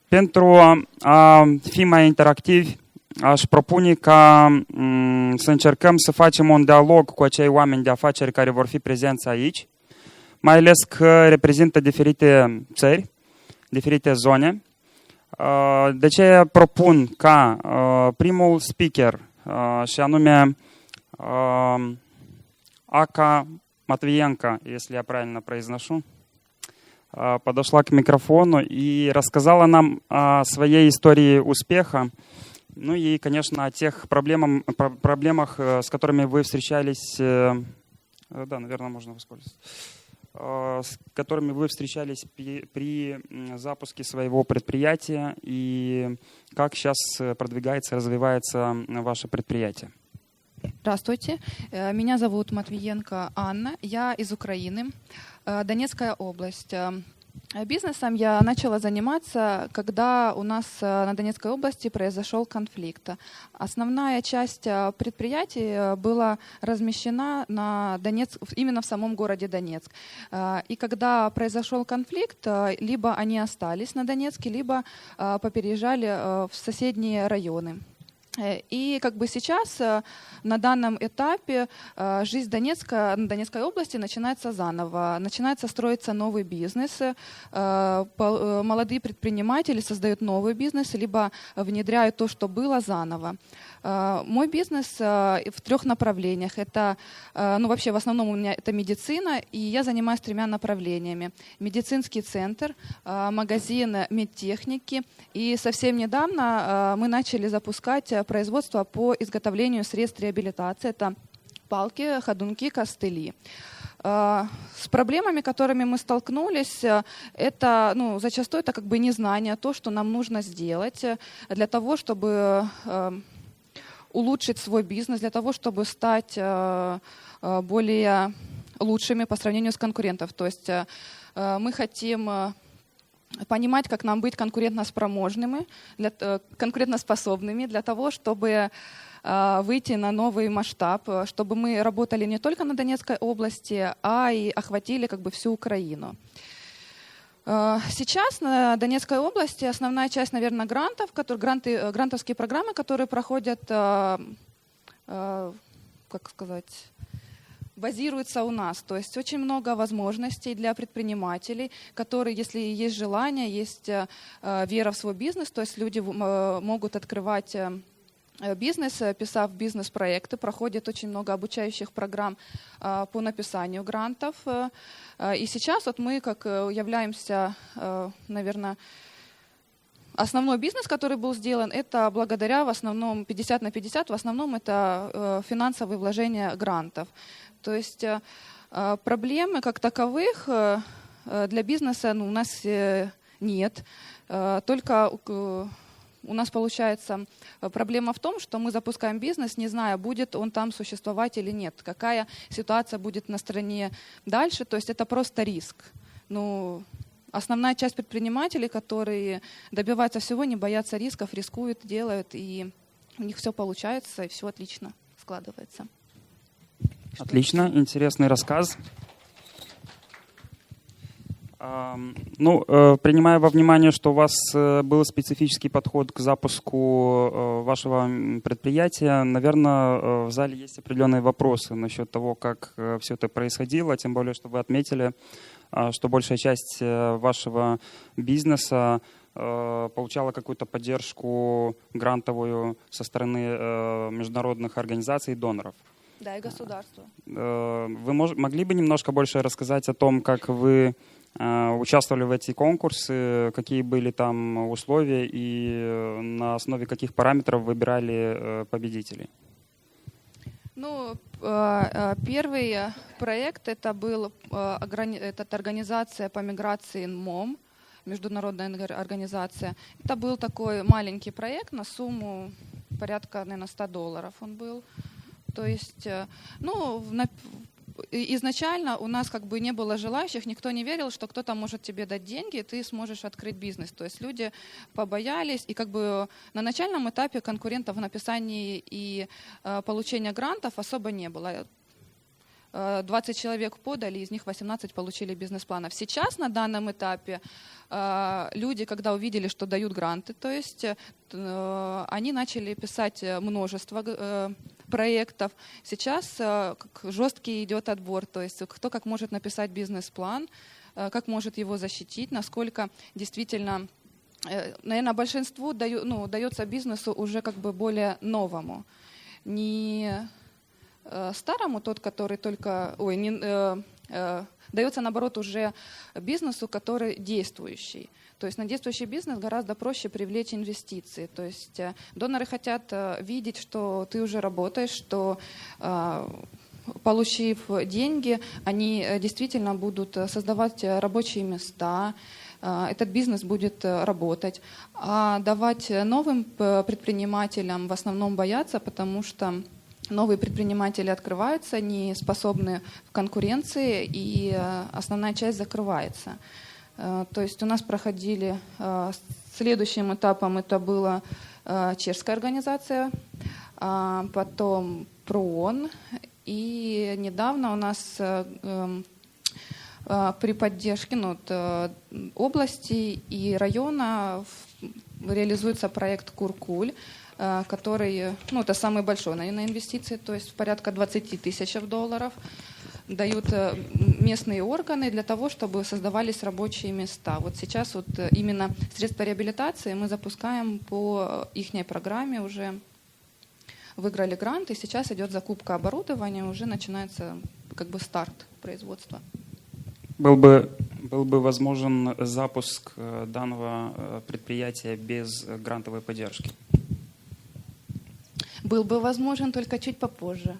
Pentru a fi mai interactivi, aș propune ca să încercăm să facem un dialog cu acei oameni de afaceri care vor fi prezenți aici, mai ales că reprezintă diferite țări, diferite zone. De aceea propun ca primul speaker, și anume Ака Матвиенко, если я правильно произношу, подошла к микрофону и рассказала нам о своей истории успеха, ну и, конечно, о тех проблемах, с которыми вы встречались, да, наверное, можно воспользоваться, с которыми вы встречались при запуске своего предприятия и как сейчас продвигается, развивается ваше предприятие. Здравствуйте, меня зовут Матвиенко Анна, я из Украины, Донецкая область. Бизнесом я начала заниматься, когда у нас на Донецкой области произошел конфликт. Основная часть предприятий была размещена на именно в самом городе Донецк. И когда произошел конфликт, либо они остались на Донецке, либо попереезжали в соседние районы. И как бы сейчас на данном этапе жизнь Донецка, Донецкой области начинается заново. Начинается строиться новый бизнес. Молодые предприниматели создают новый бизнес, либо внедряют то, что было, заново. Мой бизнес в 3 направлениях. Это, ну вообще в основном у меня это медицина, и я занимаюсь 3 направлениями. Медицинский центр, магазин медтехники, и совсем недавно мы начали запускать производство по изготовлению средств реабилитации. Это палки, ходунки, костыли. С проблемами, которыми мы столкнулись, это, ну, зачастую это как бы незнание, то, что нам нужно сделать для того, чтобы улучшить свой бизнес, для того, чтобы стать более лучшими по сравнению с конкурентами. То есть мы хотим понимать, как нам быть конкурентоспособными для того, чтобы выйти на новый масштаб, чтобы мы работали не только на Донецкой области, а и охватили как бы всю Украину. Сейчас на Донецкой области основная часть, наверное, грантовские программы, которые проходят, как сказать, базируется у нас. То есть очень много возможностей для предпринимателей, которые, если есть желание, есть вера в свой бизнес, то есть люди могут открывать бизнес, писав бизнес-проекты, проходит очень много обучающих программ по написанию грантов. И сейчас вот мы как являемся, наверное, основной бизнес, который был сделан, это благодаря в основном 50/50, в основном это финансовые вложения грантов. То есть проблемы как таковых для бизнеса у нас нет. Только у нас получается проблема в том, что мы запускаем бизнес, не зная, будет он там существовать или нет, какая ситуация будет на стране дальше. То есть это просто риск. Ну, основная часть предпринимателей, которые добиваются всего, не боятся рисков, рискуют, делают, и у них все получается, и все отлично складывается. Отлично, интересный рассказ. Ну, принимая во внимание, что у вас был специфический подход к запуску вашего предприятия, наверное, в зале есть определенные вопросы насчет того, как все это происходило, тем более, что вы отметили, что большая часть вашего бизнеса получала какую-то поддержку грантовую со стороны международных организаций и доноров. Да, и государства. Вы могли бы немножко больше рассказать о том, как вы участвовали в эти конкурсы, какие были там условия и на основе каких параметров выбирали победителей? Ну, первый проект это был организация по миграции МОМ, международная организация. Это был такой маленький проект на сумму порядка, наверное, $100 он был. То есть, ну, изначально у нас как бы не было желающих, никто не верил, что кто-то может тебе дать деньги, и ты сможешь открыть бизнес. То есть люди побоялись, и как бы на начальном этапе конкурентов в написании и получении грантов особо не было. 20 человек подали, из них 18 получили бизнес-планов. Сейчас на данном этапе люди, когда увидели, что дают гранты, то есть они начали писать множество проектов. Сейчас жесткий идет отбор, то есть кто как может написать бизнес-план, как может его защитить, насколько действительно, наверное, большинству дается бизнесу уже как бы более новому. Не старому, тот, который только... дается, наоборот, уже бизнесу, который действующий. То есть на действующий бизнес гораздо проще привлечь инвестиции. То есть доноры хотят видеть, что ты уже работаешь, что, получив деньги, они действительно будут создавать рабочие места, этот бизнес будет работать. А давать новым предпринимателям в основном боятся, потому что новые предприниматели открываются, не способны в конкуренции, и основная часть закрывается. То есть у нас проходили следующим этапом, это была чешская организация, потом ПРООН, и недавно у нас при поддержке области и района реализуется проект «Куркуль», который, это самый большой, наверное, инвестиции, то есть порядка 20 тысяч $. Дают местные органы для того, чтобы создавались рабочие места. Вот сейчас вот именно средства реабилитации мы запускаем по ихней программе, уже выиграли грант, и сейчас идет закупка оборудования, уже начинается как бы старт производства. Был бы возможен запуск данного предприятия без грантовой поддержки? Был бы возможен, только чуть попозже.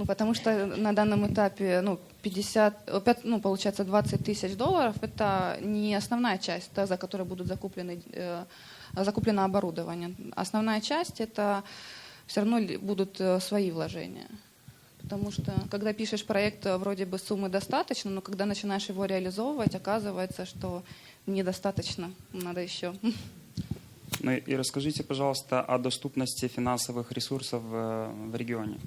Потому что на данном этапе 20 тысяч $, это не основная часть, за которой будут закуплено оборудование. Основная часть это все равно будут свои вложения. Потому что когда пишешь проект, вроде бы суммы достаточно, но когда начинаешь его реализовывать, оказывается, что недостаточно, надо еще. Ну и расскажите, пожалуйста, о доступности финансовых ресурсов в регионе.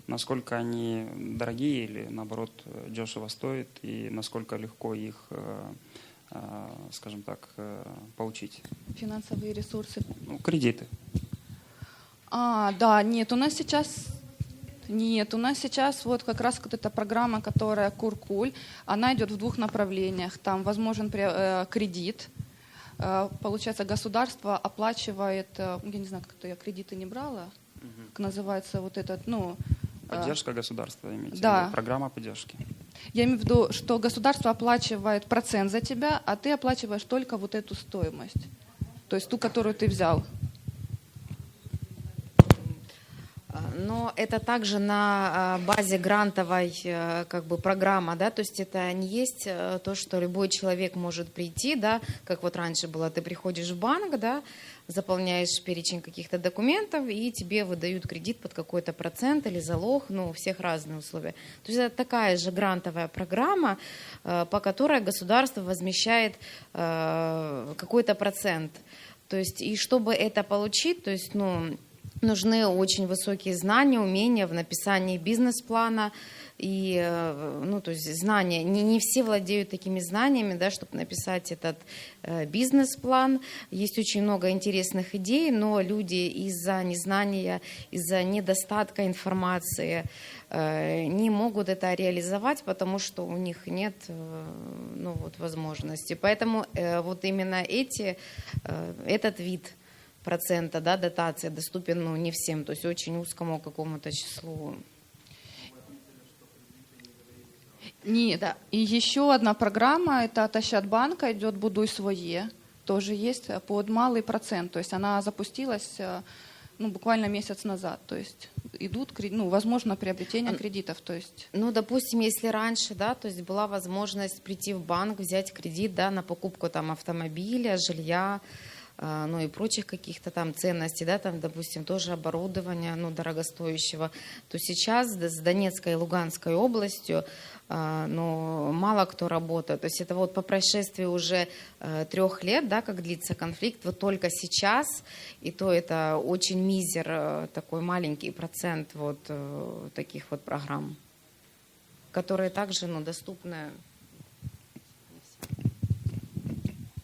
Насколько они дорогие или, наоборот, дешево стоят, и насколько легко их, скажем так, получить? Финансовые ресурсы? Кредиты. Да, нет, у нас сейчас вот как раз вот эта программа, которая «Куркуль», она идет в двух направлениях. Там возможен кредит. Получается, государство оплачивает, я не знаю, как-то я кредиты не брала, как называется вот этот, Поддержка государства, имеете в да. виду? Программа поддержки. Я имею в виду, что государство оплачивает процент за тебя, а ты оплачиваешь только вот эту стоимость, то есть ту, которую ты взял. Но это также на базе грантовой программы, да, то есть это не есть то, что любой человек может прийти, да, как вот раньше было, ты приходишь в банк, да, заполняешь перечень каких-то документов, и тебе выдают кредит под какой-то процент или залог, у всех разные условия. То есть это такая же грантовая программа, по которой государство возмещает какой-то процент. То есть и чтобы это получить, то есть, нужны очень высокие знания, умения в написании бизнес-плана. И, то есть знания, не все владеют такими знаниями, да, чтобы написать этот бизнес-план. Есть очень много интересных идей, но люди из-за незнания, из-за недостатка информации не могут это реализовать, потому что у них нет возможности. Поэтому вот именно этот вид процента, да, дотации доступен не всем, то есть очень узкому какому-то числу. Нет, да. И еще одна программа, это от Ощадбанка идет «Будуй своє», тоже есть под малый процент, то есть она запустилась буквально месяц назад, то есть идут, возможно, приобретение кредитов, то есть. Допустим, если раньше, да, то есть была возможность прийти в банк, взять кредит, да, на покупку там автомобиля, жилья, и прочих каких-то там ценностей, да, там, допустим, тоже оборудования, дорогостоящего, то сейчас с Донецкой и Луганской областью, мало кто работает. То есть это вот по прошествии уже 3 лет, да, как длится конфликт, вот только сейчас, и то это очень мизер, такой маленький процент вот таких вот программ. которые также доступны.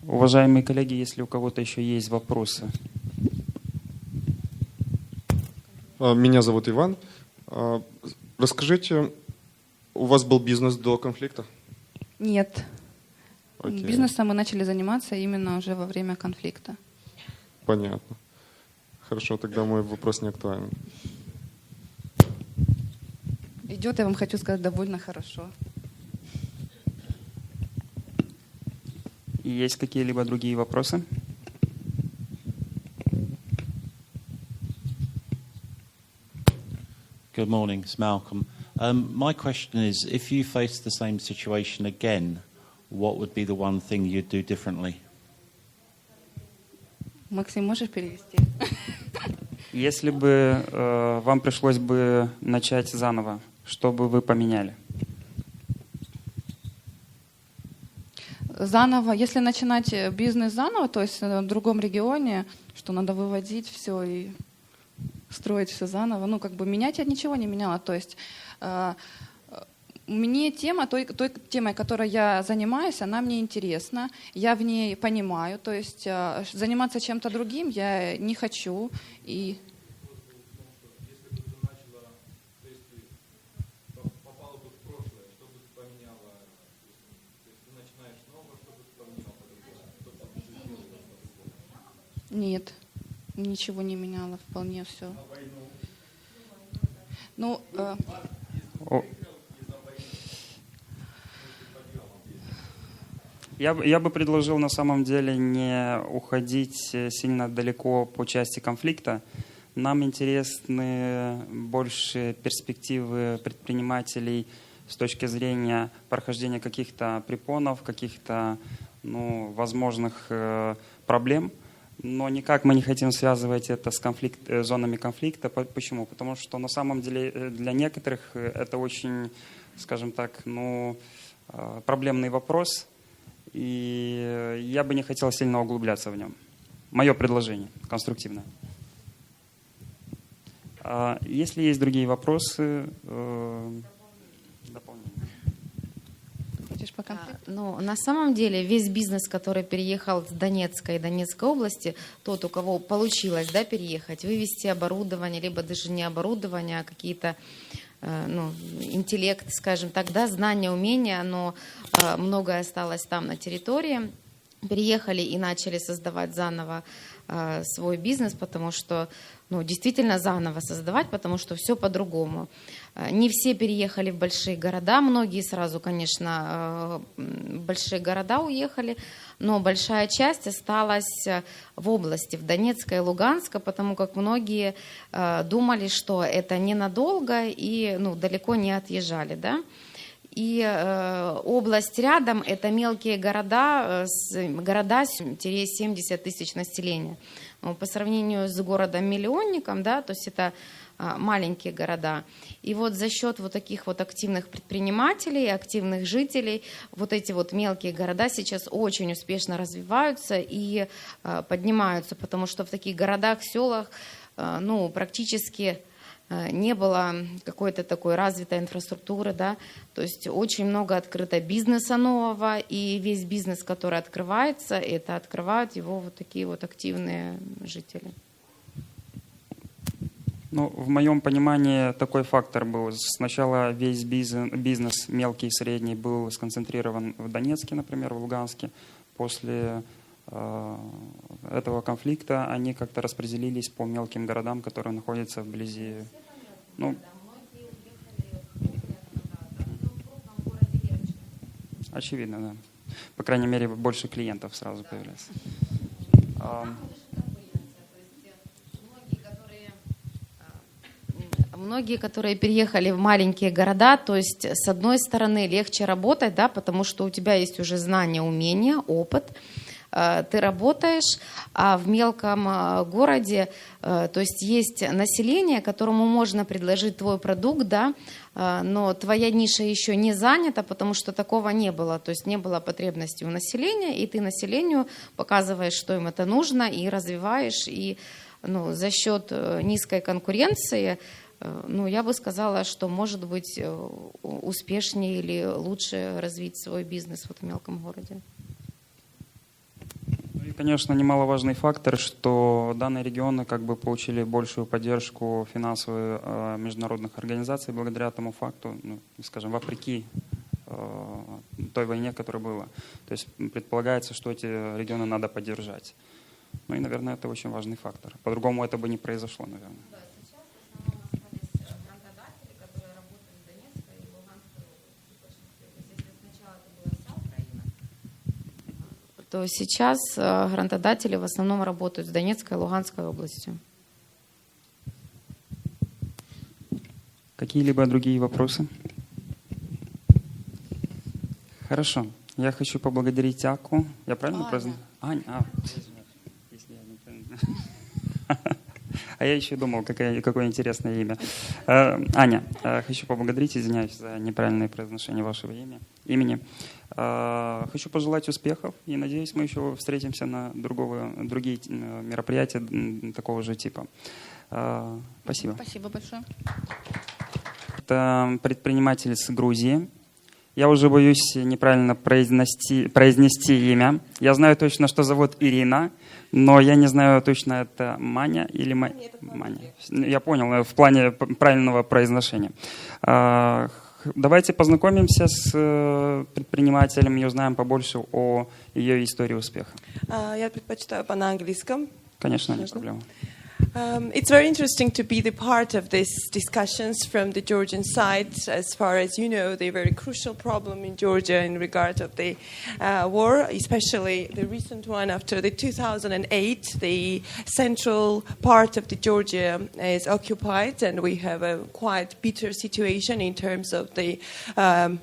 Уважаемые коллеги, если у кого-то еще есть вопросы. Меня зовут Иван. Расскажите, у вас был бизнес до конфликта? Нет. Окей. Бизнесом мы начали заниматься именно уже во время конфликта. Понятно. Хорошо, тогда мой вопрос не актуален. Идет, я вам хочу сказать, довольно хорошо. И есть какие-либо другие вопросы? Good morning, it's Malcolm. My question is, if you faced the same situation again, what would be the one thing you'd do differently? Максим, можешь перевести? Если бы вам пришлось бы начать заново, что бы вы поменяли? Заново, если начинать бизнес заново, то есть в другом регионе, что надо выводить все и строить все заново, менять я ничего не меняла. То есть мне той темой, которой я занимаюсь, она мне интересна, я в ней понимаю, то есть заниматься чем-то другим я не хочу. И нет, ничего не меняла, вполне все. Я бы предложил на самом деле не уходить сильно далеко по части конфликта. Нам интересны больше перспективы предпринимателей с точки зрения прохождения каких-то препонов, каких-то возможных проблем. Но никак мы не хотим связывать это с зонами конфликта. Почему? Потому что на самом деле для некоторых это очень, скажем так, проблемный вопрос. И я бы не хотел сильно углубляться в нем. Мое предложение конструктивное. Если есть другие вопросы, дополнения. На самом деле весь бизнес, который переехал с Донецка и Донецкой области, тот, у кого получилось переехать, вывести оборудование, либо даже не оборудование, а какие-то интеллект, скажем так, знания, умения, но многое осталось там на территории. Переехали и начали создавать заново свой бизнес, потому что, действительно заново создавать, потому что все по-другому. Не все переехали в большие города, многие сразу, конечно, в большие города уехали, но большая часть осталась в области, в Донецкой и Луганской, потому как многие думали, что это ненадолго и далеко не отъезжали, да. И область рядом – это мелкие города 70 тысяч населения. По сравнению с городом-миллионником, то есть это маленькие города. И за счет таких активных предпринимателей, активных жителей, эти мелкие города сейчас очень успешно развиваются и поднимаются, потому что в таких городах, селах, практически не было какой-то такой развитой инфраструктуры, да, то есть очень много открыто бизнеса нового, и весь бизнес, который открывается, это открывают его такие активные жители. В моем понимании такой фактор был. Сначала весь бизнес, мелкий и средний, был сконцентрирован в Донецке, например, в Луганске. После этого конфликта они как-то распределились по мелким городам, которые находятся вблизи. Очевидно, да. По крайней мере, больше клиентов сразу появляется. Многие, которые переехали в маленькие города, то есть с одной стороны легче работать, да, потому что у тебя есть уже знания, умения, опыт, ты работаешь, а в мелком городе, то есть есть население, которому можно предложить твой продукт, да, но твоя ниша еще не занята, потому что такого не было, то есть не было потребности у населения, и ты населению показываешь, что им это нужно, и развиваешь, и за счет низкой конкуренции ну, я бы сказала, что, может быть, успешнее или лучше развить свой бизнес вот в мелком городе. И, конечно, немаловажный фактор, что данные регионы как бы получили большую поддержку финансовых международных организаций благодаря тому факту, ну, скажем, вопреки той войне, которая была. То есть предполагается, что эти регионы надо поддержать. Ну и, наверное, это очень важный фактор. По-другому это бы не произошло, наверное. Да, сейчас в основном остались грантодатели, которые работают в Донецкой и Луганской области. Если сначала это была вся Украина, то сейчас грантодатели в основном работают в Донецкой и Луганской области. Какие-либо другие вопросы? Хорошо. Я хочу поблагодарить Аку. Я правильно произнес? Аня. Если я неправильно. А я еще думал, какое интересное имя. Аня, хочу поблагодарить, извиняюсь за неправильное произношение вашего имени. Хочу пожелать успехов и надеюсь, мы еще встретимся на другие мероприятия такого же типа. Спасибо. Спасибо большое. Это предприниматель с Грузии. Я уже боюсь неправильно произнести имя. Я знаю точно, что зовут Ирина, но я не знаю точно, это Маня или Маня. Я понял, в плане правильного произношения. Давайте познакомимся с предпринимателем и узнаем побольше о ее истории успеха. Я предпочитаю на английском. Конечно, не проблема. It's very interesting to be the part of these discussions from the Georgian side. As far as you know, the very crucial problem in Georgia in regard of the war, especially the recent one after the 2008, the central part of the Georgia is occupied, and we have a quite bitter situation in terms of the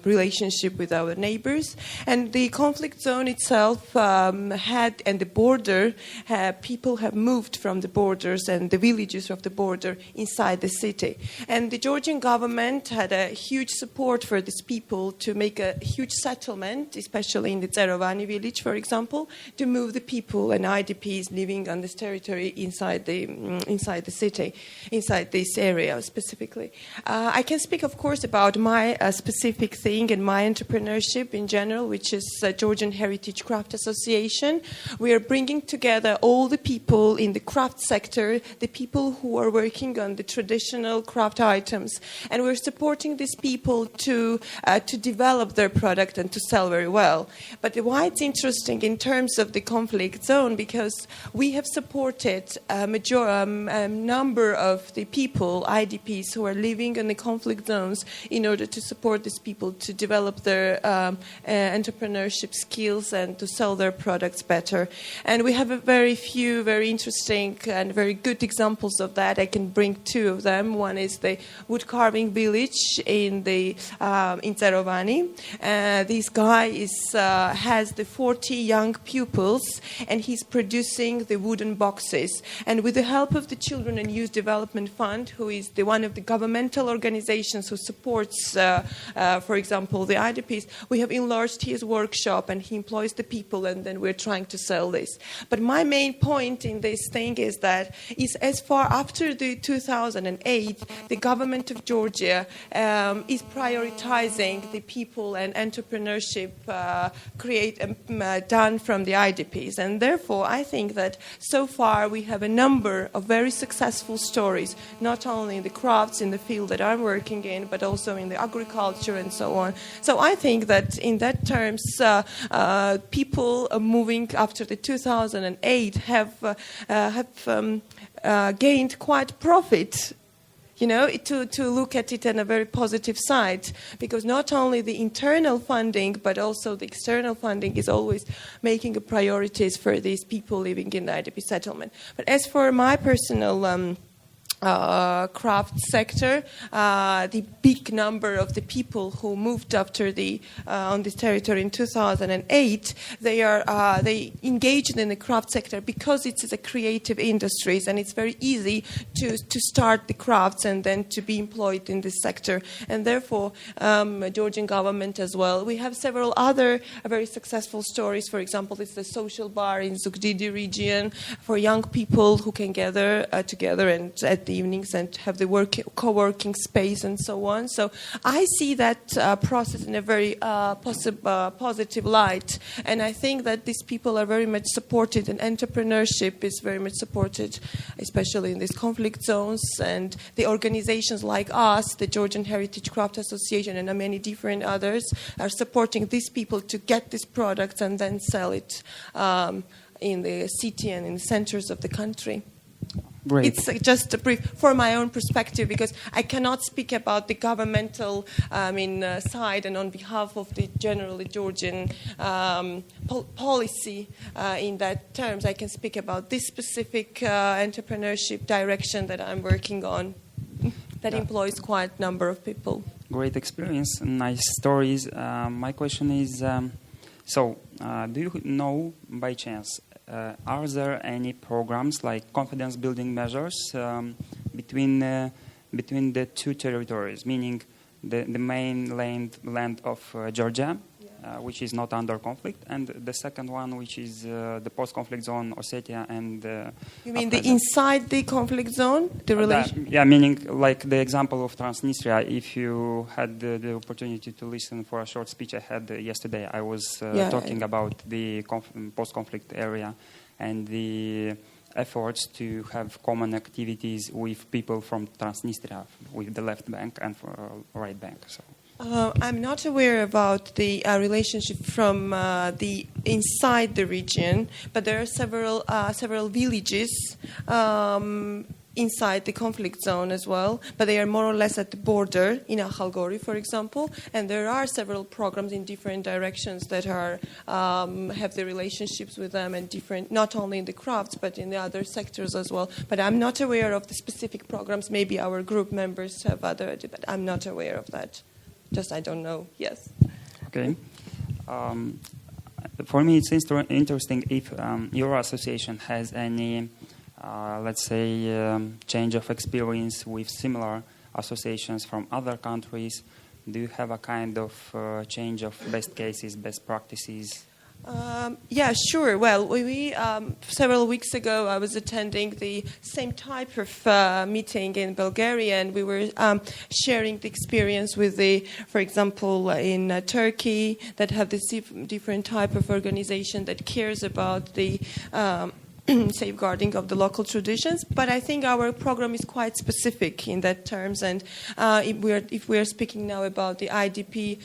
relationship with our neighbors. And the conflict zone itself and the border, people have moved from the borders and the villages of the border inside the city. And the Georgian government had a huge support for these people to make a huge settlement, especially in the Zerovani village, for example, to move the people and IDPs living on this territory inside the city, inside this area specifically. I can speak, of course, about my specific thing and my entrepreneurship in general, which is Georgian Heritage Craft Association. We are bringing together all the people in the craft sector, the people who are working on the traditional craft items, and we're supporting these people to develop their product and to sell very well. But why it's interesting in terms of the conflict zone, because we have supported a number of the people, IDPs, who are living in the conflict zones in order to support these people to develop their entrepreneurship skills and to sell their products better. And we have a very few very interesting and very good examples of that. I can bring two of them. One is the wood carving village in Zerovani. This guy has the 40 young pupils, and he's producing the wooden boxes. And with the help of the Children and Youth Development Fund, who is one of the governmental organizations who supports, for example, the IDPs, we have enlarged his workshop, and he employs the people, and then we're trying to sell this. But my main point in this thing is that as far after the 2008, the government of Georgia is prioritizing the people and entrepreneurship done from the IDPs. And therefore, I think that so far we have a number of very successful stories, not only in the crafts, in the field that I'm working in, but also in the agriculture and so on. So I think that in that terms, people moving after the 2008 have gained quite profit, to look at it in a very positive side, because not only the internal funding, but also the external funding is always making a priorities for these people living in the IDP settlement. But as for my personal craft sector, the big number of the people who moved after on this territory in 2008, they engaged in the craft sector because it's a creative industries, and it's very easy to start the crafts and then to be employed in this sector. And therefore, Georgian government as well. We have several other very successful stories. For example, it's the social bar in Zugdidi region for young people who can gather together and the evenings and have the co-working space and so on. So I see that process in a very positive light, and I think that these people are very much supported, and entrepreneurship is very much supported, especially in these conflict zones, and the organizations like us, the Georgian Heritage Craft Association and many different others, are supporting these people to get these products and then sell it in the city and in the centers of the country. Great. It's just a brief for my own perspective, because I cannot speak about the governmental side and on behalf of the generally Georgian policy in that terms. I can speak about this specific entrepreneurship direction that I'm working on that employs quite a number of people. Great experience, nice stories. My question is, do you know by chance, are there any programs like confidence building measures between the two territories, meaning the main land of Georgia, which is not under conflict, and the second one, which is the post-conflict zone, Ossetia and... you mean the inside the conflict zone, the relation? Yeah, meaning like the example of Transnistria. If you had the opportunity to listen for a short speech I had yesterday, I was talking about the post-conflict area and the efforts to have common activities with people from Transnistria, with the left bank and right bank. So. I'm not aware about the relationship from the inside the region, but there are several villages inside the conflict zone as well, but they are more or less at the border in Akhalgori, for example, and there are several programs in different directions that are have the relationships with them, and different, not only in the crafts but in the other sectors as well. But I'm not aware of the specific programs. Maybe our group members have other, but I'm not aware of that. Just I don't know. Yes. Okay. For me, it's interesting if your association has any, let's say, change of experience with similar associations from other countries. Do you have a kind of change of best cases, best practices? Yeah, sure. Well, we several weeks ago, I was attending the same type of meeting in Bulgaria, and we were sharing the experience with for example, in Turkey, that have this different type of organization that cares about the safeguarding of the local traditions. But I think our program is quite specific in that terms, and if we are speaking now about the IDP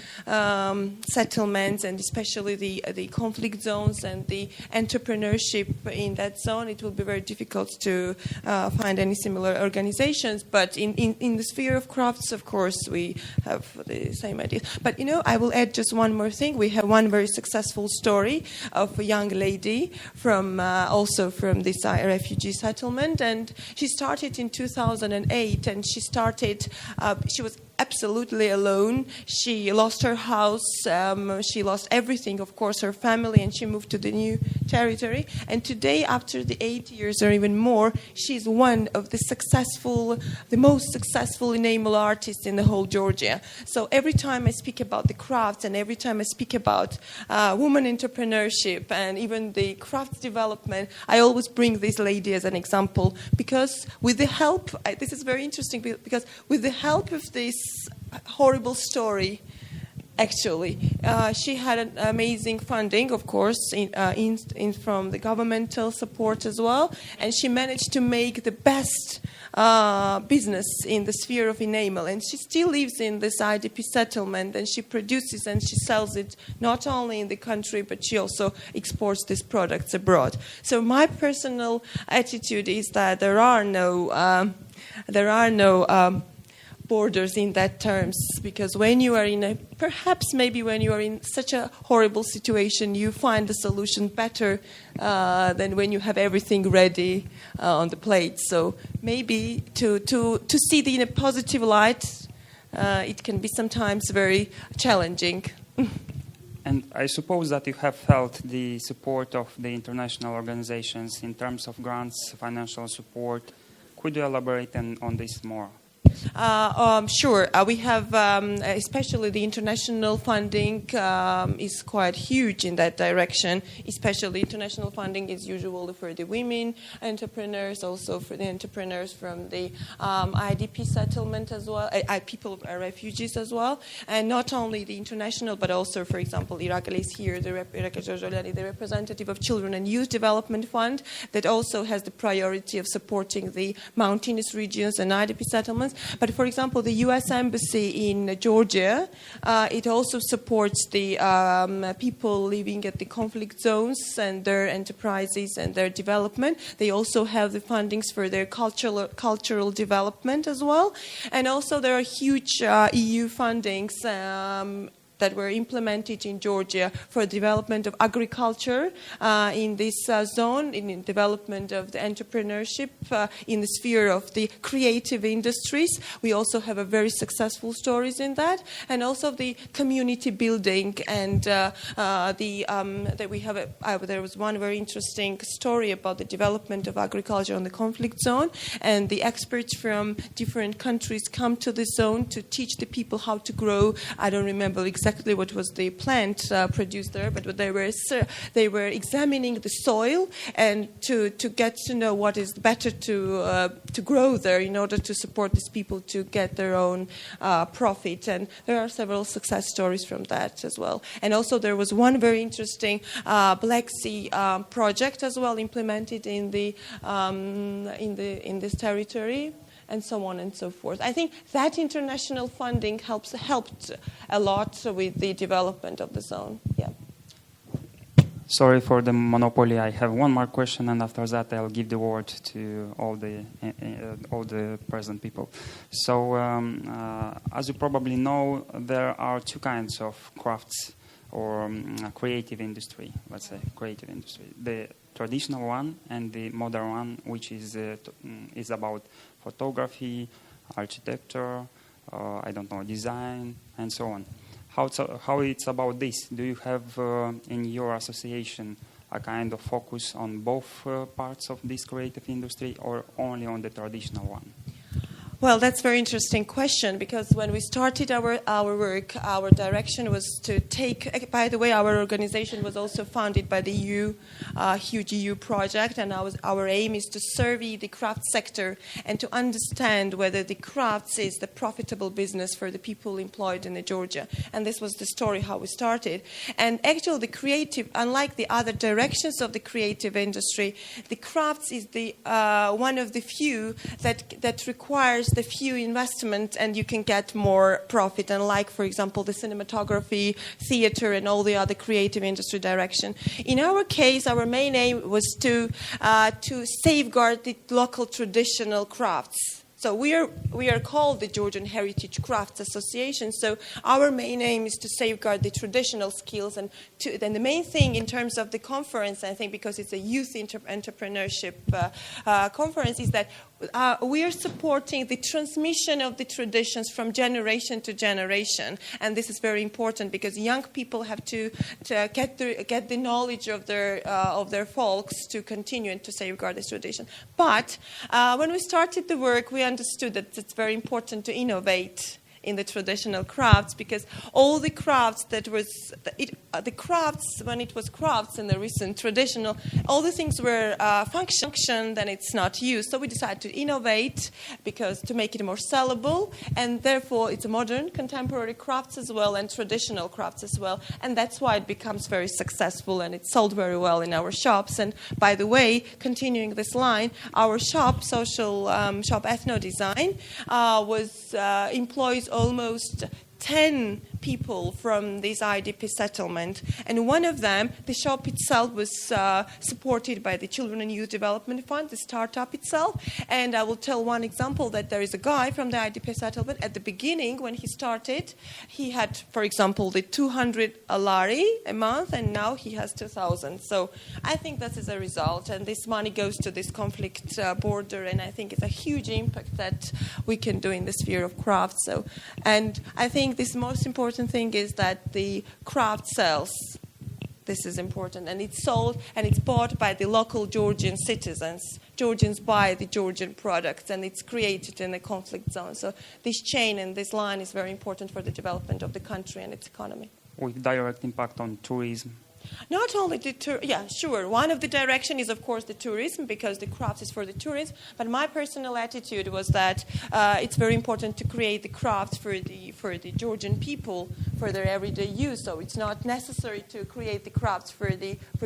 settlements, and especially the conflict zones and the entrepreneurship in that zone, it will be very difficult to find any similar organizations. But in the sphere of crafts, of course, we have the same idea. But I will add just one more thing. We have one very successful story of a young lady also from this refugee settlement, and she started in 2008, and she was absolutely alone. She lost her house, she lost everything, of course, her family, and she moved to the new territory. And today, after the 8 years or even more, she's one of the most successful enamel artists in the whole Georgia. So every time I speak about the crafts, and every time I speak about women entrepreneurship and even the crafts development, I always bring this lady as an example, because with the help, this is very interesting, because with the help of this horrible story, actually, she had an amazing funding, of course, from the governmental support as well, and she managed to make the best business in the sphere of enamel, and she still lives in this IDP settlement, and she produces and she sells it not only in the country, but she also exports these products abroad. So my personal attitude is that there are no borders in that terms, because when you are when you are in such a horrible situation, you find the solution better than when you have everything ready on the plate. So maybe to see it in a positive light, it can be sometimes very challenging. And I suppose that you have felt the support of the international organizations in terms of grants, financial support. Could you elaborate on this more? Sure. We have, especially the international funding is quite huge in that direction. Especially international funding is usually for the women entrepreneurs, also for the entrepreneurs from the IDP settlement as well, people, refugees as well. And not only the international, but also, for example, Irakli is here, the representative of Children and Youth Development Fund, that also has the priority of supporting the mountainous regions and IDP settlements. But for example, the U.S. Embassy in Georgia, it also supports the people living at the conflict zones and their enterprises and their development. They also have the fundings for their cultural development as well. And also there are huge EU fundings that were implemented in Georgia for development of agriculture in this zone, in development of the entrepreneurship in the sphere of the creative industries. We also have a very successful stories in that, and also the community building and that we have. There was one very interesting story about the development of agriculture on the conflict zone, and the experts from different countries come to the zone to teach the people how to grow. I don't remember exactly what was the plant produced there, but they were examining the soil and to get to know what is better to grow there in order to support these people to get their own profit. And there are several success stories from that as well. And also there was one very interesting Black Sea project as well implemented in this territory, and so on and so forth. I think that international funding helped a lot with the development of the zone. Yeah. Sorry for the monopoly. I have one more question, and after that, I'll give the word to all the present people. So, as you probably know, there are two kinds of crafts or creative industry. Let's say creative industry: the traditional one and the modern one, which is about photography, architecture, I don't know, design, and so on. How it's about this? Do you have in your association a kind of focus on both parts of this creative industry, or only on the traditional one? Well, that's a very interesting question, because when we started our work, our direction was to take, by the way, our organization was also founded by the EU, huge EU project, and our aim is to survey the craft sector and to understand whether the crafts is the profitable business for the people employed in Georgia. And this was the story how we started. And actually the creative, unlike the other directions of the creative industry, the crafts is the one of the few that requires the few investment and you can get more profit, unlike, for example, the cinematography, theater, and all the other creative industry direction. In our case, our main aim was to safeguard the local traditional crafts. So we are called the Georgian Heritage Crafts Association. So our main aim is to safeguard the traditional skills, and then the main thing in terms of the conference, I think, because it's a youth entrepreneurship conference, is that we are supporting the transmission of the traditions from generation to generation, and this is very important because young people have to get the knowledge of their folks to continue and to safeguard this tradition. But when we started the work, we understood that it's very important to innovate in the traditional crafts, because all the crafts that was the crafts, when it was crafts in the recent traditional, all the things were function, then it's not used. So we decided to innovate because to make it more sellable, and therefore it's a modern contemporary crafts as well and traditional crafts as well, and that's why it becomes very successful and it's sold very well in our shops. And by the way, continuing this line, our shop, social shop Ethno Design, employs almost 10 people from this IDP settlement, and one of them, the shop itself, was supported by the Children and Youth Development Fund, the startup itself. And I will tell one example, that there is a guy from the IDP settlement. At the beginning, when he started, he had, for example, the 200 lari a month, and now he has 2,000. So I think that is a result, and this money goes to this conflict border, and I think it's a huge impact that we can do in the sphere of crafts. So, and I think this most important thing is that the craft sells. This is important. And it's sold and it's bought by the local Georgian citizens. Georgians buy the Georgian products, and it's created in a conflict zone. So this chain and this line is very important for the development of the country and its economy. With direct impact on tourism. Not only yeah, sure. One of the direction is, of course, the tourism, because the crafts is for the tourists. But my personal attitude was that it's very important to create the crafts for the Georgian people for their everyday use. So it's not necessary to create the crafts for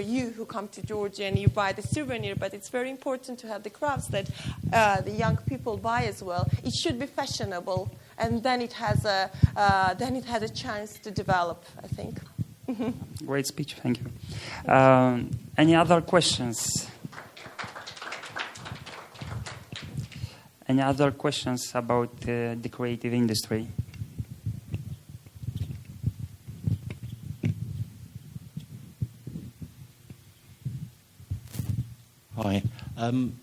you who come to Georgia and you buy the souvenir. But it's very important to have the crafts that the young people buy as well. It should be fashionable, and then it has a chance to develop, I think. Great speech, thank you. Any other questions? Any other questions about the creative industry? Hi.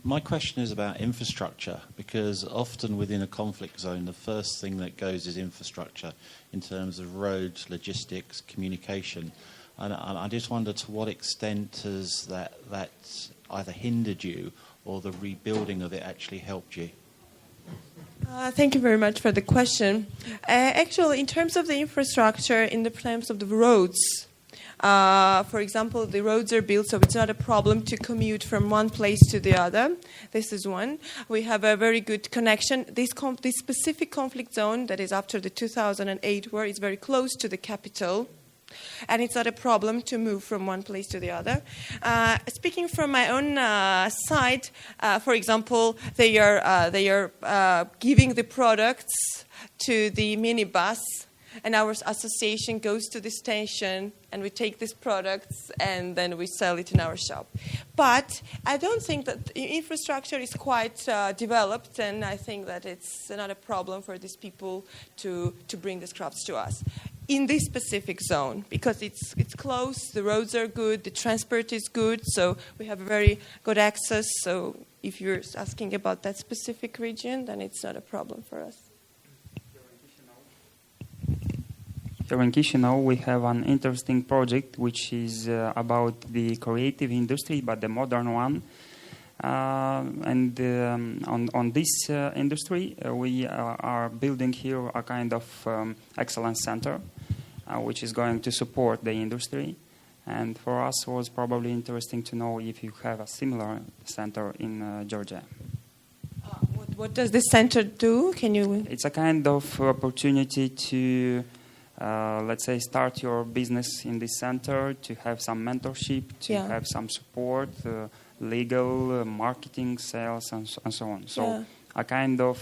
My question is about infrastructure, because often within a conflict zone, the first thing that goes is infrastructure in terms of roads, logistics, communication. And I just wonder, to what extent has that either hindered you or the rebuilding of it actually helped you? Thank you very much for the question. Actually, in terms of the infrastructure, in the terms of the roads, for example, the roads are built, so it's not a problem to commute from one place to the other. This is one. We have a very good connection. This specific conflict zone that is after the 2008 war is very close to the capital, and it's not a problem to move from one place to the other. Speaking from my own side, for example, they are giving the products to the minibus, and our association goes to the station, and we take these products, and then we sell it in our shop. But I don't think that the infrastructure is quite developed, and I think that it's not a problem for these people to bring these crafts to us in this specific zone, because it's close, the roads are good, the transport is good, so we have a very good access. So if you're asking about that specific region, then it's not a problem for us. Here in Chisinau, we have an interesting project which is about the creative industry, but the modern one. And on this industry, we are building here a kind of excellence center, which is going to support the industry. And for us, it was probably interesting to know if you have a similar center in Georgia. What does this center do? Can you? It's a kind of opportunity to let's say, start your business in this center, to have some mentorship, to have some support, legal, marketing, sales, and so on. So a kind of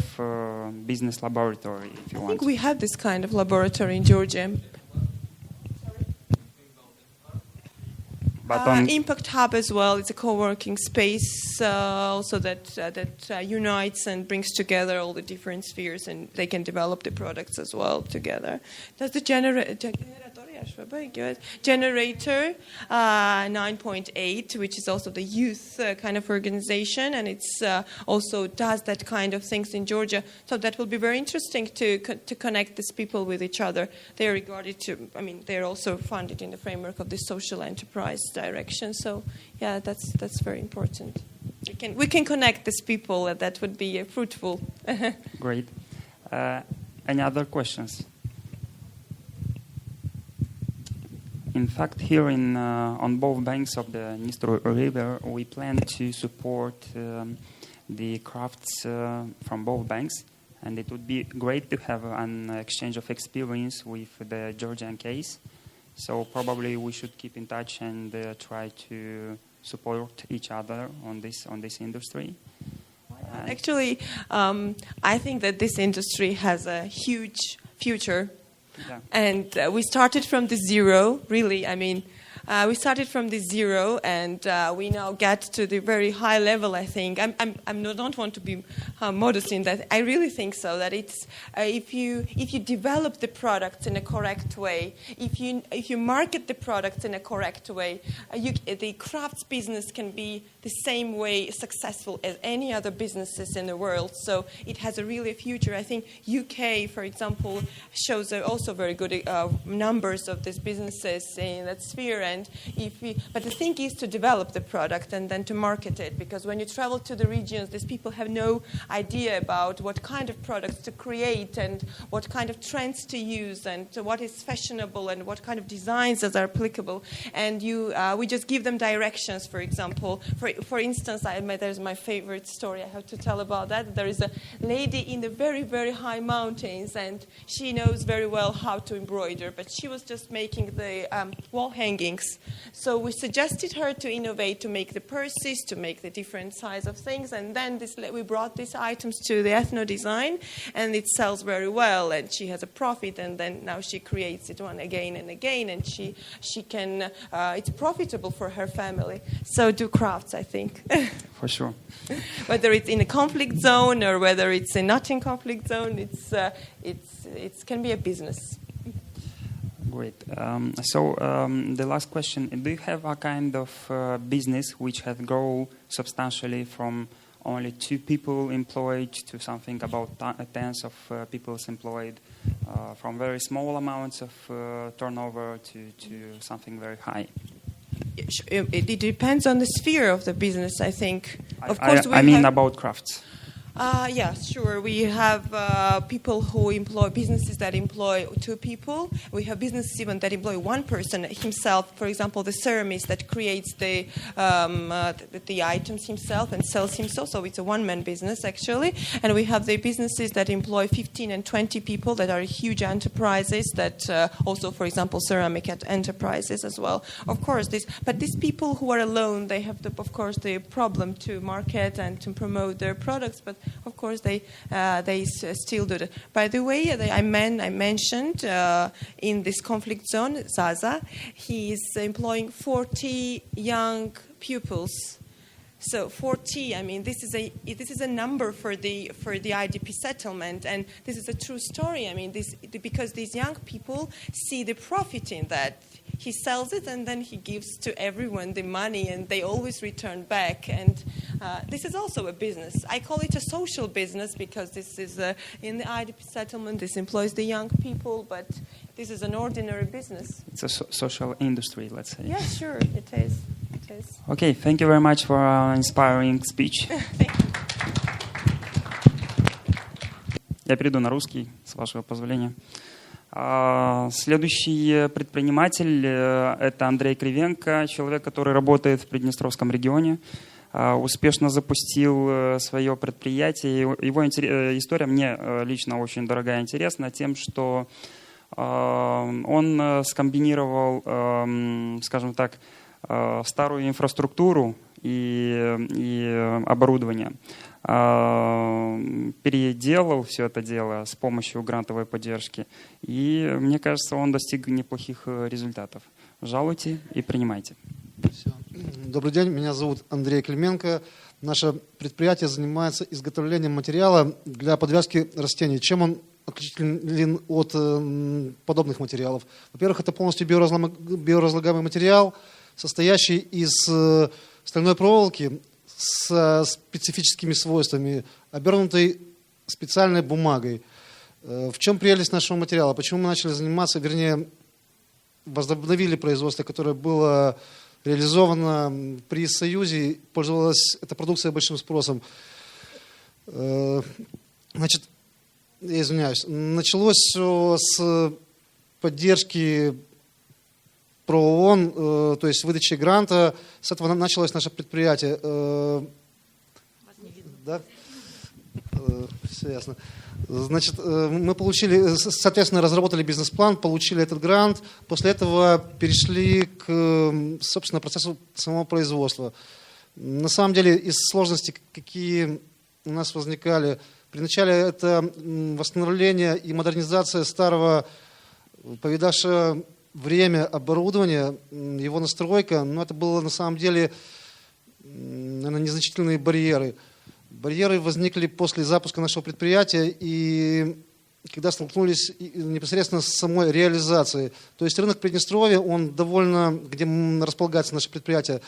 business laboratory, if you want. I think we have this kind of laboratory in Georgia. But Impact Hub as well. It's a co-working space also that unites and brings together all the different spheres, and they can develop the products as well together. That's the generator 9.8, which is also the youth kind of organization, and it's also does that kind of things in Georgia. So that will be very interesting to connect these people with each other. They are regarded to, they're also funded in the framework of the social enterprise direction. So yeah, that's very important. We can connect these people, and that would be fruitful. Great. Any other questions? In fact, here on both banks of the Dniester River, we plan to support the crafts from both banks, and it would be great to have an exchange of experience with the Georgian case. So probably we should keep in touch and try to support each other on this industry. Actually, I think that this industry has a huge future. Yeah. And we started from the zero, really. We started from the zero, and we now get to the very high level. I think I don't want to be modest in that. I really think so. That it's if you develop the products in a correct way, if you market the products in a correct way, the crafts business can be the same way successful as any other businesses in the world. So it has a really future. I think UK, for example, shows also very good numbers of these businesses in that sphere. And but the thing is to develop the product and then to market it, because when you travel to the regions, these people have no idea about what kind of products to create and what kind of trends to use and what is fashionable and what kind of designs that are applicable. And we just give them directions. For example, for instance, there's my favorite story I have to tell about that. There is a lady in the very, very high mountains, and she knows very well how to embroider, but she was just making the wall hangings. So we suggested her to innovate, to make the purses, to make the different size of things, and then we brought these items to the ethno design, and it sells very well, and she has a profit, and then now she creates it one again and again, and she can it's profitable for her family. So do crafts, I think. For sure. Whether it's in a conflict zone or whether it's not in conflict zone, it can be a business. Great. The last question: do you have a kind of business which has grown substantially from only 2 people employed to something about tens of people employed, from very small amounts of turnover to something very high? It depends on the sphere of the business, I think. Of course, I mean about crafts. Yeah, sure. We have people who employ businesses that employ 2 people. We have businesses even that employ 1 person himself. For example, the ceramist that creates the items himself and sells himself. So it's a one-man business actually. And we have the businesses that employ 15 and 20 people that are huge enterprises. That also, for example, ceramic enterprises as well. Of course, but these people who are alone, they have of course the problem to market and to promote their products. But of course, they still do that. By the way, I mentioned in this conflict zone, Zaza, he is employing 40 young pupils. So 40, I mean, this is a number for the IDP settlement, and this is a true story. I mean, because these young people see the profit in that. He sells it and then he gives to everyone the money, and they always return back. And this is also a business. I call it a social business because this is in the IDP settlement. This employs the young people, but this is an ordinary business. It's a social industry, let's say. Yeah, sure, it is. Okay, thank you very much for our inspiring speech. Я перейду на русский, с вашего позволения. Следующий предприниматель – это Андрей Кривенко, человек, который работает в Приднестровском регионе, успешно запустил свое предприятие. Его история мне лично очень дорогая и интересна тем, что он скомбинировал, скажем так, старую инфраструктуру и оборудование, переделал все это дело с помощью грантовой поддержки, и мне кажется, он достиг неплохих результатов. Жалуйте и принимайте. Добрый день, меня зовут Андрей Клименко. Наше предприятие занимается изготовлением материала для подвязки растений. Чем он отличителен от подобных материалов? Во-первых, это полностью биоразлагаемый материал, состоящий из стальной проволоки с специфическими свойствами, обернутой специальной бумагой. В чем прелесть нашего материала? Почему мы начали заниматься, вернее, возобновили производство, которое было реализовано при Союзе, пользовалась эта продукция большим спросом. Значит, я извиняюсь, началось все с поддержки ПРООН, то есть выдачи гранта. С этого началось наше предприятие. Да? Все ясно. Значит, мы получили, соответственно, разработали бизнес-план, получили этот грант. После этого перешли к, собственно, процессу самого производства. На самом деле, из сложностей, какие у нас возникали, при начале это восстановление и модернизация старого, повидавшего время оборудования, его настройка, но это было на самом деле, наверное, незначительные барьеры. Барьеры возникли после запуска нашего предприятия и когда столкнулись непосредственно с самой реализацией. То есть рынок Приднестровья, он довольно, где располагается наше предприятие,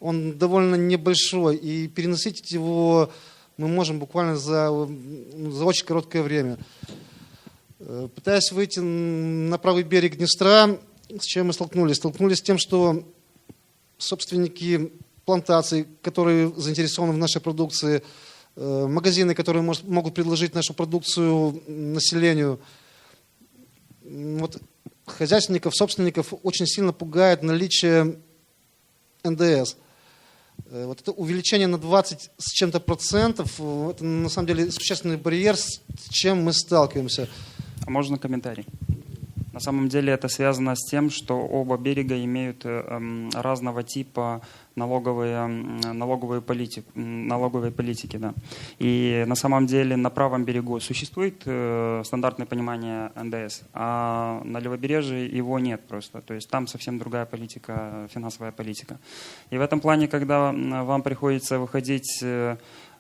он довольно небольшой, и переносить его мы можем буквально за очень короткое время. Пытаясь выйти на правый берег Днестра, с чем мы столкнулись? Столкнулись с тем, что собственники плантаций, которые заинтересованы в нашей продукции, магазины, которые могут предложить нашу продукцию населению. Вот хозяйственников, собственников очень сильно пугает наличие НДС. Вот это увеличение на 20 с чем-то процентов, это на самом деле существенный барьер, с чем мы сталкиваемся. А можно комментарий? На самом деле это связано с тем, что оба берега имеют разного типа налоговые политики. Да. И на самом деле на правом берегу существует стандартное понимание НДС, а на левобережье его нет просто. То есть там совсем другая политика, финансовая политика. И в этом плане, когда вам приходится выходить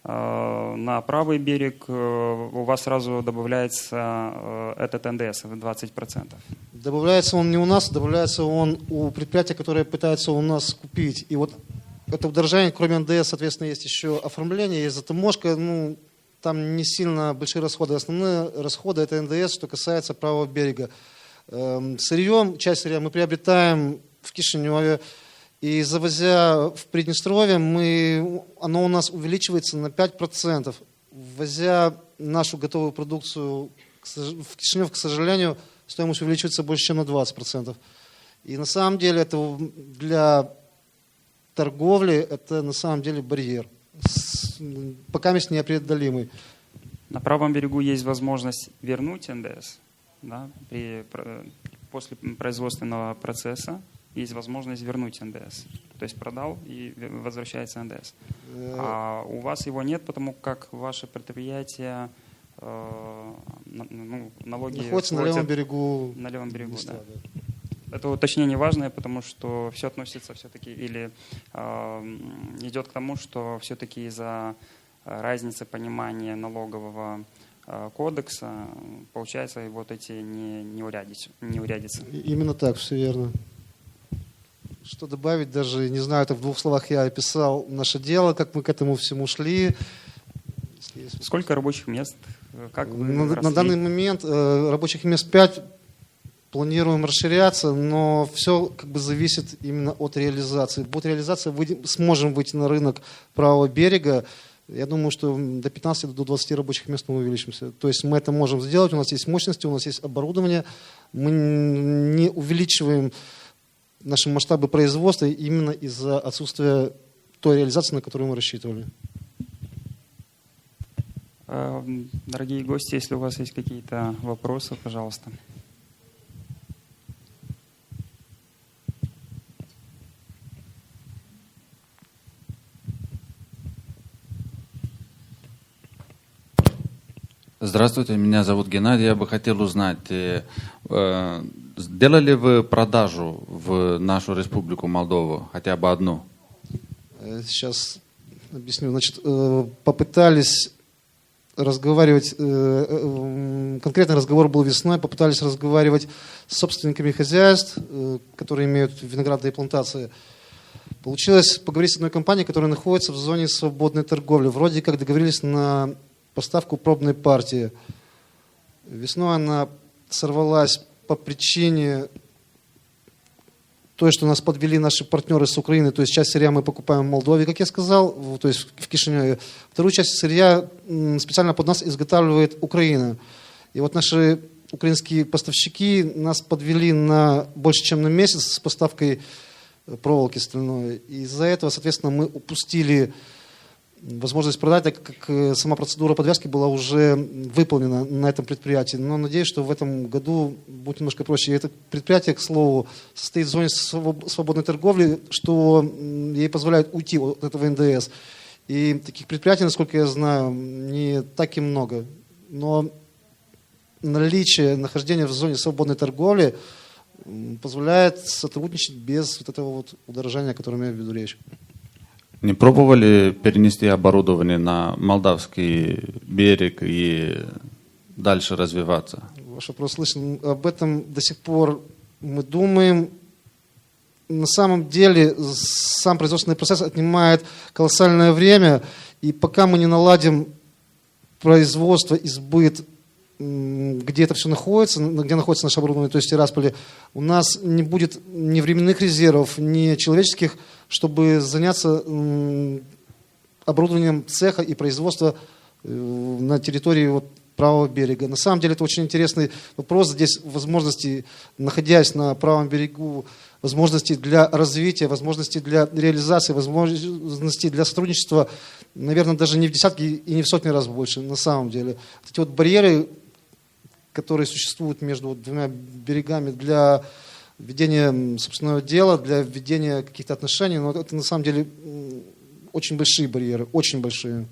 на правый берег, у вас сразу добавляется этот НДС в 20%. Добавляется он не у нас, добавляется он у предприятия, которое пытается у нас купить. И вот это удорожание, кроме НДС, соответственно, есть еще оформление, есть таможка. Ну, там не сильно большие расходы. Основные расходы – это НДС, что касается правого берега. Сырье, часть сырья мы приобретаем в Кишиневе. И завозя в Приднестровье, оно у нас увеличивается на 5%. Ввозя нашу готовую продукцию в Кишинев, к сожалению, стоимость увеличивается больше, чем на 20%. И на самом деле это для торговли это на самом деле барьер, пока непреодолимый. На правом берегу есть возможность вернуть НДС, да, после производственного процесса. Есть возможность вернуть налог. То есть продал и возвращается НДС. А у вас его нет, потому как ваше предприятие налоги находится на левом берегу. На левом берегу, да. Это уточнение важное, потому что все относится все-таки или идет к тому, что все-таки из-за разницы понимания налогового кодекса получается вот эти неурядицы. Именно так, все верно. Что добавить, даже не знаю, это в двух словах я описал наше дело, как мы к этому всему шли. Сколько рабочих мест? Как вы на данный момент рабочих мест 5, планируем расширяться, но все как бы зависит именно от реализации. Будет реализация, сможем выйти на рынок правого берега. Я думаю, что до 15 до 20 рабочих мест мы увеличимся. То есть мы это можем сделать, у нас есть мощности, у нас есть оборудование. Мы не увеличиваем наши масштабы производства именно из-за отсутствия той реализации, на которую мы рассчитывали. Дорогие гости, если у вас есть какие-то вопросы, пожалуйста. Здравствуйте, меня зовут Геннадий. Я бы хотел узнать, сделали вы продажу в нашу республику Молдову, хотя бы одну? Сейчас объясню. Значит, попытались разговаривать, конкретный разговор был весной, попытались разговаривать с собственниками хозяйств, которые имеют виноградные плантации. Получилось поговорить с одной компанией, которая находится в зоне свободной торговли. Вроде как договорились на поставку пробной партии. Весной она сорвалась по причине той, что нас подвели наши партнеры с Украины. То есть часть сырья мы покупаем в Молдове, как я сказал, то есть в Кишиневе. Вторую часть сырья специально под нас изготавливает Украина. И вот наши украинские поставщики нас подвели на больше, чем на месяц с поставкой проволоки стальной. И из-за этого, соответственно, мы упустили возможность продать, так как сама процедура подвязки была уже выполнена на этом предприятии. Но надеюсь, что в этом году будет немножко проще. И это предприятие, к слову, состоит в зоне свободной торговли, что ей позволяет уйти от этого НДС. И таких предприятий, насколько я знаю, не так и много. Но нахождение в зоне свободной торговли позволяет сотрудничать без вот этого вот удорожания, о котором я веду речь. Не пробовали перенести оборудование на молдавский берег и дальше развиваться? Ваш вопрос слышен. Об этом до сих пор мы думаем. На самом деле сам производственный процесс отнимает колоссальное время. И пока мы не наладим производство и сбыт где это все находится, где находится наше оборудование, то есть в Тирасполе, у нас не будет ни временных резервов, ни человеческих, чтобы заняться оборудованием цеха и производства на территории вот правого берега. На самом деле это очень интересный вопрос. Здесь возможности, находясь на правом берегу, возможности для развития, возможности для реализации, возможности для сотрудничества, наверное, даже не в десятки и не в сотни раз больше, на самом деле. Эти вот барьеры, которые существуют между вот двумя берегами для ведения собственного дела, для ведения каких-то отношений, но это на самом деле очень большие барьеры, очень большие.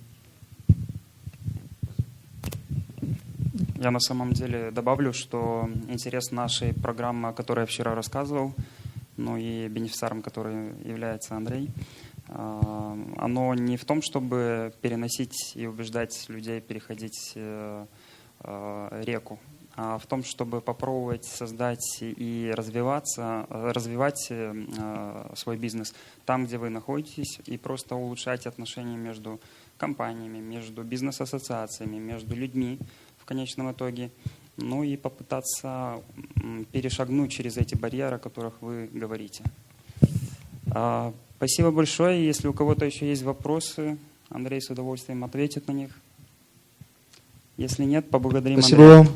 Я на самом деле добавлю, что интерес нашей программы, о которой я вчера рассказывал, ну и бенефициаром, который является Андрей, оно не в том, чтобы переносить и убеждать людей переходить реку, а в том, чтобы попробовать создать и развивать свой бизнес там, где вы находитесь, и просто улучшать отношения между компаниями, между бизнес-ассоциациями, между людьми в конечном итоге, ну и попытаться перешагнуть через эти барьеры, о которых вы говорите. Спасибо большое. Если у кого-то еще есть вопросы, Андрей с удовольствием ответит на них. Если нет, поблагодарим Спасибо Андрея.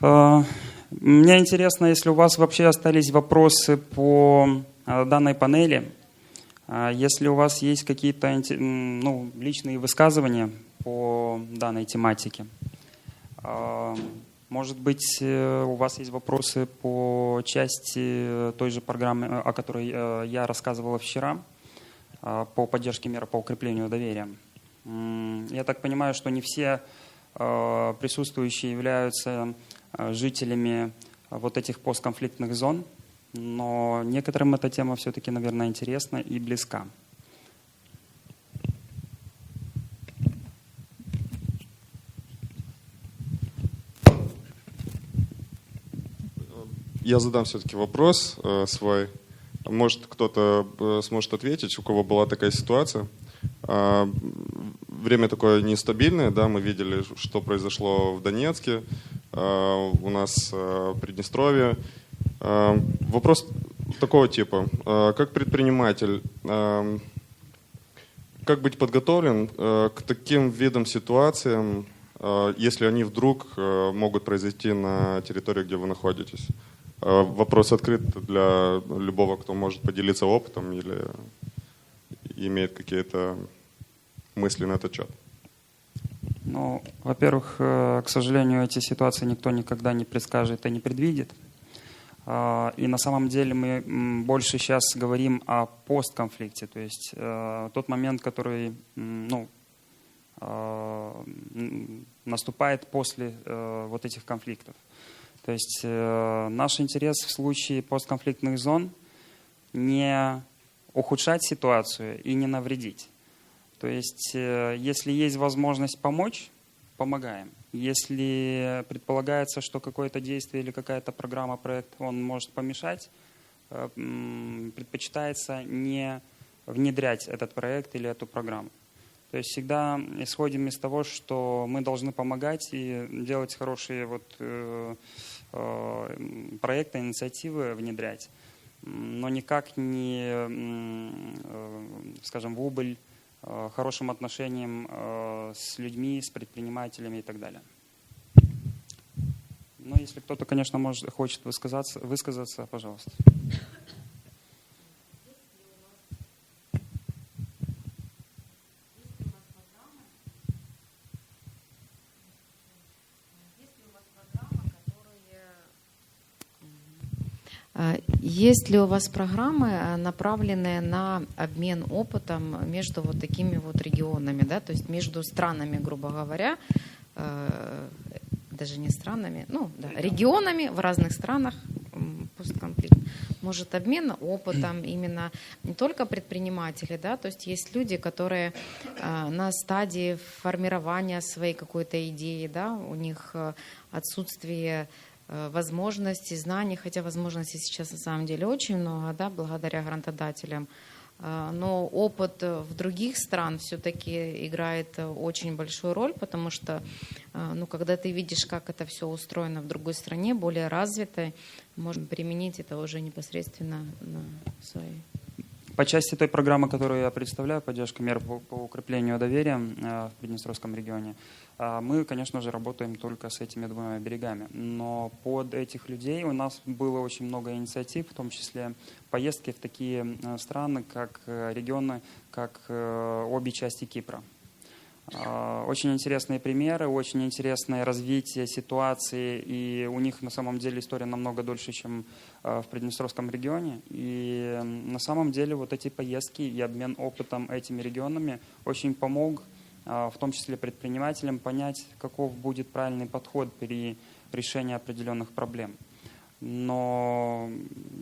вам. Мне интересно, если у вас вообще остались вопросы по данной панели, если у вас есть какие-то личные высказывания по данной тематике. Может быть, у вас есть вопросы по части той же программы, о которой я рассказывала вчера, по поддержке мер по укреплению доверия. Я так понимаю, что не все присутствующие являются жителями вот этих постконфликтных зон, но некоторым эта тема все-таки, наверное, интересна и близка. Я задам все-таки вопрос свой. Может, кто-то сможет ответить, у кого была такая ситуация. Время такое нестабильное, да, мы видели, что произошло в Донецке, у нас в Приднестровье. Вопрос такого типа. Как предприниматель, как быть подготовлен к таким видам ситуациям, если они вдруг могут произойти на территории, где вы находитесь? Вопрос открыт для любого, кто может поделиться опытом или имеет какие-то мысли на этот счет. Ну, во-первых, к сожалению, эти ситуации никто никогда не предскажет и не предвидит. И на самом деле мы больше сейчас говорим о постконфликте, то есть тот момент, который наступает после вот этих конфликтов. То есть наш интерес в случае постконфликтных зон не ухудшать ситуацию и не навредить. То есть если есть возможность помочь, помогаем. Если предполагается, что какое-то действие или какая-то программа, проект, он может помешать, предпочитается не внедрять этот проект или эту программу. То есть всегда исходим из того, что мы должны помогать и делать хорошие проекты, инициативы внедрять, но никак не, скажем, в убыль хорошим отношениям с людьми, с предпринимателями и так далее. Но если кто-то, конечно, хочет высказаться, пожалуйста. Есть ли у вас программы, направленные на обмен опытом между вот такими вот регионами, да, то есть между странами, грубо говоря, даже не странами, регионами в разных странах постконфликт. Может, обмен опытом именно не только предприниматели, да, то есть есть люди, которые на стадии формирования своей какой-то идеи, да, у них отсутствие возможностей, знаний, хотя возможностей сейчас на самом деле очень много, да, благодаря грантодателям. Но опыт в других стран все-таки играет очень большую роль, потому что когда ты видишь, как это все устроено в другой стране, более развитой, можно применить это уже непосредственно на своей. По части той программы, которую я представляю, поддержка мер по укреплению доверия в Приднестровском регионе, мы, конечно же, работаем только с этими двумя берегами. Но под этих людей у нас было очень много инициатив, в том числе поездки в такие страны, как регионы, как обе части Кипра. Очень интересные примеры, очень интересное развитие ситуации, и у них на самом деле история намного дольше, чем в Приднестровском регионе. И на самом деле вот эти поездки и обмен опытом этими регионами очень помог, в том числе предпринимателям, понять, каков будет правильный подход при решении определенных проблем. Но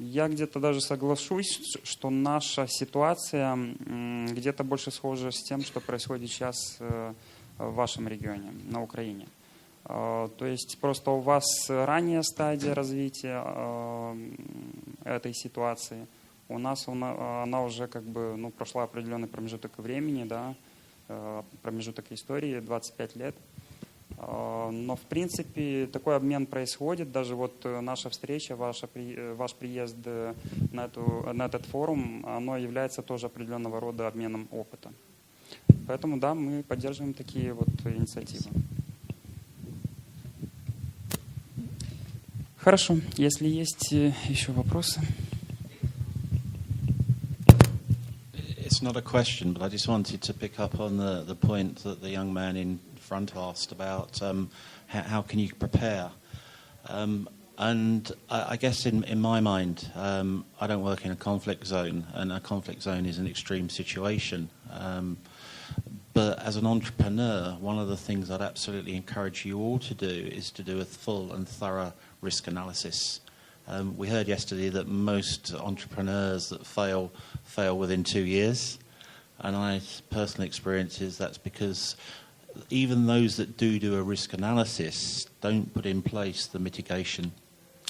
я где-то даже соглашусь, что наша ситуация где-то больше схожа с тем, что происходит сейчас в вашем регионе, на Украине. То есть просто у вас ранняя стадия развития этой ситуации, у нас она уже прошла определенный промежуток времени, да, промежуток истории, 25 лет. Но, в принципе, такой обмен происходит. Даже вот наша встреча, ваш приезд на этот форум, оно является тоже определенного рода обменом опыта. Поэтому, да, мы поддерживаем такие вот инициативы. Хорошо. Если есть еще вопросы. It's not a question, but I just wanted to pick up on the point that the young man in front asked about how can you prepare. And I guess in my mind, I don't work in a conflict zone, and a conflict zone is an extreme situation. But as an entrepreneur, one of the things I'd absolutely encourage you all to do is to do a full and thorough risk analysis. We heard yesterday that most entrepreneurs that fail within 2 years. And my personal experience is that's because even those that do a risk analysis don't put in place the mitigation.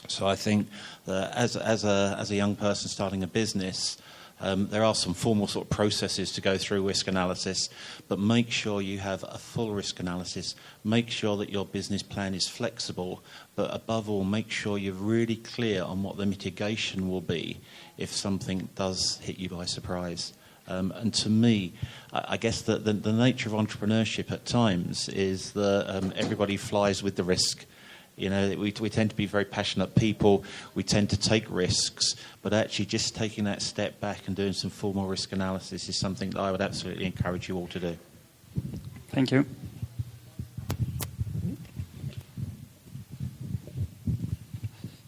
So I think that as a young person starting a business, there are some formal sort of processes to go through risk analysis, but make sure you have a full risk analysis. Make sure that your business plan is flexible, but above all, make sure you're really clear on what the mitigation will be if something does hit you by surprise. And to me, I guess that the nature of entrepreneurship at times is that everybody flies with the risk. You know, we tend to be very passionate people. We tend to take risks, but actually just taking that step back and doing some formal risk analysis is something that I would absolutely encourage you all to do. Thank you.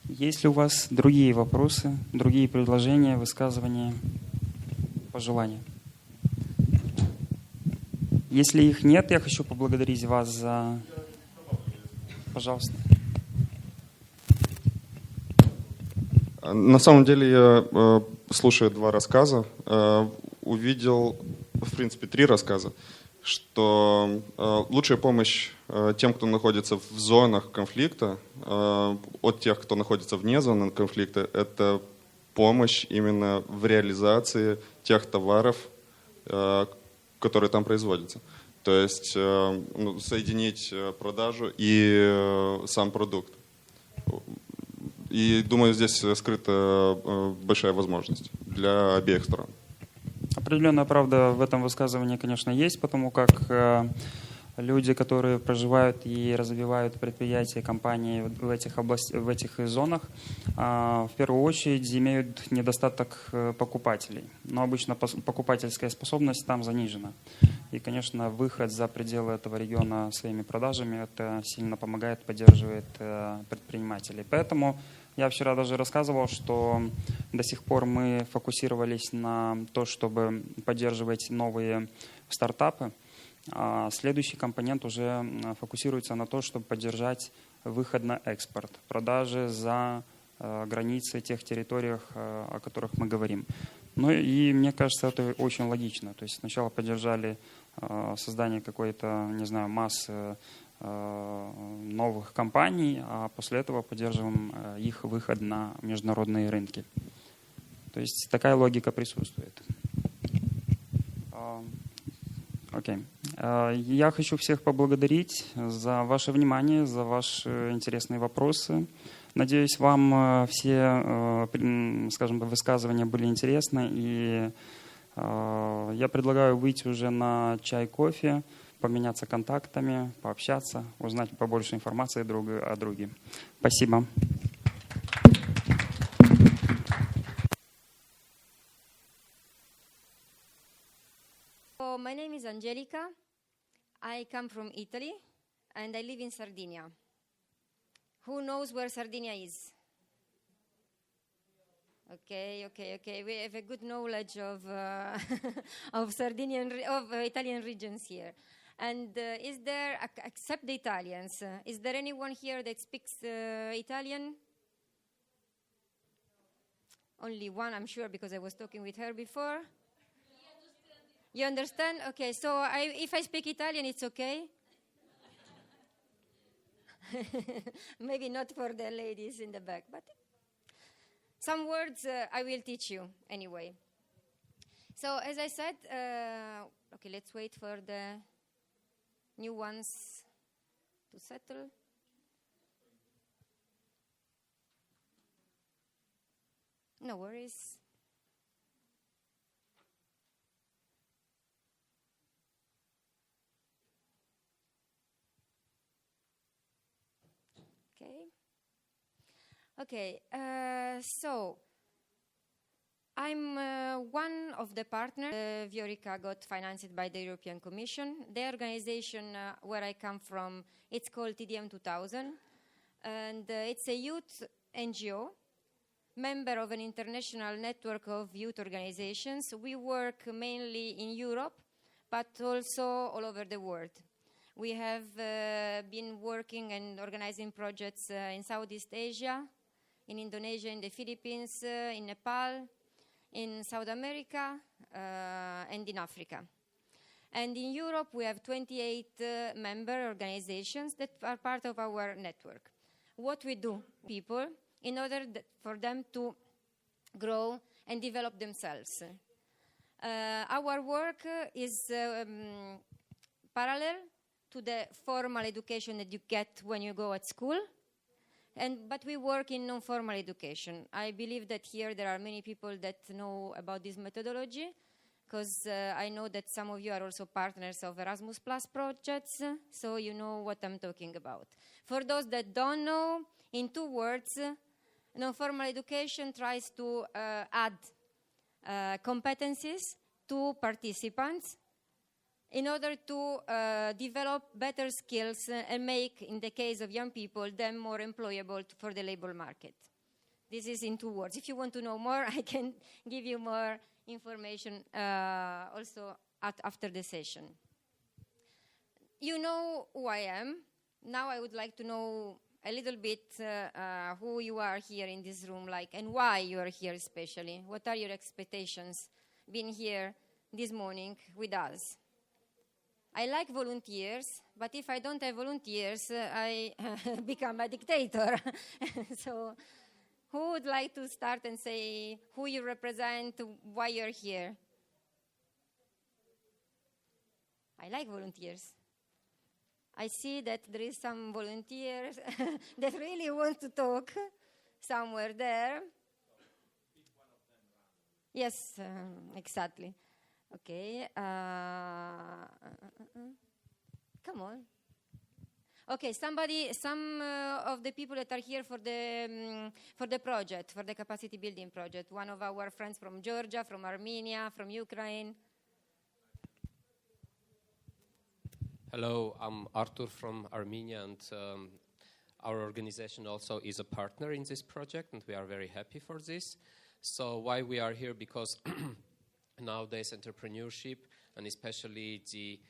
Есть ли у вас другие вопросы, другие предложения, высказывания, пожелания? Если их нет, я хочу поблагодарить вас за... Пожалуйста. На самом деле я, слушая 2 рассказа, увидел, в принципе, 3 рассказа, что лучшая помощь тем, кто находится в зонах конфликта, от тех, кто находится вне зоны конфликта, это помощь именно в реализации тех товаров, которые там производятся. То есть соединить продажу и сам продукт. И думаю, здесь скрыта большая возможность для обеих сторон. Определенная правда в этом высказывании, конечно, есть, потому как люди, которые проживают и развивают предприятия, компании в этих зонах, в первую очередь имеют недостаток покупателей. Но обычно покупательская способность там занижена. И, конечно, выход за пределы этого региона своими продажами, это сильно помогает, поддерживает предпринимателей. Поэтому я вчера даже рассказывал, что до сих пор мы фокусировались на то, чтобы поддерживать новые стартапы. А следующий компонент уже фокусируется на то, чтобы поддержать выход на экспорт, продажи за границы тех территориях, о которых мы говорим. Ну и мне кажется, это очень логично. То есть сначала поддержали создание какой-то, не знаю, массы новых компаний, а после этого поддерживаем их выход на международные рынки. То есть такая логика присутствует. Окей. Я хочу всех поблагодарить за ваше внимание, за ваши интересные вопросы. Надеюсь, вам все, скажем, высказывания были интересны. И я предлагаю выйти уже на чай, кофе, поменяться контактами, пообщаться, узнать побольше информации друг о друге. Спасибо. So my name is Angelica. I come from Italy and I live in Sardinia. Who knows where Sardinia is? Okay. We have a good knowledge of of Italian regions here. And is there, except the Italians, is there anyone here that speaks Italian? Only one, I'm sure, because I was talking with her before. You understand? Okay, so if I speak Italian, it's okay? Maybe not for the ladies in the back, but some words I will teach you anyway. So as I said, okay, let's wait for the new ones to settle. No worries. Okay, so I'm one of the partners. Viorica got financed by the European Commission. The organization where I come from, it's called TDM 2000, and it's a youth NGO, member of an international network of youth organizations. We work mainly in Europe, but also all over the world. We have been working and organizing projects in Southeast Asia, in Indonesia, in the Philippines, in Nepal, in South America, and in Africa. And in Europe, we have 28 member organizations that are part of our network. What we do, people, in order for them to grow and develop themselves. Our work is parallel to the formal education that you get when you go at school, but we work in non-formal education. I believe that here there are many people that know about this methodology, because I know that some of you are also partners of Erasmus Plus projects, so you know what I'm talking about. For those that don't know, in 2 words, non-formal education tries to add competencies to participants in order to develop better skills and make, in the case of young people, them more employable for the labor market. This is in 2 words. If you want to know more, I can give you more information also after the session. You know who I am. Now I would like to know a little bit who you are here in this room, and why you are here especially. What are your expectations being here this morning with us? I like volunteers, but if I don't have volunteers, I become a dictator. So who would like to start and say who you represent, why you're here? I like volunteers. I see that there is some volunteers that really want to talk somewhere there. Yes, exactly. Okay. Come on. Okay, some of the people that are here for the project, for the capacity building project. One of our friends from Georgia, from Armenia, from Ukraine. Hello, I'm Artur from Armenia, and our organization also is a partner in this project, and we are very happy for this. So why we are here? Because nowadays entrepreneurship, and especially the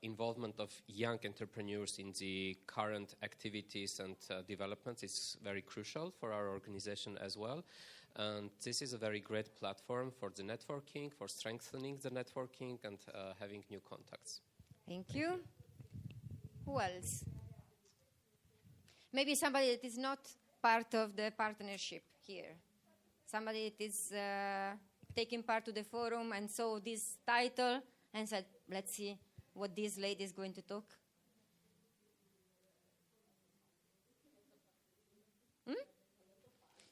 involvement of young entrepreneurs in the current activities and developments is very crucial for our organization as well. And this is a very great platform for the networking, for strengthening the networking and having new contacts. Thank you. Who else? Maybe somebody that is not part of the partnership here. Somebody that is taking part to the forum and saw this title and said, let's see what this lady is going to talk.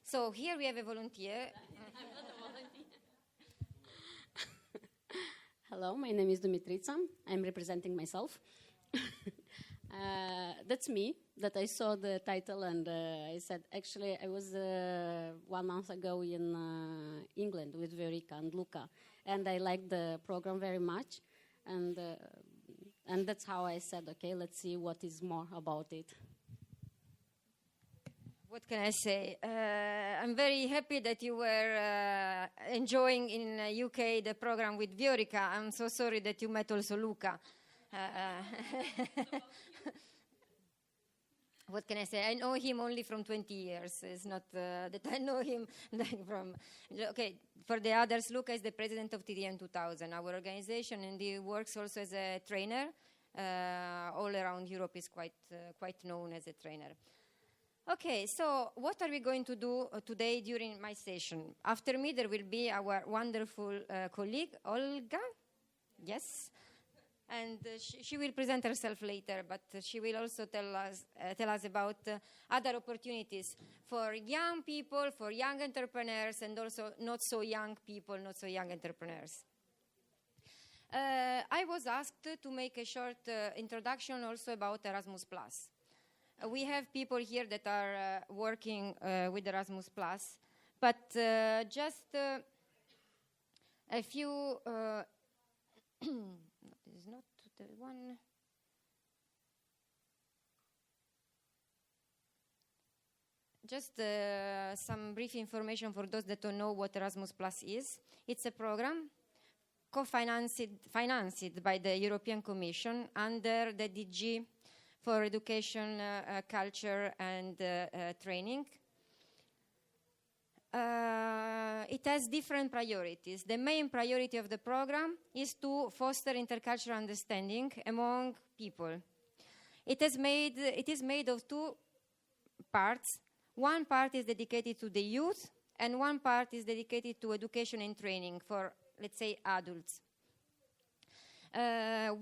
So here we have a volunteer. Hello, my name is Dumitrița. I'm representing myself. That's me, that I saw the title and I said, actually, I was 1 month ago in England with Viorica and Luca, and I liked the program very much. And that's how I said, okay, let's see what is more about it. What can I say? I'm very happy that you were enjoying in UK the program with Viorica. I'm so sorry that you met also Luca. What can I say? I know him only from 20 years. It's not that I know him from... Okay, for the others, Luca is the president of TDM 2000, our organization, and he works also as a trainer. All around Europe is quite known as a trainer. Okay, so what are we going to do today during my session? After me, there will be our wonderful colleague, Olga. Yes. And she will present herself later, but she will also tell us about other opportunities for young people, for young entrepreneurs, and also not so young people, not so young entrepreneurs. I was asked to make a short introduction also about Erasmus+. We have people here that are working with Erasmus+, but just a few... This is not the one. Just some brief information for those that don't know what Erasmus Plus is. It's a program financed by the European Commission under the DG for Education, Culture and Training. It has different priorities. The main priority of the program is to foster intercultural understanding among people. It is made of two parts. One part is dedicated to the youth, and one part is dedicated to education and training for, let's say, adults.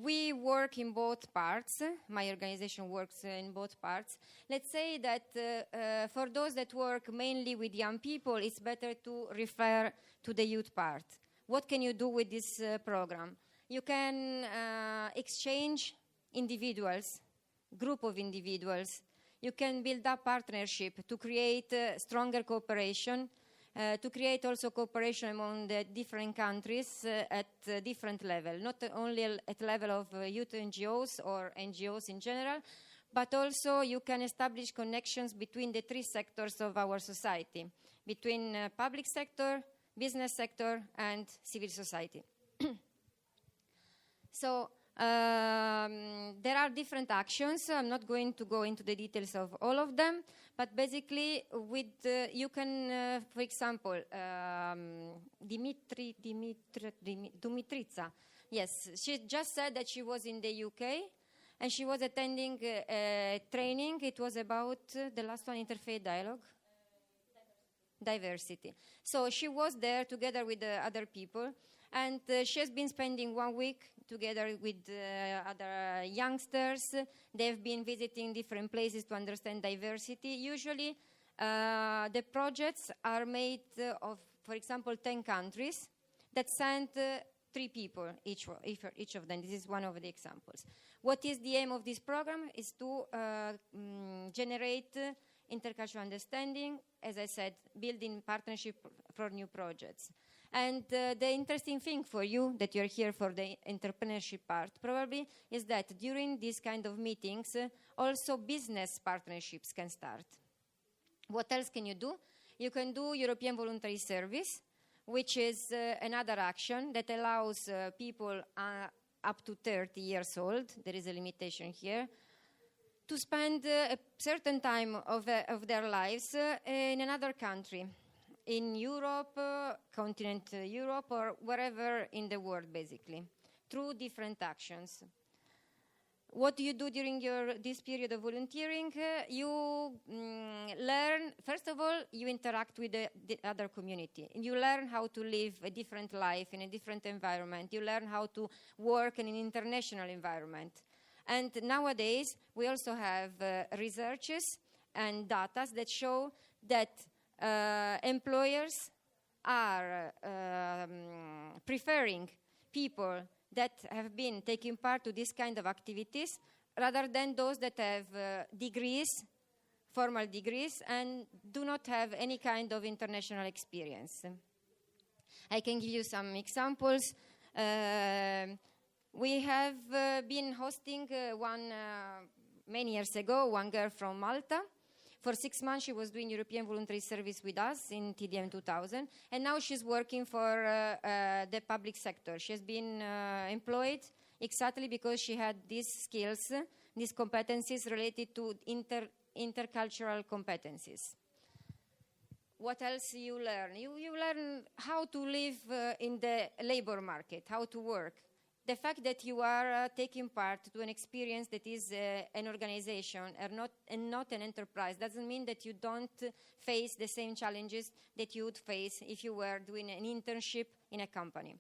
We work in both parts. My organization works in both parts. Let's say that for those that work mainly with young people, it's better to refer to the youth part. What can you do with this program? You can exchange individuals, group of individuals. You can build up partnership to create stronger cooperation, to create also cooperation among the different countries at different level, not only at level of youth NGOs or NGOs in general, but also you can establish connections between the three sectors of our society, between public sector, business sector, and civil society. So there are different actions. I'm not going to go into the details of all of them, but basically with you can, for example, Dumitrița, yes, she just said that she was in the UK and she was attending a training. It was about the last one, interfaith dialogue. Diversity. So she was there together with other people, and she has been spending 1 week together with other youngsters. They've been visiting different places to understand diversity. Usually, the projects are made of, for example, 10 countries that send 3 people, each of them. This is one of the examples. What is the aim of this program? Is to generate intercultural understanding, as I said, building partnership for new projects. And the interesting thing for you that you're here for the entrepreneurship part probably is that during these kind of meetings, also business partnerships can start. What else can you do? You can do European Voluntary Service, which is another action that allows people up to 30 years old, there is a limitation here, to spend a certain time of their lives in another country, in Europe, continent Europe, or wherever in the world, basically, through different actions. What do you do during this period of volunteering? You learn, first of all, you interact with the other community. And you learn how to live a different life in a different environment. You learn how to work in an international environment. And nowadays, we also have researches and data that show that employers are preferring people that have been taking part to this kind of activities rather than those that have degrees, formal degrees, and do not have any kind of international experience. I can give you some examples. We have been hosting many years ago, one girl from Malta. For 6 months, she was doing European voluntary service with us in TDM 2000, and now she's working for the public sector. She has been employed exactly because she had these skills, these competencies related to intercultural competencies. What else you learn? You learn how to live in the labor market, how to work. The fact that you are taking part to an experience that is an organization and not an enterprise doesn't mean that you don't face the same challenges that you would face if you were doing an internship in a company.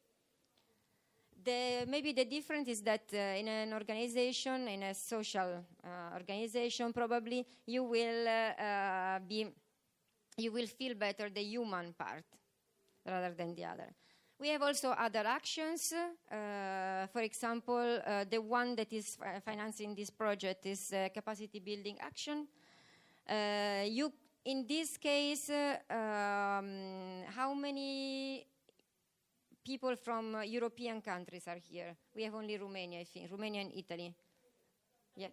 Maybe the difference is that in an organization, in a social organization, probably you will feel better the human part rather than the other. We have also other actions. For example, the one that is financing this project is capacity building action. In this case, how many people from European countries are here? We have only Romania, I think. Romania and Italy. Yeah.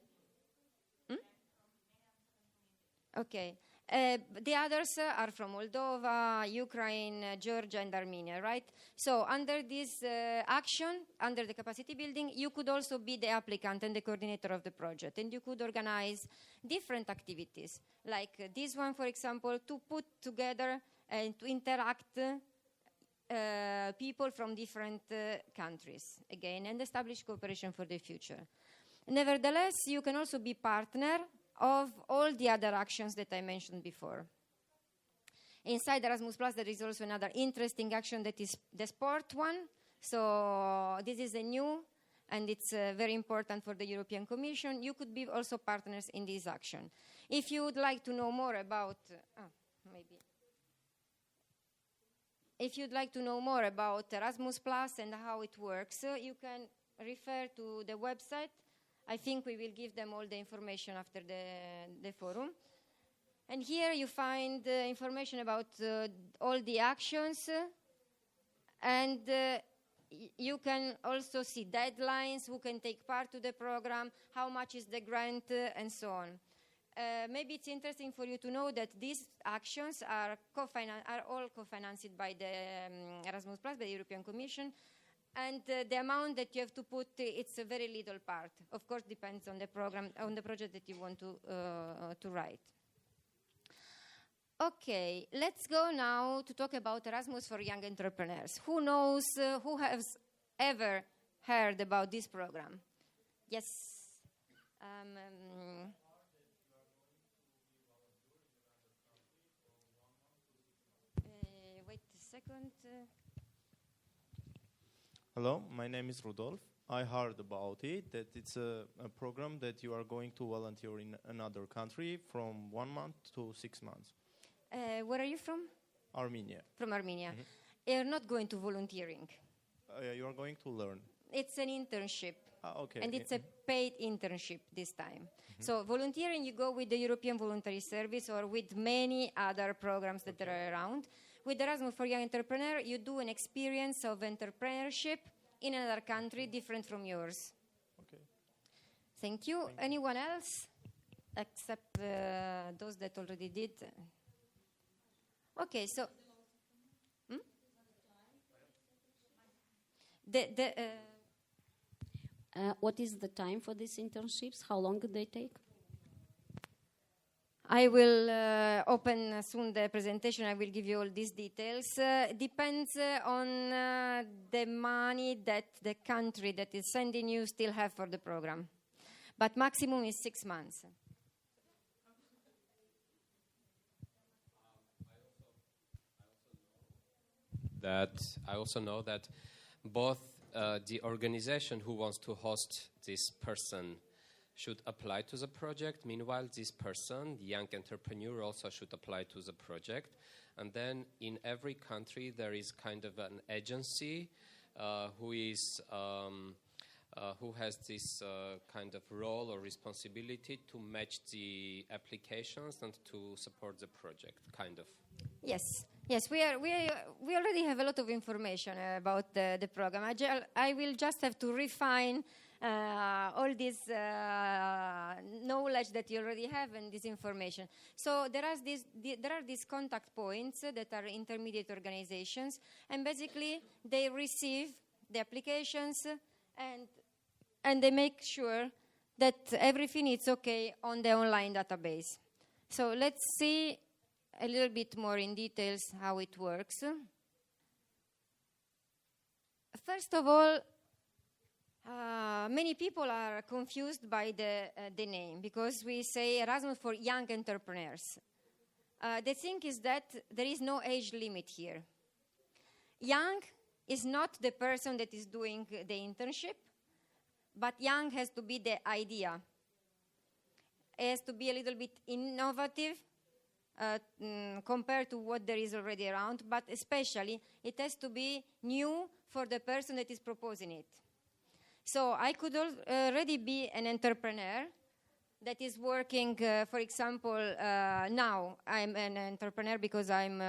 Okay. The others are from Moldova, Ukraine, Georgia, and Armenia, right? So under this action, under the capacity building, you could also be the applicant and the coordinator of the project. And you could organize different activities, like this one, for example, to put together and to interact people from different countries, again, and establish cooperation for the future. Nevertheless, you can also be partner of all the other actions that I mentioned before. Inside Erasmus Plus, there is also another interesting action that is the sport one. So this is a new, and it's very important for the European Commission. You could be also partners in this action. If you would like to know more about, if you'd like to know more about Erasmus Plus and how it works, you can refer to the website. I think we will give them all the information after the forum. And here you find information about all the actions. And you can also see deadlines, who can take part to the program, how much is the grant, and so on. Maybe it's interesting for you to know that these actions are all co-financed by the Erasmus Plus, by the European Commission. And the amount that you have to put, it's a very little part. Of course, depends on the program, on the project that you want to write. Okay, let's go now to talk about Erasmus for Young Entrepreneurs. Who knows, who has ever heard about this program? Yes. Wait a second. Hello, my name is Rudolf. I heard about it, that it's a program that you are going to volunteer in another country from 1 month to 6 months. Where are you from? Armenia. From Armenia. Mm-hmm. You're not going to volunteering. You are going to learn. It's an internship. Okay. And it's a paid internship this time. Mm-hmm. So volunteering, you go with the European Voluntary Service or with many other programs that are around. With Erasmus for Young Entrepreneur, you do an experience of entrepreneurship in another country different from yours. Okay. Thank you. Anyone else? Except those that already did. Okay, so... What is the time for these internships? How long do they take? I will open soon the presentation. I will give you all these details. Depends on the money that the country that is sending you still have for the program. but maximum is 6 months. I also know that both the organization who wants to host this person should apply to the project. Meanwhile, this person, the young entrepreneur, also should apply to the project. And then in every country, there is kind of an agency who has this kind of role or responsibility to match the applications and to support the project, kind of. Yes, we already have a lot of information about the program. I will just have to refine all this knowledge that you already have and this information. So there are these contact points that are intermediate organizations, and basically they receive the applications and they make sure that everything is okay on the online database. So let's see a little bit more in details how it works. First of all, many people are confused by the name because we say Erasmus for young entrepreneurs. The thing is that there is no age limit here. Young is not the person that is doing the internship, but young has to be the idea. It has to be a little bit innovative compared to what there is already around, but especially it has to be new for the person that is proposing it. So I could already be an entrepreneur that is working, for example, now I'm an entrepreneur because I'm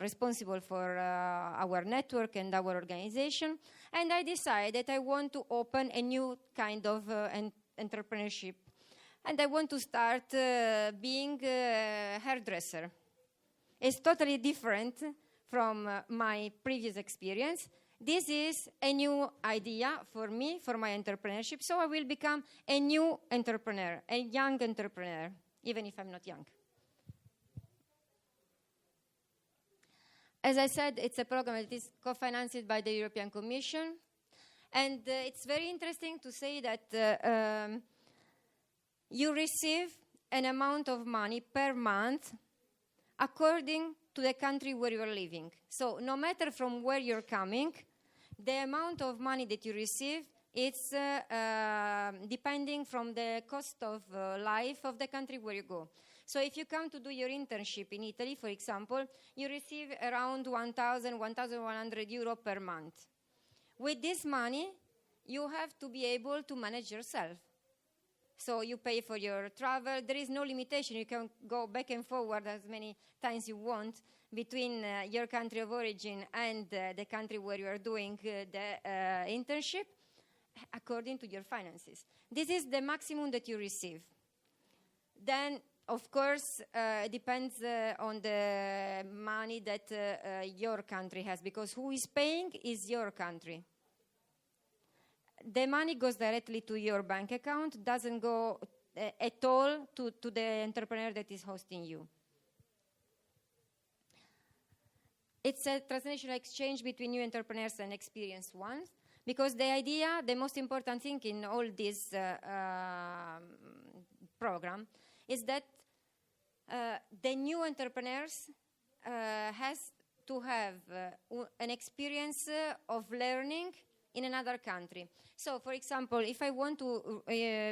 responsible for our network and our organization, and I decide that I want to open a new kind of entrepreneurship, and I want to start being a hairdresser. It's totally different from my previous experience. This is a new idea for me, for my entrepreneurship, so I will become a new entrepreneur, a young entrepreneur, even if I'm not young. As I said, it's a program that is co-financed by the European Commission, and it's very interesting to say that you receive an amount of money per month according to the country where you're living. So no matter from where you're coming, the amount of money that you receive is depending from the cost of life of the country where you go. So if you come to do your internship in Italy, for example, you receive around 1,000, 1,100 euro per month. With this money, you have to be able to manage yourself. So you pay for your travel. There is no limitation. You can go back and forward as many times you want between your country of origin and the country where you are doing the internship according to your finances. This is the maximum that you receive. Then, of course, it depends on the money that your country has, because who is paying is your country. The money goes directly to your bank account, doesn't go at all to the entrepreneur that is hosting you. It's a transnational exchange between new entrepreneurs and experienced ones, because the idea, the most important thing in all this program is that the new entrepreneurs has to have an experience of learning in another country. So, for example, if I want to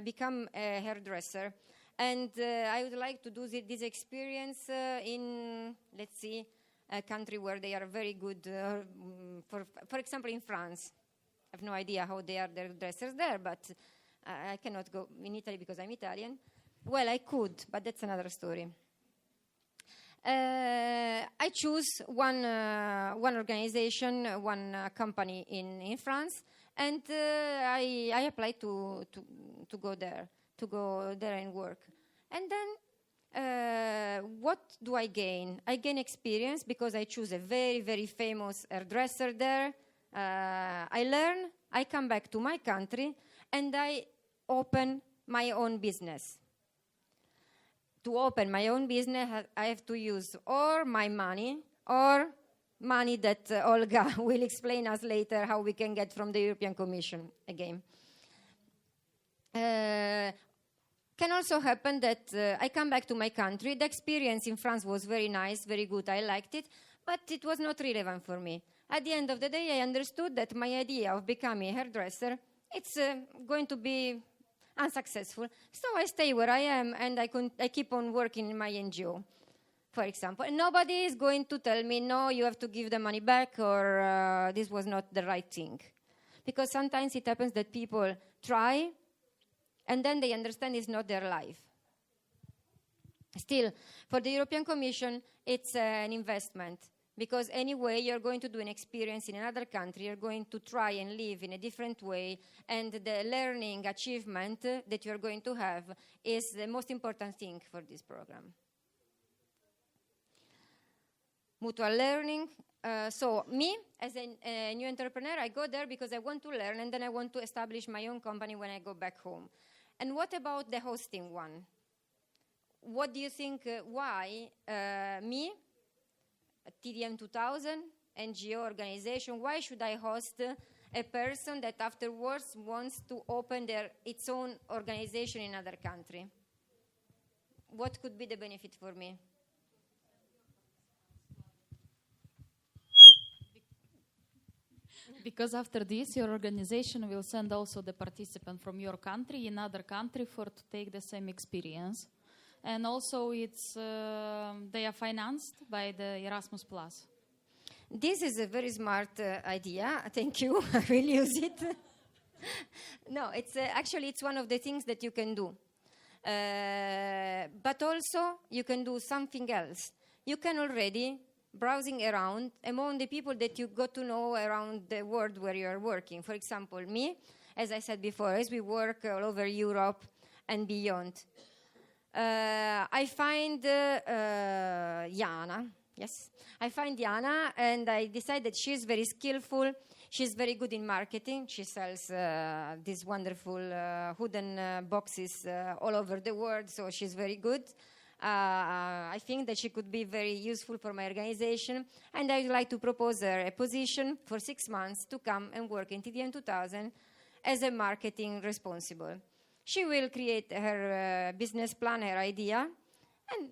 become a hairdresser and I would like to do this experience in, let's see, a country where they are very good, for example, in France. I have no idea how they are the hairdressers there, but I cannot go in Italy because I'm Italian. Well, I could, but that's another story. I choose one organization, one company in France, and I apply to go there and work. And then what do I gain? I gain experience because I choose a very, very famous hairdresser there. I learn, I come back to my country, and I open my own business. To open my own business, I have to use or my money or money that Olga will explain us later how we can get from the European Commission again. Can also happen that I come back to my country. The experience in France was very nice, very good. I liked it, but it was not relevant for me. At the end of the day, I understood that my idea of becoming a hairdresser, it's going to be unsuccessful. So I stay where I am, and I keep on working in my NGO, for example. And nobody is going to tell me, no, you have to give the money back, or this was not the right thing. Because sometimes it happens that people try, and then they understand it's not their life. Still, for the European Commission, it's an investment. Because anyway, you're going to do an experience in another country, you're going to try and live in a different way, and the learning achievement that you're going to have is the most important thing for this program. Mutual learning. So me, as a new entrepreneur, I go there because I want to learn, and then I want to establish my own company when I go back home. And what about the hosting one? What do you think, why me, TDM 2000, NGO organization, why should I host a person that afterwards wants to open its own organization in another country? What could be the benefit for me? Because after this, your organization will send also the participant from your country in other country to take the same experience. And also they are financed by the Erasmus+. This is a very smart idea. Thank you. I will use it. No, it's actually it's one of the things that you can do. But also you can do something else. You can already browsing around among the people that you got to know around the world where you are working. For example, me, as I said before, as we work all over Europe and beyond. I find Jana. Yes, I find Jana, and I decide that she's very skillful. She's very good in marketing. She sells these wonderful wooden boxes all over the world, so she's very good. I think that she could be very useful for my organization, and I would like to propose her a position for 6 months to come and work in TDM 2000 as a marketing responsible. She will create her business plan, her idea, and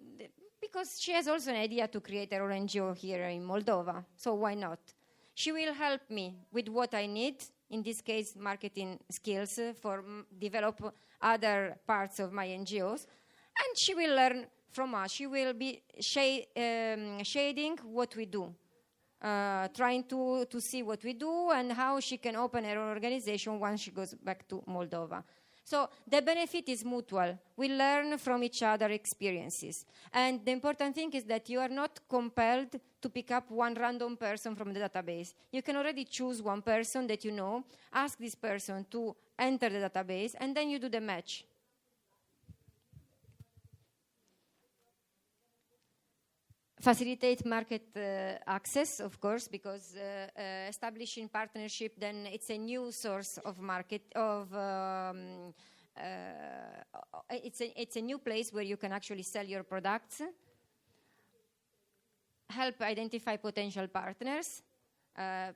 because she has also an idea to create her own NGO here in Moldova, so why not? She will help me with what I need, in this case, marketing skills for develop other parts of my NGOs, and she will learn from us. She will be shading what we do, trying to see what we do and how she can open her own organization once she goes back to Moldova. So the benefit is mutual. We learn from each other's experiences. And the important thing is that you are not compelled to pick up one random person from the database. You can already choose one person that you know, ask this person to enter the database, and then you do the match. Facilitate market access, of course, because establishing partnership, then it's a new source of market, it's a new place where you can actually sell your products. Help identify potential partners.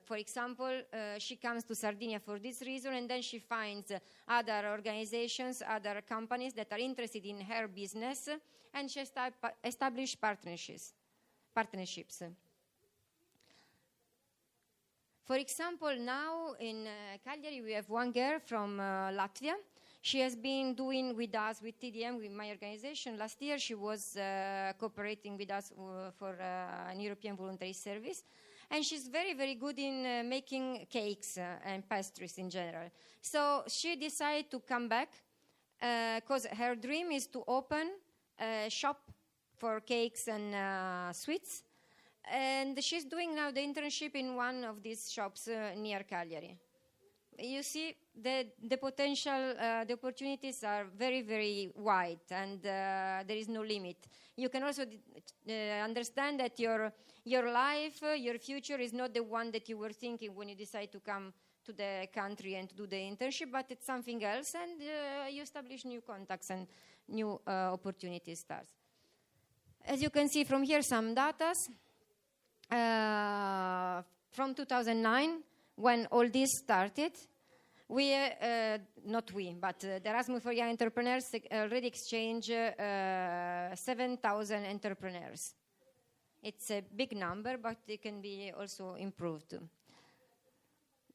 For example, she comes to Sardinia for this reason, and then she finds other organizations, other companies that are interested in her business, and she establishes partnerships. For example, now in Cagliari, we have one girl from Latvia. She has been doing with us, with TDM, with my organization. Last year, she was cooperating with us for an European voluntary service. And she's very, very good in making cakes and pastries in general. So she decided to come back because her dream is to open a shop for cakes and sweets. And she's doing now the internship in one of these shops near Cagliari. You see, the potential, the opportunities are very, very wide, and there is no limit. You can also understand that your life, your future is not the one that you were thinking when you decide to come to the country and to do the internship, but it's something else, and you establish new contacts and new opportunities start. As you can see from here, some data from 2009, when all this started, not we, but the Erasmus for Young Entrepreneurs already exchanged 7,000 entrepreneurs. It's a big number, but it can be also improved.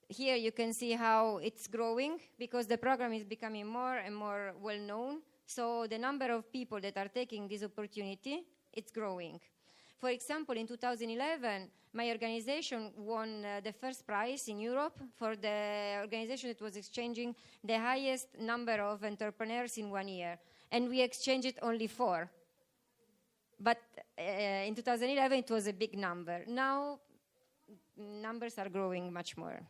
Here you can see how it's growing because the program is becoming more and more well-known. So the number of people that are taking this opportunity, it's growing. For example, in 2011, my organization won the first prize in Europe for the organization that was exchanging the highest number of entrepreneurs in 1 year. And we exchanged only 4. But in 2011, it was a big number. Now, numbers are growing much more.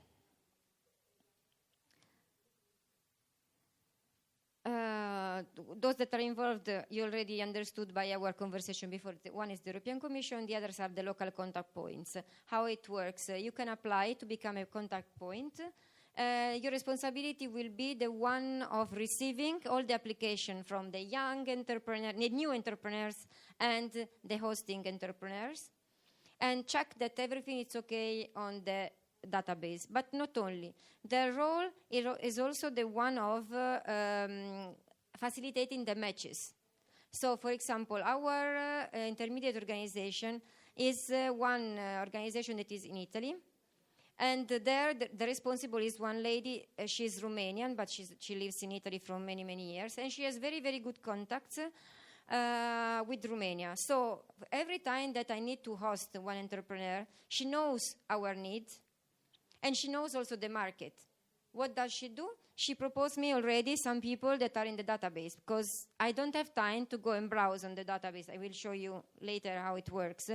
Those that are involved, you already understood by our conversation before. One is the European Commission, the others are the local contact points. How it works, you can apply to become a contact point. Your responsibility will be the one of receiving all the application from the young entrepreneurs, the new entrepreneurs, and the hosting entrepreneurs, and check that everything is okay on the database. But not only. Their role is also the one of facilitating the matches. So, for example, our intermediate organization is one organization that is in Italy. And there, the responsible is one lady. She's Romanian, but she lives in Italy for many, many years. And she has very, very good contacts with Romania. So every time that I need to host one entrepreneur, she knows our needs. And she knows also the market. What does she do? She proposed me already some people that are in the database because I don't have time to go and browse on the database. I will show you later how it works.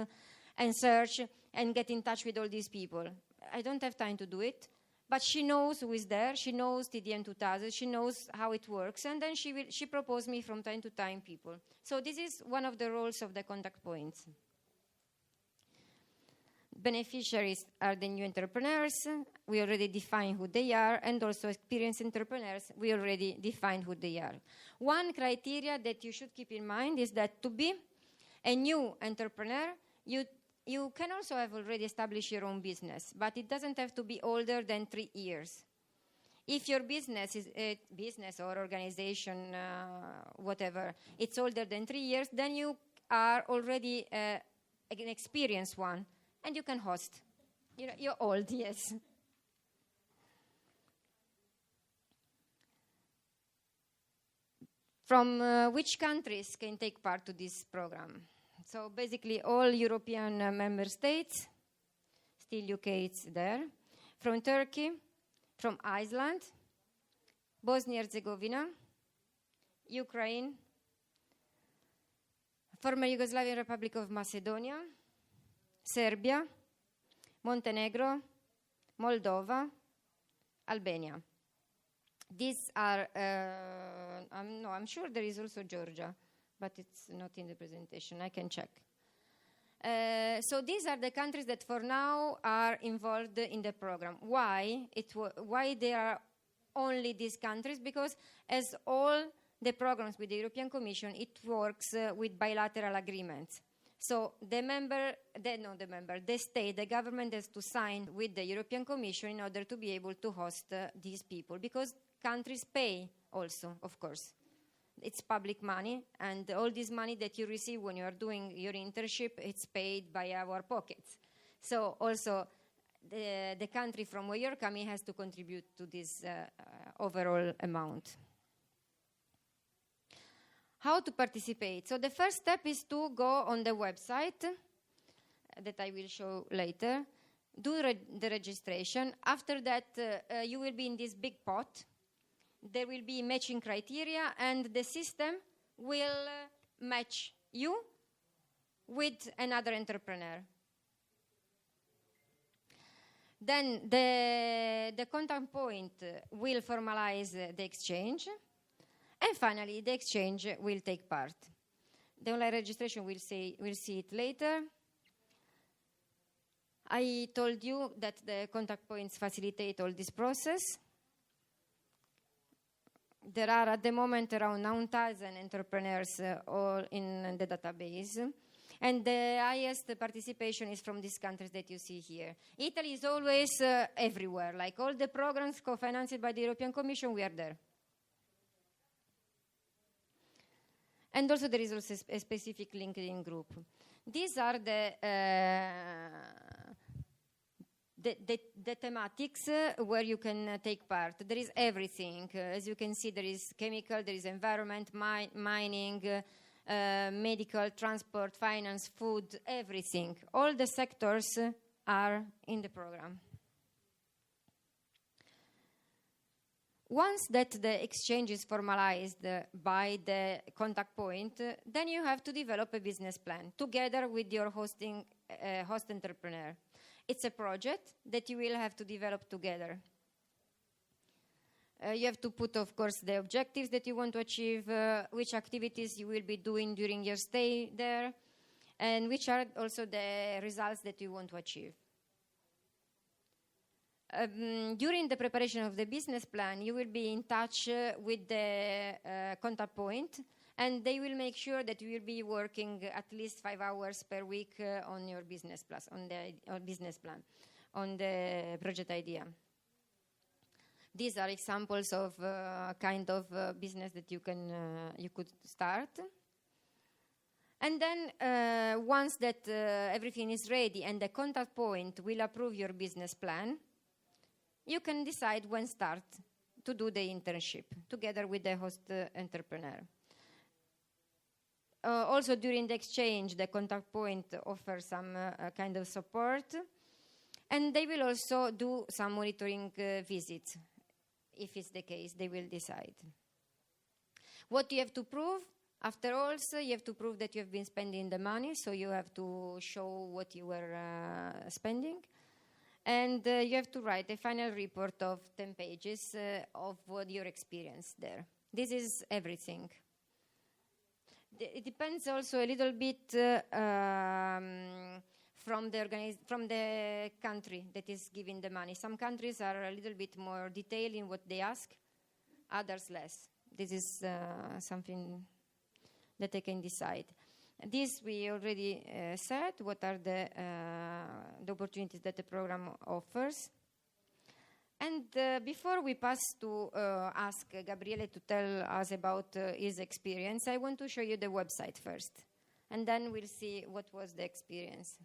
And search and get in touch with all these people. I don't have time to do it. But she knows who is there. She knows TDM 2000. She knows how it works. And then she proposed me from time to time people. So this is one of the roles of the contact points. Beneficiaries are the new entrepreneurs. We already define who they are, and also experienced entrepreneurs, we already define who they are. One criteria that you should keep in mind is that to be a new entrepreneur, you can also have already established your own business, but it doesn't have to be older than 3 years. If your business is a business or organization, whatever, it's older than 3 years, then you are already an experienced one. And you can host. You're old, yes. From which countries can take part to this program? So basically all European member states, still UK is there, from Turkey, from Iceland, Bosnia-Herzegovina, Ukraine, former Yugoslavian Republic of Macedonia, Serbia, Montenegro, Moldova, Albania. These are, I'm sure there is also Georgia, but it's not in the presentation. I can check. So these are the countries that for now are involved in the program. Why there are only these countries? Because as all the programs with the European Commission, it works with bilateral agreements. So the state, the government has to sign with the European Commission in order to be able to host these people, because countries pay also, of course. It's public money, and all this money that you receive when you are doing your internship, it's paid by our pockets. So also the country from where you're coming has to contribute to this overall amount. How to participate? So the first step is to go on the website that I will show later, do the registration. After that, you will be in this big pot. There will be matching criteria, and the system will match you with another entrepreneur. Then the contact point will formalize the exchange. And finally, the exchange will take part. The online registration, we'll see it later. I told you that the contact points facilitate all this process. There are at the moment around 9,000 entrepreneurs all in the database. And the highest participation is from these countries that you see here. Italy is always everywhere. Like all the programs co-financed by the European Commission, we are there. And also there is also a specific LinkedIn group. These are the thematics where you can take part. There is everything. As you can see, there is chemical, there is environment, mining, medical, transport, finance, food, everything. All the sectors are in the program. Once that the exchange is formalized by the contact point, then you have to develop a business plan together with your host entrepreneur. It's a project that you will have to develop together. You have to put, of course, the objectives that you want to achieve, which activities you will be doing during your stay there, and which are also the results that you want to achieve. During the preparation of the business plan, you will be in touch with the contact point, and they will make sure that you will be working at least 5 hours per week on your business plan, on the project idea. These are examples of kind of business that you could start. And then once that everything is ready and the contact point will approve your business plan, you can decide when start to do the internship together with the host entrepreneur. Also during the exchange, the contact point offers some kind of support, and they will also do some monitoring visits. If it's the case, they will decide. What you have to prove? After all, you have to prove that you have been spending the money, so you have to show what you were spending. And you have to write a final report of 10 pages of what your experience there. This is everything. It depends also a little bit from the country that is giving the money. Some countries are a little bit more detailed in what they ask, others less. This is something that they can decide. This we already said, what are the opportunities that the program offers. And before we pass to ask Gabriele to tell us about his experience, I want to show you the website first. And then we'll see what was the experience.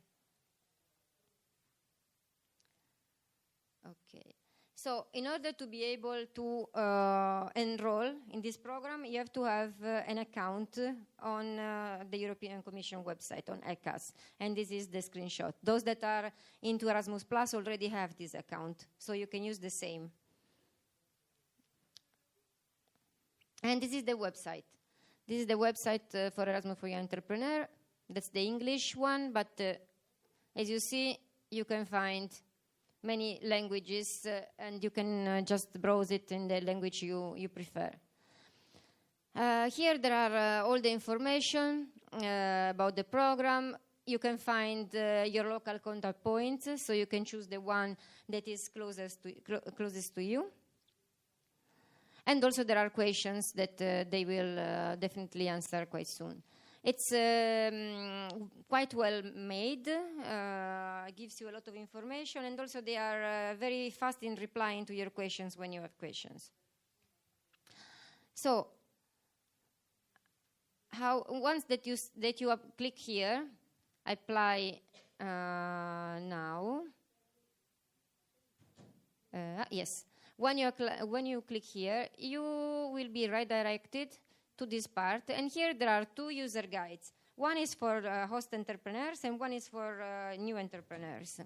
Okay. So in order to be able to enroll in this program, you have to have an account on the European Commission website, on ECAS. And this is the screenshot. Those that are into Erasmus Plus already have this account, so you can use the same. And this is the website. This is the website for Erasmus for Young Entrepreneur. That's the English one, but as you see, you can find many languages, and you can just browse it in the language you prefer. Here there are all the information about the program. You can find your local contact points, so you can choose the one that is closest to you. And also there are questions that they will definitely answer quite soon. It's quite well made, gives you a lot of information, and also they are very fast in replying to your questions when you have questions. So, once that you click here, apply now. Yes, when you click here, you will be redirected to this part, and here there are 2 user guides. One is for host entrepreneurs and one is for new entrepreneurs.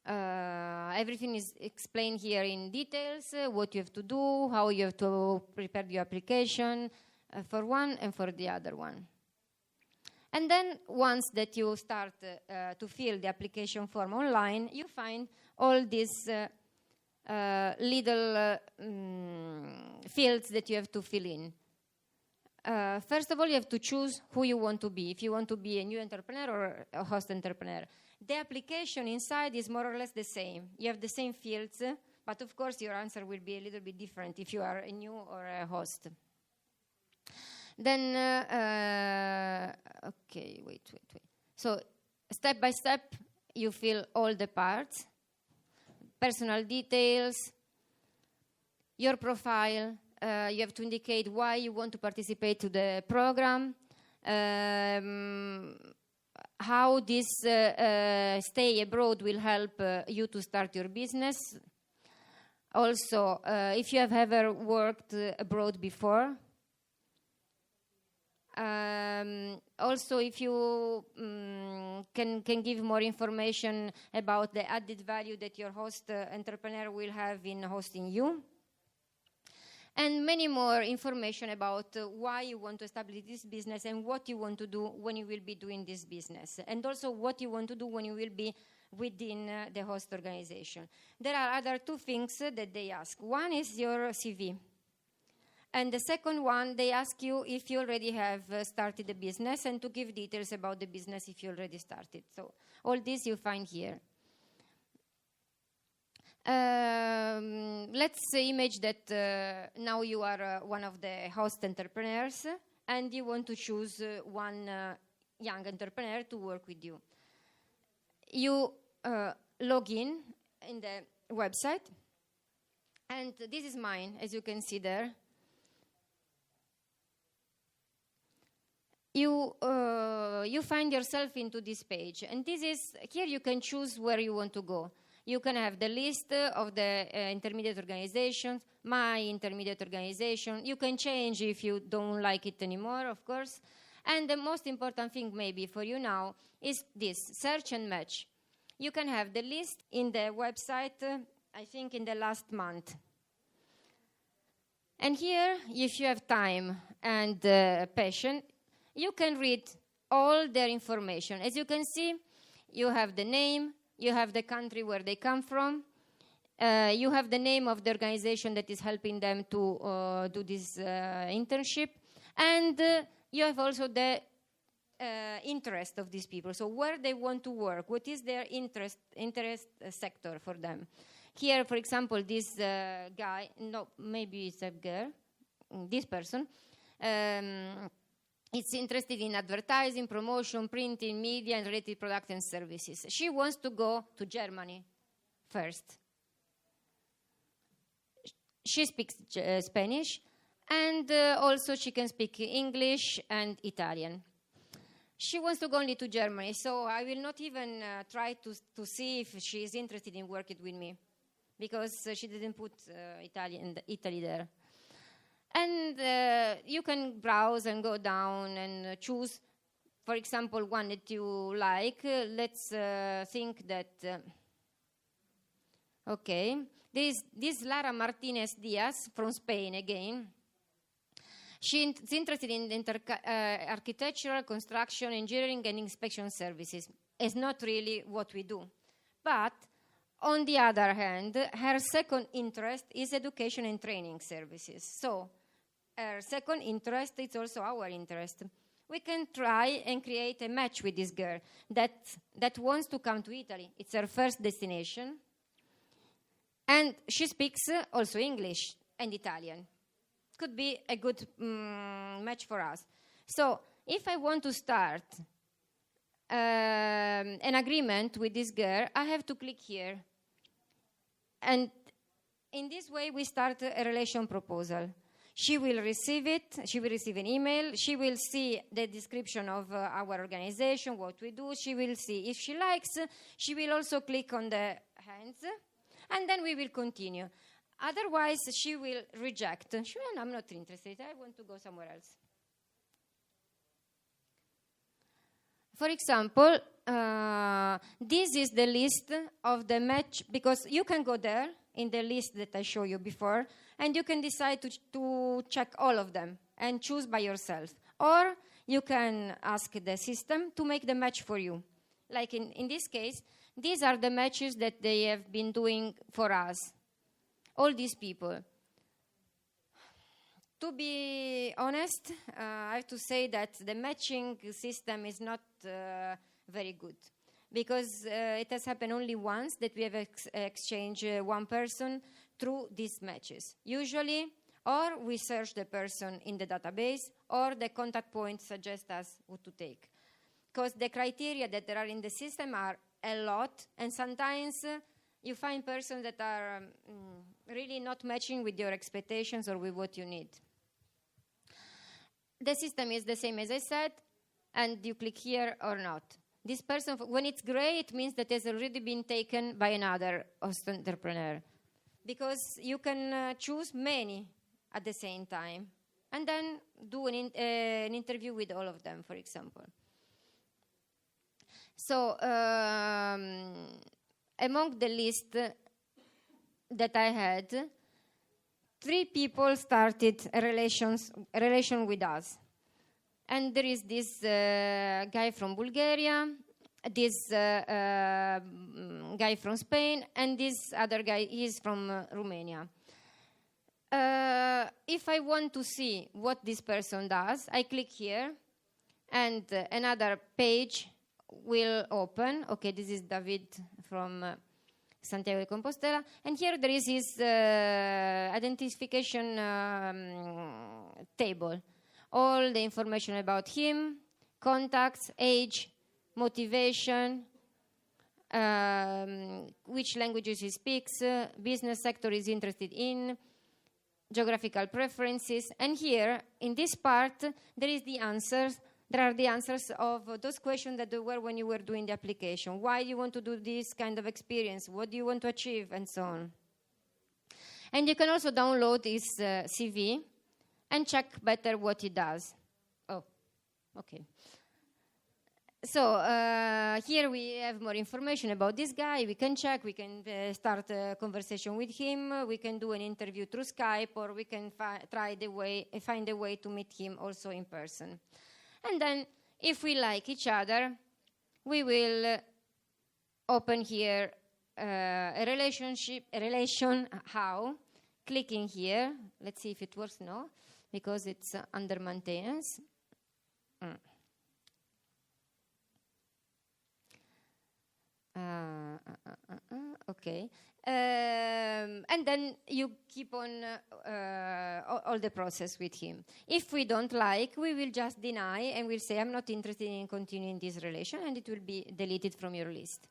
Everything is explained here in details, what you have to do, how you have to prepare your application for one and for the other one. And then once that you start to fill the application form online, you find all these little fields that you have to fill in. First of all, you have to choose who you want to be, if you want to be a new entrepreneur or a host entrepreneur. The application inside is more or less the same. You have the same fields, but of course your answer will be a little bit different if you are a new or a host. Then, okay, wait. So step by step, you fill all the parts, personal details, your profile. You have to indicate why you want to participate to the program, how this stay abroad will help you to start your business. Also, if you have ever worked abroad before. Also, if you can give more information about the added value that your host entrepreneur will have in hosting you. And many more information about why you want to establish this business and what you want to do when you will be doing this business. And also what you want to do when you will be within the host organization. There are other two things that they ask. One is your CV. And the second one, they ask you if you already have started the business and to give details about the business if you already started. So all this you find here. Let's imagine that now you are one of the host entrepreneurs and you want to choose one young entrepreneur to work with you. You log in the website, and this is mine, as you can see there. You find yourself into this page, and here you can choose where you want to go. You can have the list of the intermediate organizations, my intermediate organization. You can change if you don't like it anymore, of course. And the most important thing maybe for you now is this, search and match. You can have the list in the website, I think in the last month. And here, if you have time and passion, you can read all their information. As you can see, you have the name, you have the country where they come from, you have the name of the organization that is helping them to do this internship, and you have also the interest of these people, so where they want to work, what is their interest sector for them. Here, for example, this guy, no, maybe it's a girl, this person, it's interested in advertising, promotion, printing, media, and related products and services. She wants to go to Germany first. She speaks Spanish, and also she can speak English and Italian. She wants to go only to Germany, so I will not even try to see if she is interested in working with me, because she didn't put Italy there. And you can browse and go down and choose, for example, one that you like. Let's think that, okay, this Lara Martinez Diaz from Spain again. She's interested in architectural, construction, engineering, and inspection services. It's not really what we do. But on the other hand, her second interest is education and training services. So her second interest is also our interest. We can try and create a match with this girl that wants to come to Italy. It's her first destination. And she speaks also English and Italian. Could be a good match for us. So if I want to start an agreement with this girl, I have to click here. And in this way, we start a relation proposal. She will receive it. She will receive an email. She will see the description of our organization, what we do. She will see. If she likes, she will also click on the hands, and then we will continue. Otherwise, she will reject. I'm not interested. I want to go somewhere else. For example, this is the list of the match, because you can go there in the list that I showed you before, and you can decide to check all of them and choose by yourself. Or you can ask the system to make the match for you. Like in this case, these are the matches that they have been doing for us. All these people. To be honest, I have to say that the matching system is not very good, because it has happened only once that we have exchanged one person through these matches. Usually, or we search the person in the database, or the contact point suggests us what to take. Because the criteria that there are in the system are a lot, and sometimes you find persons that are really not matching with your expectations or with what you need. The system is the same as I said, and you click here or not. This person, when it's gray, it means that it has already been taken by another host entrepreneur, because you can choose many at the same time, and then do an interview with all of them, for example. So among the list that I had, 3 people started a relation with us. And there is this guy from Bulgaria, this guy from Spain, and this other guy, he's from Romania. If I want to see what this person does, I click here, and another page will open. Okay, this is David from Santiago de Compostela, and here there is his identification table. All the information about him, contacts, age, motivation, which languages he speaks, business sector he's interested in, geographical preferences, and here, in this part, there are the answers of those questions that there were when you were doing the application. Why do you want to do this kind of experience? What do you want to achieve? And so on. And you can also download his CV and check better what he does. Oh, okay. So here we have more information about this guy. We can check, we can start a conversation with him, we can do an interview through Skype, or we can find a way to meet him also in person. And then, if we like each other, we will open here a relation, how? Clicking here, let's see if it works, no, because it's under maintenance. Okay. And then you keep on all the process with him. If we don't like, we will just deny and we'll say, I'm not interested in continuing this relation, and it will be deleted from your list.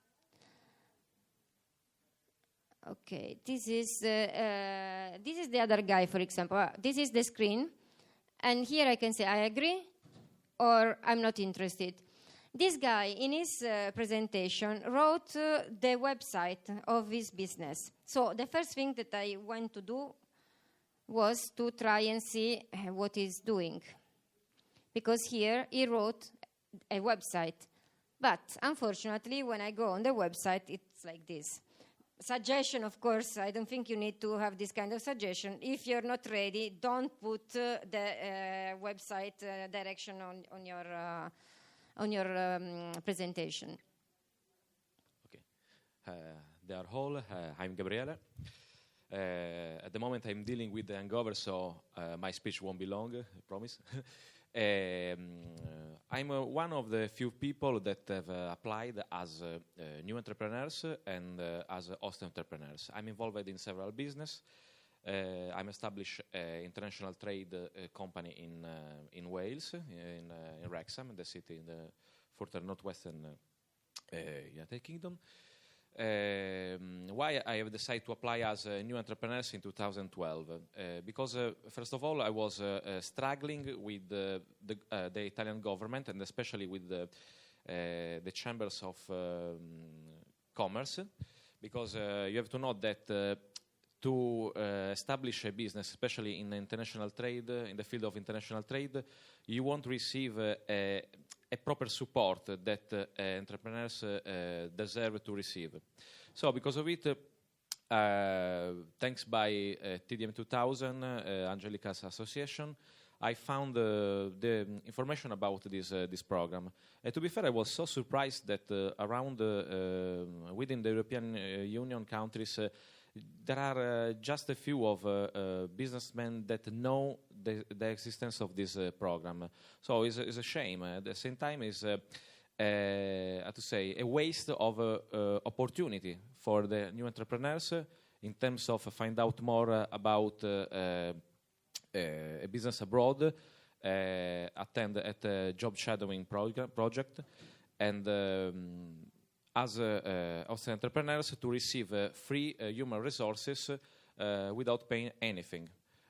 Okay, this is the other guy, for example. This is the screen, and here I can say I agree or I'm not interested. This guy, in his presentation, wrote the website of his business. So the first thing that I went to do was to try and see what he's doing. Because here he wrote a website. But unfortunately, when I go on the website, it's like this. Suggestion, of course, I don't think you need to have this kind of suggestion. If you're not ready, don't put the website direction on your presentation. Okay. They are all. I'm Gabriele. At the moment, I'm dealing with the hangover, so my speech won't be long, I promise. I'm one of the few people that have applied as new entrepreneurs and as host entrepreneurs. I'm involved in several business. I'm established an international trade company in Wales, in Wrexham, the city in the further northwestern United Kingdom. Why I have decided to apply as a new entrepreneur in 2012? Because first of all, I was struggling with the Italian government, and especially with the chambers of commerce, because you have to know that to establish a business, especially in international trade, in the field of international trade, you won't receive a proper support that entrepreneurs deserve to receive. So because of it, thanks by TDM 2000, Angelica's association, I found the information about this program. And to be fair, I was so surprised that around within the European Union countries, there are just a few of businessmen that know the existence of this program. So it's a shame. At the same time, it's to say a waste of opportunity for the new entrepreneurs in terms of find out more about a business abroad, attend at a job shadowing project, and as Austrian entrepreneurs to receive free human resources without paying anything,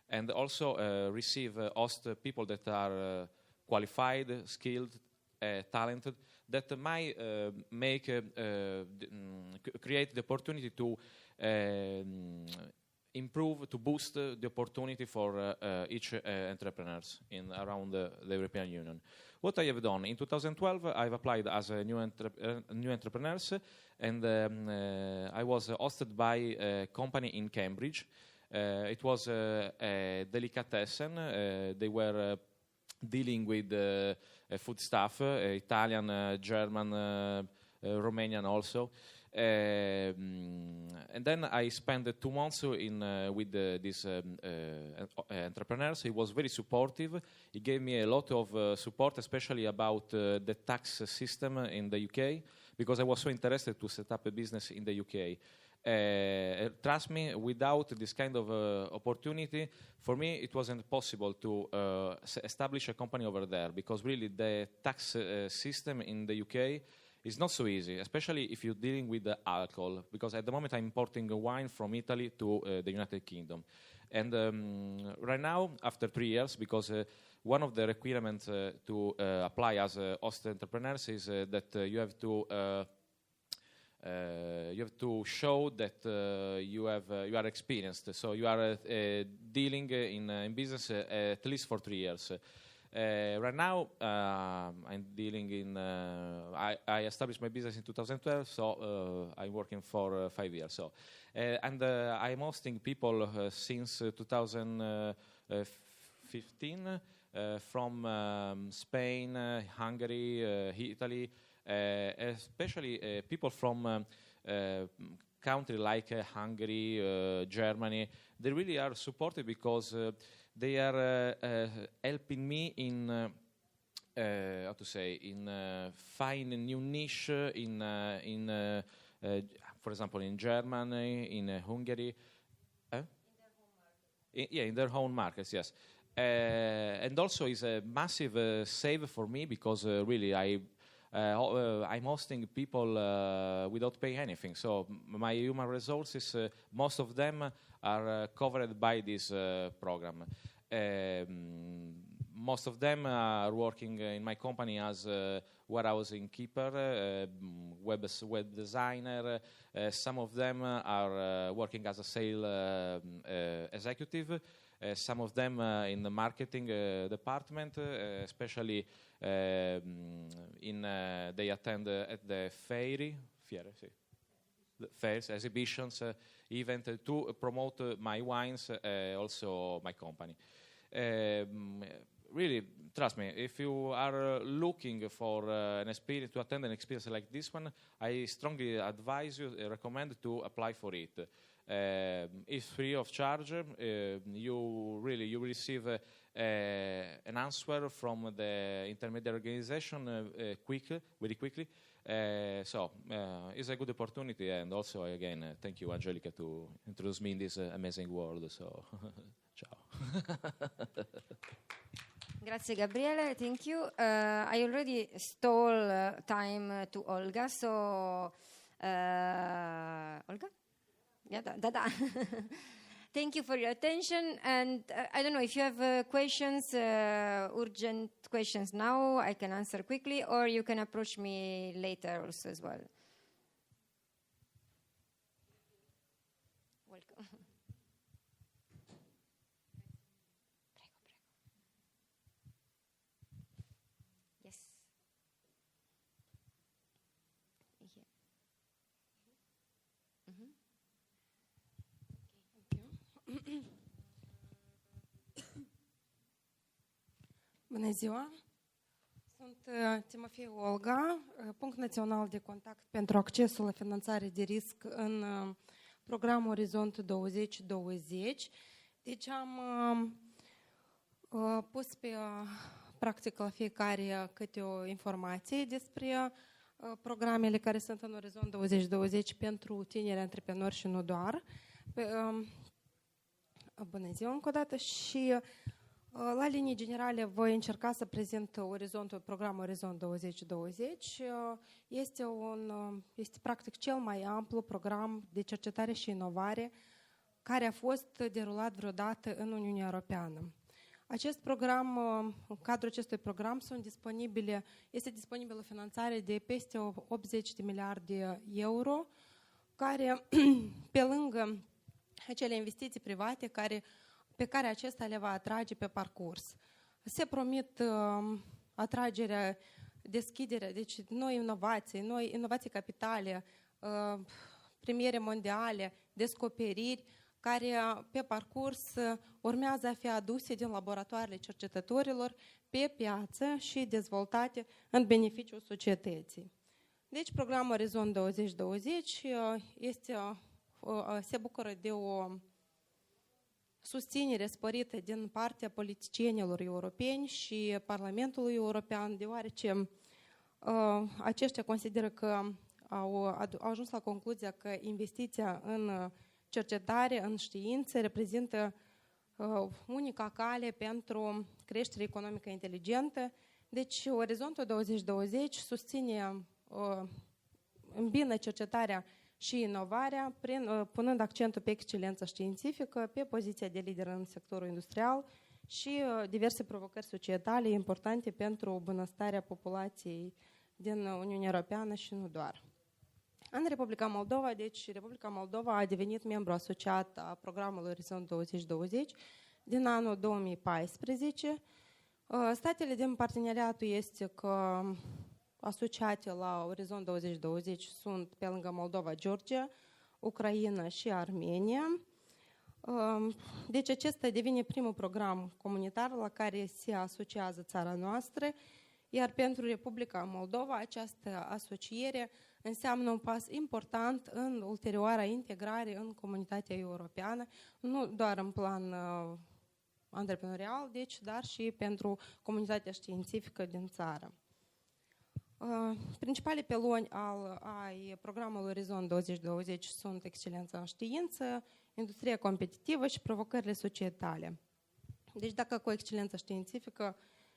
and also receive host people that are qualified, skilled, talented, that might create the opportunity to improve, to boost the opportunity for each entrepreneurs around the European Union. What I have done in 2012, I've applied as a new entrepreneurs, and I was hosted by a company in Cambridge. It was a delicatessen. They were dealing with food stuff, Italian, German, Romanian also. And then I spent 2 months with these entrepreneurs. He was very supportive. He gave me a lot of support, especially about the tax system in the UK, because I was so interested to set up a business in the UK. Trust me, without this kind of opportunity, for me it wasn't possible to establish a company over there, because really the tax system in the UK is not so easy, especially if you're dealing with alcohol, because at the moment I'm importing wine from Italy to the United Kingdom. And right now, after 3 years, because one of the requirements to apply as host entrepreneurs is that you have to show that you are experienced, so you are dealing in business at least for 3 years. Right now, I'm dealing in. I established my business in 2012, so I'm working for 5 years. So, and I'm hosting people since 2015 from Spain, Hungary, Italy, especially people from countries like Hungary, Germany. They really are supportive because they are helping me in how to say, in find a new niche in for example in Germany, in Hungary, in their own markets, yes. And also is a massive save for me, because really I'm hosting people without paying anything. So my human resources, most of them are covered by this program. Most of them are working in my company as warehousing keeper, web designer. Some of them are working as a sales executive. Some of them in the marketing department, especially they attend at the fairs, exhibitions, events to promote my wines, also my company. Really, trust me, if you are looking for an experience, to attend an experience like this one, I strongly advise you, recommend to apply for it. It's free of charge. You receive an answer from the intermediate organization very quickly. So it's a good opportunity, and also again, thank you, Angelica, to introduce me in this amazing world. So, ciao. Grazie Gabriele, thank you. I already stole time to Olga, so Olga? Yeah, da. Thank you for your attention, and I don't know if you have questions, urgent questions now, I can answer quickly, or you can approach me later also as well. Welcome. Yes. Here. Mm-hmm. Bună ziua! Sunt Timofei Olga, punct național de contact pentru accesul la finanțare de risc în programul Orizont 2020. Deci am pus pe practic la fiecare câte o informație despre programele care sunt în Orizont 2020 pentru tineri antreprenori și nu doar. Bună ziua încă o dată! Și La linii generale voi încerca să prezint programul Orizont 2020. Este practic cel mai amplu program de cercetare și inovare care a fost derulat vreodată în Uniunea Europeană. Acest program, în cadrul acestui program este disponibilă finanțare de peste 80 de miliarde euro, care, pe lângă acele investiții private pe care acesta le va atrage pe parcurs. Se promit atragerea, deschiderea, deci noi inovații capitale, premiere mondiale, descoperiri, care pe parcurs urmează a fi aduse din laboratoarele cercetătorilor pe piață și dezvoltate în beneficiul societății. Deci, programul Orizont 2020 se bucură de o susținere sporită din partea politicienilor europeni și Parlamentului European, deoarece aceștia consideră că au ajuns la concluzia că investiția în cercetare, în știință, reprezintă unica cale pentru creștere economică inteligentă. Deci, Orizontul 2020 îmbină cercetarea și inovarea, punând accentul pe excelența științifică, pe poziția de lider în sectorul industrial și diverse provocări societale importante pentru bunăstarea populației din Uniunea Europeană și nu doar. În Republica Moldova, Republica Moldova a devenit membru asociat a programului Orizont 2020 din anul 2014. Statele din parteneriatul este că asociate la Orizont 2020 sunt, pe lângă Moldova, Georgia, Ucraina și Armenia. Deci acesta devine primul program comunitar la care se asociază țara noastră, iar pentru Republica Moldova această asociere înseamnă un pas important în ulterioara integrare în comunitatea europeană, nu doar în plan antreprenorial, dar și pentru comunitatea științifică din țară. Principalii piloni ai programului Orizont 2020 sunt excelența în știință, industria competitivă și provocările societale. Deci dacă cu excelența științifică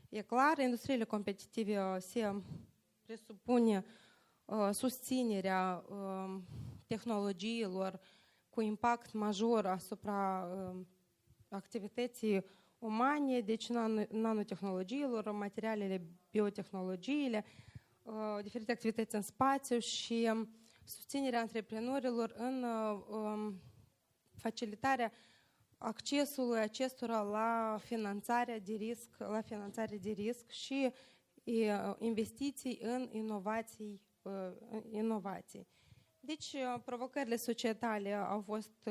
e clar, industriile competitive se presupune susținerea tehnologiilor cu impact major asupra activității umane, deci nanotehnologiilor, materialele, biotehnologiile, diferite activități în spațiu și susținerea antreprenorilor în facilitarea accesului acestora la finanțare de risc și investiții în inovații. Deci, provocările societale au fost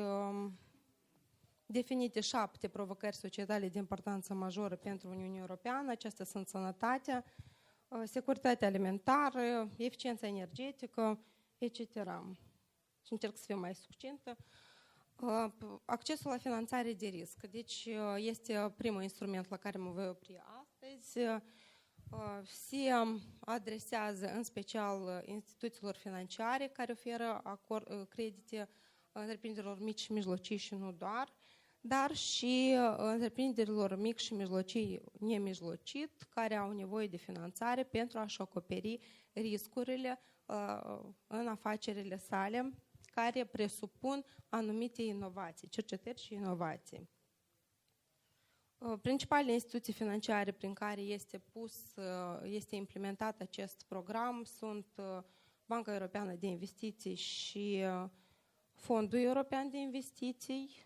definite 7 provocări societale de importanță majoră pentru Uniunea Europeană. Acestea sunt sănătatea, securitatea alimentară, eficiența energetică, etc. Și încerc să fiu mai succintă. Accesul la finanțare de risc. Deci este primul instrument la care mă voi opri astăzi. Se adresează în special instituțiilor financiare care oferă credite întreprinderilor mici și mijlocii și nu doar, dar și întreprinderilor mici și mijlocii nemijlocit care au nevoie de finanțare pentru a-și acoperi riscurile în afacerile sale care presupun anumite inovații, cercetări și inovații. Principalele instituții financiare prin care este implementat acest program sunt Banca Europeană de Investiții și Fondul European de Investiții.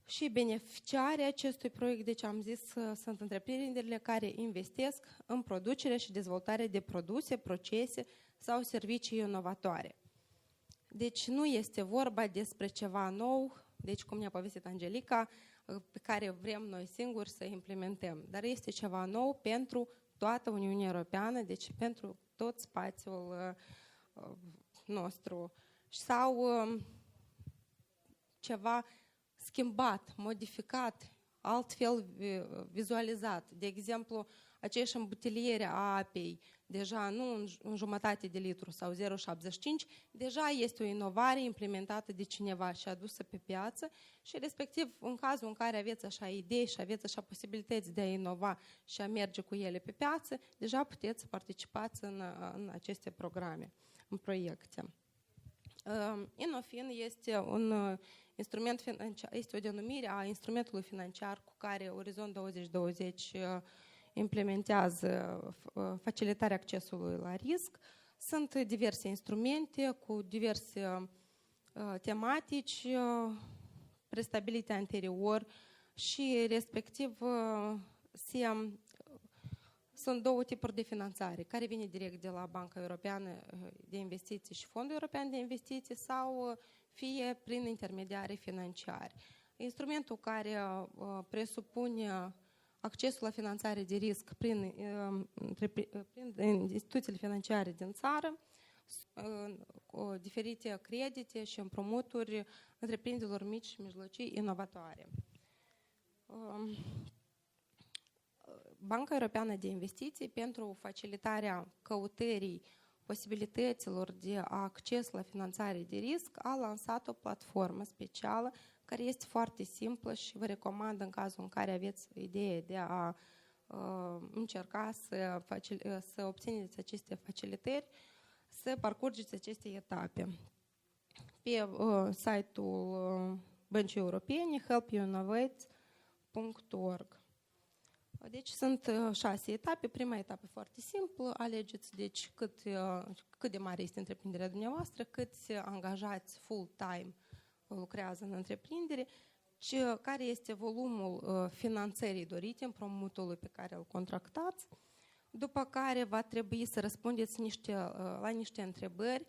Și beneficiarii acestui proiect, deci am zis, sunt întreprinderile care investesc în producerea și dezvoltarea de produse, procese sau servicii inovatoare. Deci nu este vorba despre ceva nou, deci cum ne-a povestit Angelica, pe care vrem noi singuri să implementăm. Dar este ceva nou pentru toată Uniunea Europeană, deci pentru tot spațiul nostru. Sau ceva schimbat, modificat, altfel vizualizat. De exemplu, aceeași îmbuteliere a apei, deja nu în jumătate de litru sau 0,75, deja este o inovare implementată de cineva și adusă pe piață și respectiv în cazul în care aveți așa idei și aveți așa posibilități de a inova și a merge cu ele pe piață, deja puteți să participați în aceste programe, în proiecte. Innofin este un instrument financiar, este o denumire a instrumentului financiar cu care Orizont 2020 implementează facilitarea accesului la risc. Sunt diverse instrumente cu diverse tematici prestabilite anterior și respectiv sunt două tipuri de finanțare, care vine direct de la Banca Europeană de Investiții și Fondul European de Investiții sau fie prin intermediari financiari. Instrumentul care presupune accesul la finanțare de risc prin instituțiile financiare din țară, diferite credite și împrumuturi întreprinderilor mici și mijlocii inovatoare. Banca Europeană de Investiții, pentru facilitarea căutării posibilităților de acces la finanțare de risc, a lansat o platformă specială care este foarte simplă și vă recomand în cazul în care aveți idee de a încerca să obțineți aceste facilitări, să parcurgeți aceste etape. Pe site-ul Băncii Europene, helpyouinnovate.org. Deci sunt 6 etape. Prima etapă foarte simplă, alegeți deci cât de mare este întreprinderea dumneavoastră, câți angajați full-time lucrează în întreprindere, care este volumul finanțării dorite, împrumutului pe care îl contractați, după care va trebui să răspundeți la niște întrebări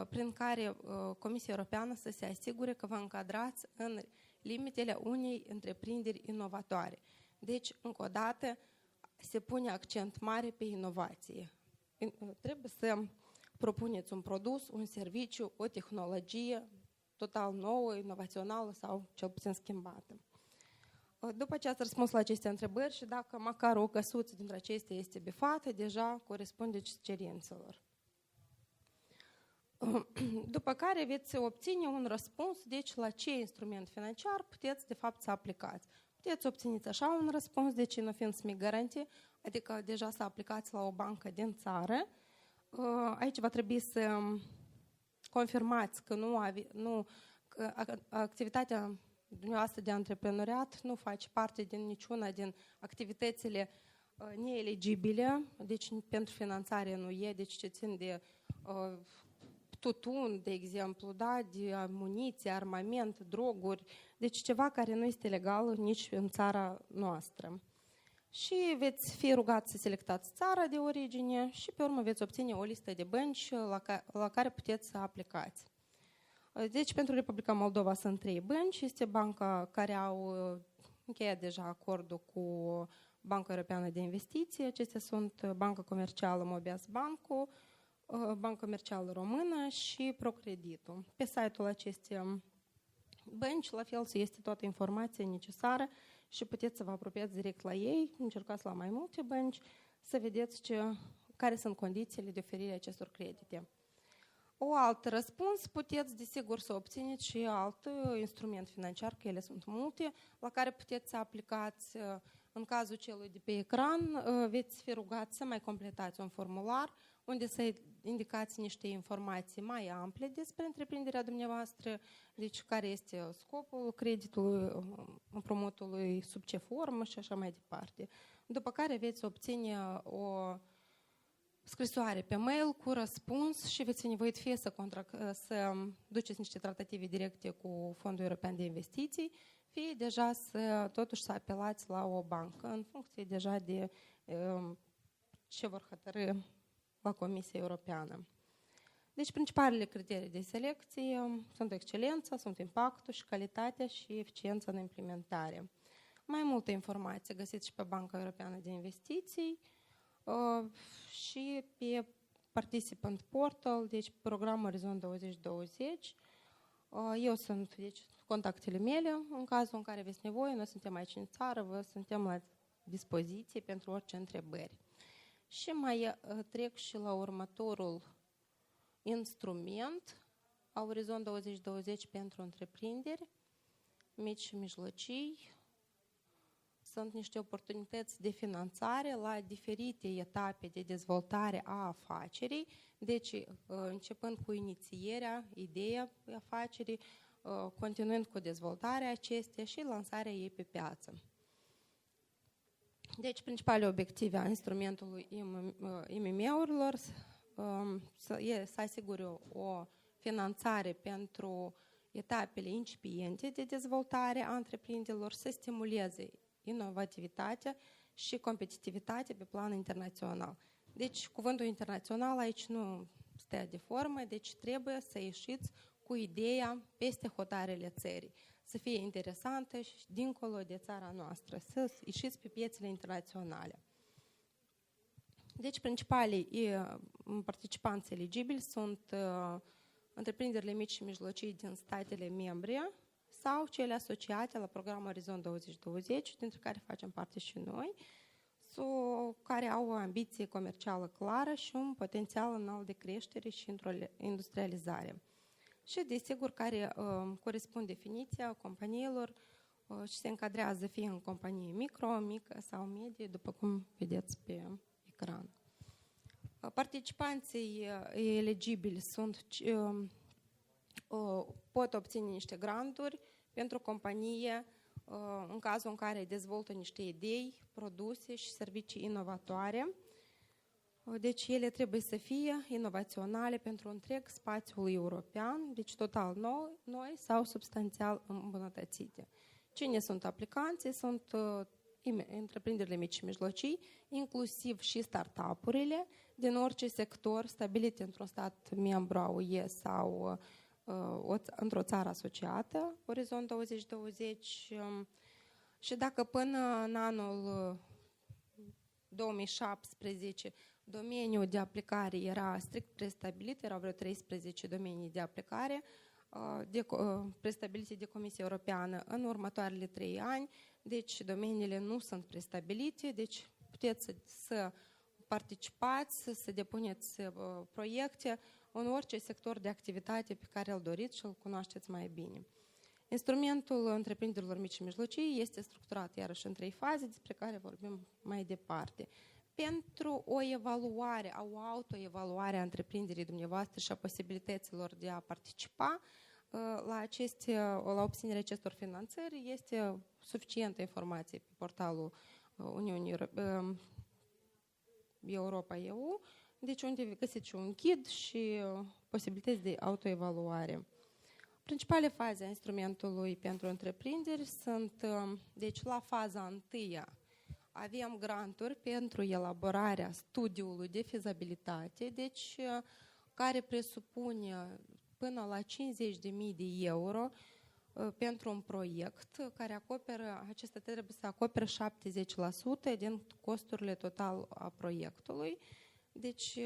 prin care Comisia Europeană să se asigure că vă încadrați în limitele unei întreprinderi inovatoare. Deci, încă o dată, se pune accent mare pe inovație. Trebuie să propuneți un produs, un serviciu, o tehnologie total nouă, inovațională sau cel puțin schimbată. După ce ați răspuns la aceste întrebări și dacă măcar o căsuță dintre acestea este bifată, deja corespundeți cerințelor. După care veți obține un răspuns, deci la ce instrument financiar puteți de fapt să aplicați. Puteți obțineți așa un răspuns, deci nu fiind SMI Guarantee, adică deja să aplicați la o bancă din țară. Aici va trebui să confirmați că că activitatea dumneavoastră de antreprenoriat nu face parte din niciuna din activitățile neeligibile, deci pentru finanțare nu e, deci ce țin de tutun, de exemplu, da, de muniție, armament, droguri, deci ceva care nu este legal nici în țara noastră. Și veți fi rugați să selectați țara de origine și pe urmă veți obține o listă de bănci la care puteți să aplicați. Deci pentru Republica Moldova sunt 3 bănci, este banca care au încheiat deja acordul cu Banca Europeană de Investiții, acestea sunt Banca Comercială Mobias Banco, Banca Comercială Română și Procreditul. Pe site-ul acestei bănci, la fel, este toată informația necesară și puteți să vă apropiați direct la ei, încercați la mai multe bănci, să vedeți care sunt condițiile de oferire acestor credite. O alt răspuns, puteți desigur să obțineți și alt instrument financiar, că ele sunt multe, la care puteți să aplicați. În cazul celui de pe ecran, veți fi rugați să mai completați un formular unde să indicați niște informații mai ample despre întreprinderea dumneavoastră, deci care este scopul creditului, împrumutului, sub ce formă și așa mai departe. După care veți obține o scrisoare pe mail cu răspuns și veți fi nevoit fie să duceți niște tratative directe cu Fondul European de Investiții, fie deja totuși să apelați la o bancă, în funcție deja de ce vor hotărâ la Comisia Europeană. Deci, principalele criterii de selecție sunt excelența, sunt impactul și calitatea și eficiența în implementare. Mai multe informații găsiți și pe Banca Europeană de Investiții și pe Participant Portal, deci programul Orizont 2020. Eu sunt, deci, contactele mele, în cazul în care aveți nevoie, noi suntem aici în țară, suntem la dispoziție pentru orice întrebări. Și mai trec și la următorul instrument, Orizont 2020 pentru întreprinderi, mici și mijlocii. Sunt niște oportunități de finanțare la diferite etape de dezvoltare a afacerii, deci începând cu inițierea, ideea afacerii, continuând cu dezvoltarea acesteia și lansarea ei pe piață. Deci, principalele obiective a instrumentului IMM-urilor să asigure o finanțare pentru etapele incipiente de dezvoltare a întreprinderilor, să stimuleze inovativitatea și competitivitatea pe plan internațional. Deci, cuvântul internațional aici nu stă de formă, deci trebuie să ieșiți cu ideea peste hotarele țării, să fie interesantă și dincolo de țara noastră, să ieșiți pe piețele internaționale. Deci, principalii participanți eligibili sunt întreprinderile mici și mijlocii din statele membre sau cele asociate la programul Orizont 2020, dintre care facem parte și noi, care au o ambiție comercială clară și un potențial înalt de creștere și industrializare. Și, desigur, care corespund definiția companiilor și se încadrează fie în companie micro, mică sau medie, după cum vedeți pe ecran. Participanții eligibili pot obține niște granturi pentru companie în cazul în care dezvoltă niște idei, produse și servicii inovatoare. Deci ele trebuie să fie inovaționale pentru întreg spațiul european, deci total noi sau substanțial îmbunătățite. Cine sunt aplicanții? Sunt întreprinderile mici și mijlocii, inclusiv și startup-urile din orice sector stabilit într-un stat membru a UE sau într-o țară asociată, Orizont 2020. Și dacă până în anul 2017 domeniul de aplicare era strict prestabilit, erau vreo 13 domenii de aplicare prestabilite de Comisia Europeană în următoarele 3 ani, deci domeniile nu sunt prestabilite, deci puteți să participați, să depuneți proiecte în orice sector de activitate pe care îl doriți și îl cunoașteți mai bine. Instrumentul întreprinderilor mici și mijlocii este structurat iarăși în 3 faze, despre care vorbim mai departe. Pentru o evaluare, o autoevaluare a întreprinderii dumneavoastră și a posibilităților de a participa la obținerea acestor finanțări, este suficientă informație pe portalul Uniunii Europa-EU, deci unde găsiți un ghid și posibilități de autoevaluare. Principale faze a instrumentului pentru întreprinderi sunt, deci la faza întâia, avem granturi pentru elaborarea studiului de fezabilitate, deci care presupune până la 50.000 de euro pentru un proiect care acoperă, acesta trebuie să acopere 70% din costurile total a proiectului. Deci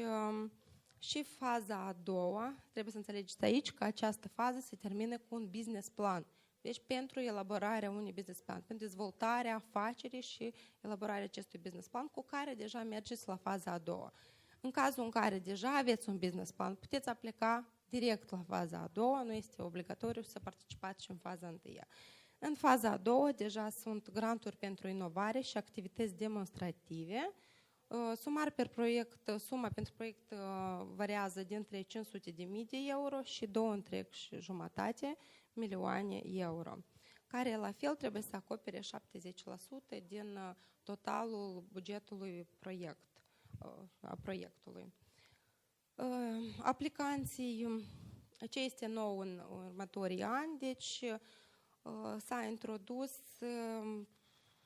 și faza a doua, trebuie să înțelegeți aici că această fază se termină cu un business plan. Deci pentru elaborarea unui business plan, pentru dezvoltarea afacerii și elaborarea acestui business plan cu care deja mergeți la faza a doua. În cazul în care deja aveți un business plan, puteți aplica direct la faza a doua, nu este obligatoriu să participați și în faza întâia. În faza a doua deja sunt granturi pentru inovare și activități demonstrative. Suma pentru proiect variază dintre 500.000 de euro și 2,5 milioane euro, care la fel trebuie să acopere 70% din totalul bugetului a proiectului. Aplicanții, ce este nou în următorii ani, deci s-a introdus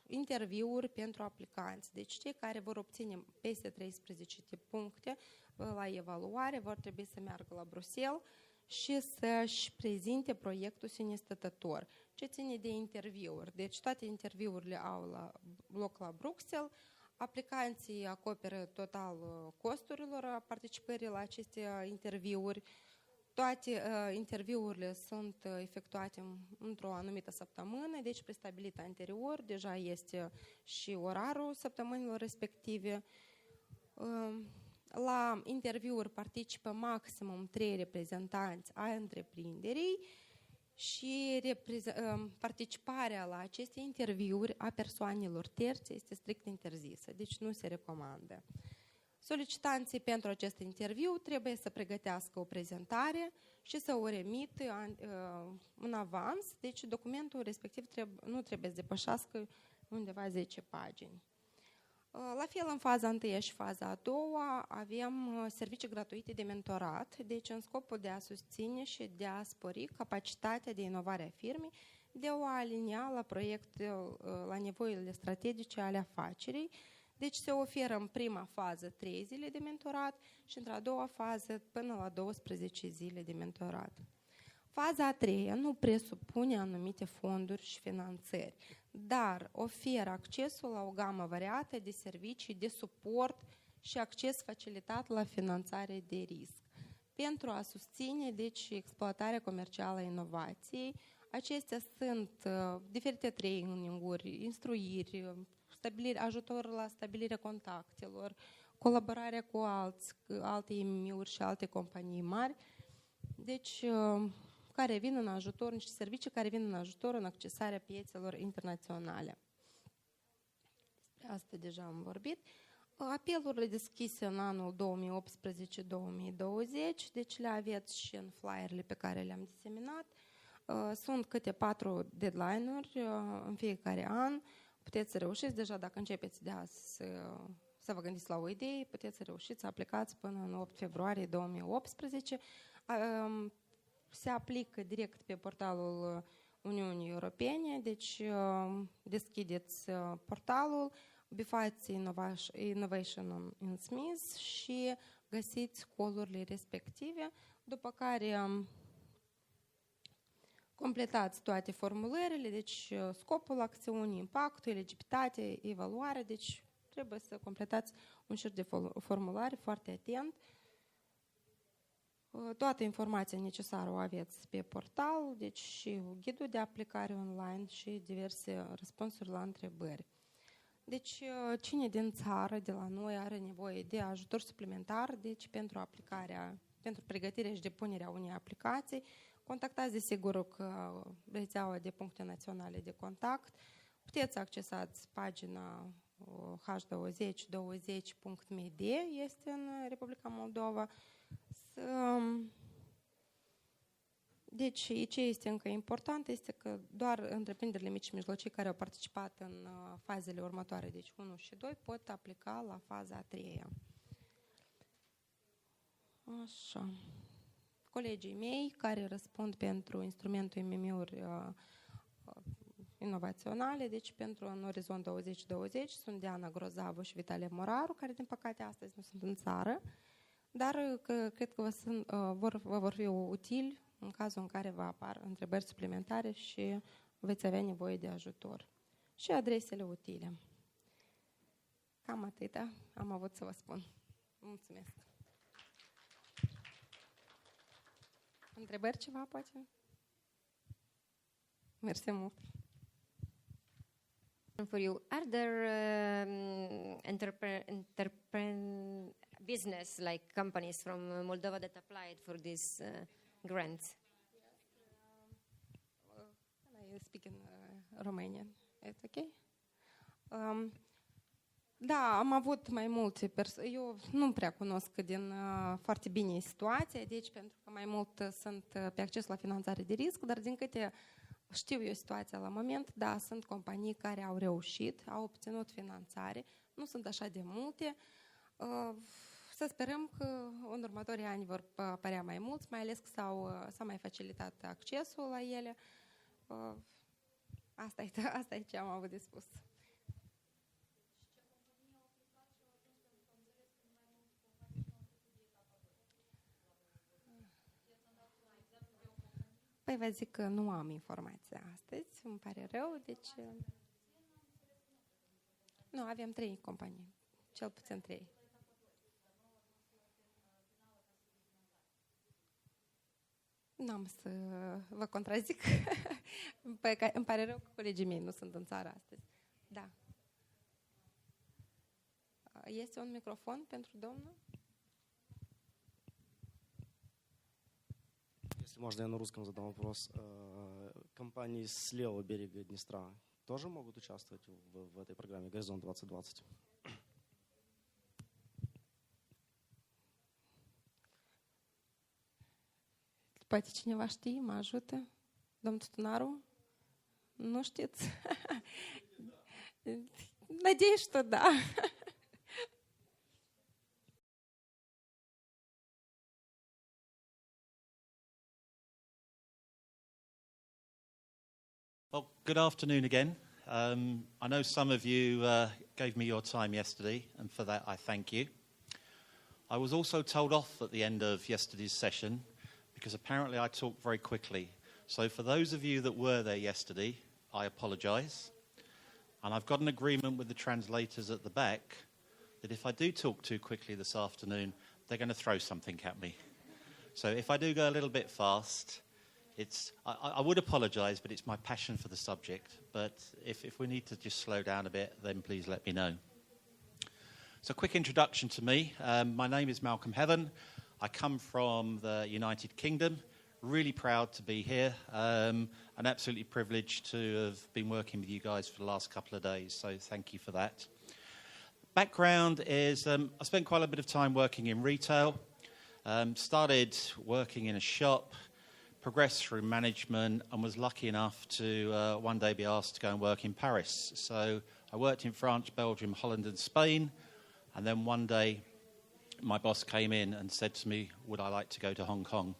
interviuri pentru aplicanți. Deci cei care vor obține peste 13 puncte la evaluare vor trebui să meargă la Bruxelles și să-și prezinte proiectul sine stătător. Ce ține de interviuri? Deci toate interviurile au loc la Bruxelles, aplicanții acoperă total costurilor a participării la aceste interviuri, Toate interviurile sunt efectuate într-o anumită săptămână, deci prestabilit anterior, deja este și orarul săptămânilor respective. La interviuri participă maximum 3 reprezentanți ai întreprinderii și participarea la aceste interviuri a persoanelor terțe este strict interzisă, deci nu se recomandă. Solicitanții pentru acest interviu trebuie să pregătească o prezentare și să o remită în avans, deci documentul respectiv nu trebuie să depășească undeva 10 pagini. La fel, în faza 1 și faza a 2 avem servicii gratuite de mentorat, deci în scopul de a susține și de a spori capacitatea de inovare a firmei, de a o alinia la proiectul, la nevoile strategice ale afacerii. Deci se oferă în prima fază 3 zile de mentorat și într-a doua fază până la 12 zile de mentorat. Faza a 3-a nu presupune anumite fonduri și finanțări, dar oferă accesul la o gamă variată de servicii de suport și acces facilitat la finanțare de risc. Pentru a susține, deci, exploatarea comercială a inovației, acestea sunt diferite traininguri, instruiri, ajutor la stabilirea contactelor, colaborarea cu alte IMM-uri și alte companii mari, deci care vin în ajutor, niște servicii care vin în ajutor în accesarea piețelor internaționale. Despre asta deja am vorbit. Apelurile deschise în anul 2018-2020, deci le aveți și în flyerele pe care le-am diseminat. Sunt câte 4 deadline-uri în fiecare an. Puteți să reușiți deja, dacă începeți de azi să vă gândiți la o idee, puteți să reușiți să aplicați până în 8 februarie 2018. Se aplică direct pe portalul Uniunii Europene, deci deschideți portalul, bifați Innovation in Smith și găsiți colurile respective, după care completați toate formulările, deci scopul acțiunii, impactul, eligibilitate, evaluare, deci trebuie să completați un șir de formulare foarte atent. Toată informația necesară o aveți pe portal, deci și ghidul de aplicare online și diverse răspunsuri la întrebări. Deci cine din țară, de la noi, are nevoie de ajutor suplimentar, deci pentru pregătirea și depunerea unei aplicații, contactați desigur că rețeaua de puncte naționale de contact. Puteți accesați pagina h2020.md, este în Republica Moldova. Deci, ce este încă important este că doar întreprinderile mici și mijlocii care au participat în fazele următoare, deci 1 și 2, pot aplica la faza a 3-a. Așa. Colegii mei care răspund pentru instrumentul IMM-uri inovaționale, deci pentru în Orizont 2020 sunt Diana Grozavu și Vitalie Moraru, care din păcate astăzi nu sunt în țară, dar cred că vă vor fi utili în cazul în care vă apar întrebări suplimentare și veți avea nevoie de ajutor. Și adresele utile. Cam atâta am avut să vă spun. Mulțumesc. Întrebări ceva, poate? Mersi mult. For you, are there business like companies from Moldova that applied for these grants? Can I speak in Romanian? It's okay? Da, am avut mai multe persoane. Eu nu prea cunosc foarte bine situația, deci pentru că mai mult sunt pe acces la finanțare de risc, dar din câte știu eu situația la moment, da, sunt companii care au reușit, au obținut finanțare, nu sunt așa de multe. Să sperăm că în următorii ani vor apărea mai mulți, mai ales că s-a mai facilitat accesul la ele. Asta e ce am avut de spus. Păi vă zic că nu am informația astăzi, îmi pare rău, deci... Nu, avem 3 companii, cel puțin 3. N-am să vă contrazic. Îmi pare rău că colegii mei nu sunt în țară astăzi. Da. Este un microfon pentru domnul? Если можно, я на русском задам вопрос. Компании с левого берега Днестра тоже могут участвовать в этой программе «Горизонт 2020»? Poate cineva știe, mă ajută? Domnul Tutunaru? Nu știți? Надеюсь, что да. Well, good afternoon again. I know some of you gave me your time yesterday, and for that I thank you. I was also told off at the end of yesterday's session because apparently I talked very quickly. So for those of you that were there yesterday, I apologise. And I've got an agreement with the translators at the back that if I do talk too quickly this afternoon, they're going to throw something at me. So if I do go a little bit fast, I would apologise, but it's my passion for the subject. But if we need to just slow down a bit, then please let me know. So a quick introduction to me. My name is Malcolm Heaven. I come from the United Kingdom. Really proud to be here and absolutely privileged to have been working with you guys for the last couple of days. So thank you for that. Background is I spent quite a bit of time working in retail. Started working in a shop, progressed through management, and was lucky enough to one day be asked to go and work in Paris. So I worked in France, Belgium, Holland and Spain, and then one day my boss came in and said to me, would I like to go to Hong Kong?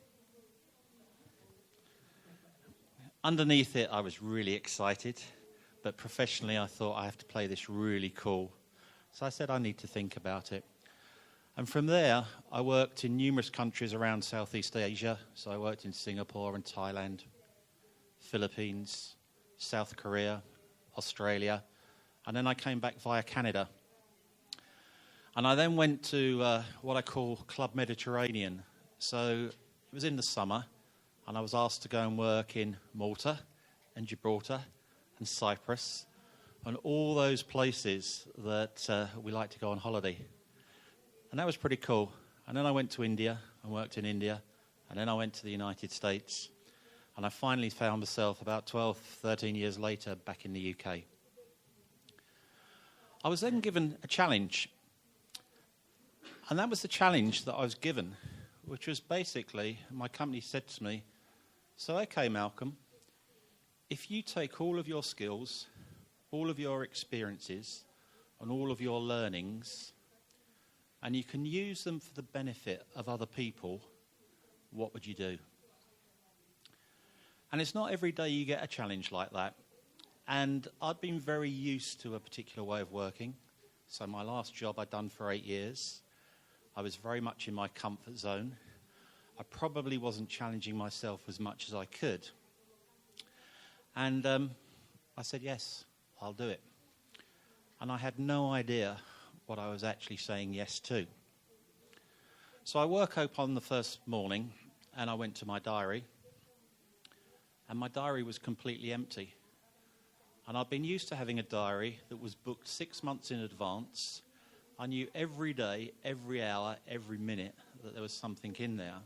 Underneath it, I was really excited, but professionally I thought I have to play this really cool. So I said I need to think about it. And from there, I worked in numerous countries around Southeast Asia. So I worked in Singapore and Thailand, Philippines, South Korea, Australia, and then I came back via Canada. And I then went to what I call Club Mediterranean. So it was in the summer, and I was asked to go and work in Malta and Gibraltar and Cyprus and all those places that we like to go on holiday. And that was pretty cool. And then I went to India and worked in India. And then I went to the United States. And I finally found myself about 12, 13 years later back in the UK. I was then given a challenge. And that was the challenge that I was given, which was basically, my company said to me, so, okay, Malcolm, if you take all of your skills, all of your experiences, and all of your learnings, and you can use them for the benefit of other people, what would you do? And it's not every day you get a challenge like that. And I'd been very used to a particular way of working. So my last job I'd done for 8 years. I was very much in my comfort zone. I probably wasn't challenging myself as much as I could. And I said, yes, I'll do it. And I had no idea what I was actually saying yes to. So I woke up on the first morning and I went to my diary, and my diary was completely empty. And I'd been used to having a diary that was booked 6 months in advance. I knew every day, every hour, every minute that there was something in there.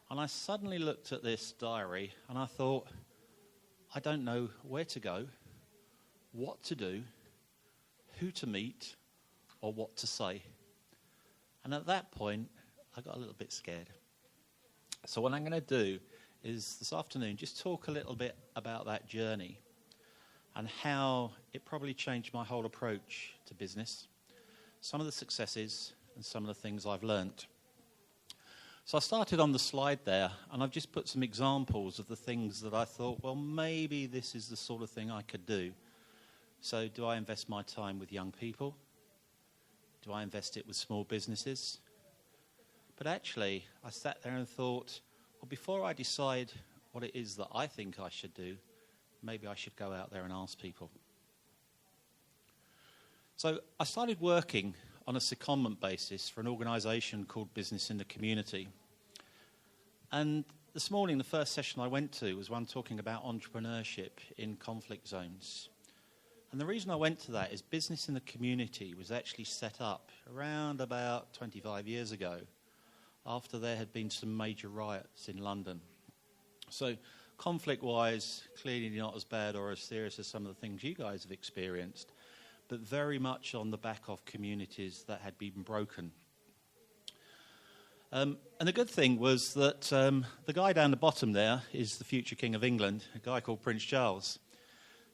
And I suddenly looked at this diary and I thought, I don't know where to go, what to do, who to meet, or what to say. And at that point, I got a little bit scared. So what I'm going to do is this afternoon just talk a little bit about that journey and how it probably changed my whole approach to business, some of the successes and some of the things I've learnt. So I started on the slide there, and I've just put some examples of the things that I thought, well, maybe this is the sort of thing I could do. So do I invest my time with young people? Do I invest it with small businesses? But actually, I sat there and thought, well, before I decide what it is that I think I should do, maybe I should go out there and ask people. So I started working on a secondment basis for an organisation called Business in the Community. And this morning, the first session I went to was one talking about entrepreneurship in conflict zones. And the reason I went to that is business in the community was actually set up around about 25 years ago after there had been some major riots in London. So conflict-wise, clearly not as bad or as serious as some of the things you guys have experienced, but very much on the back of communities that had been broken. And the good thing was that the guy down the bottom there is the future King of England, a guy called Prince Charles,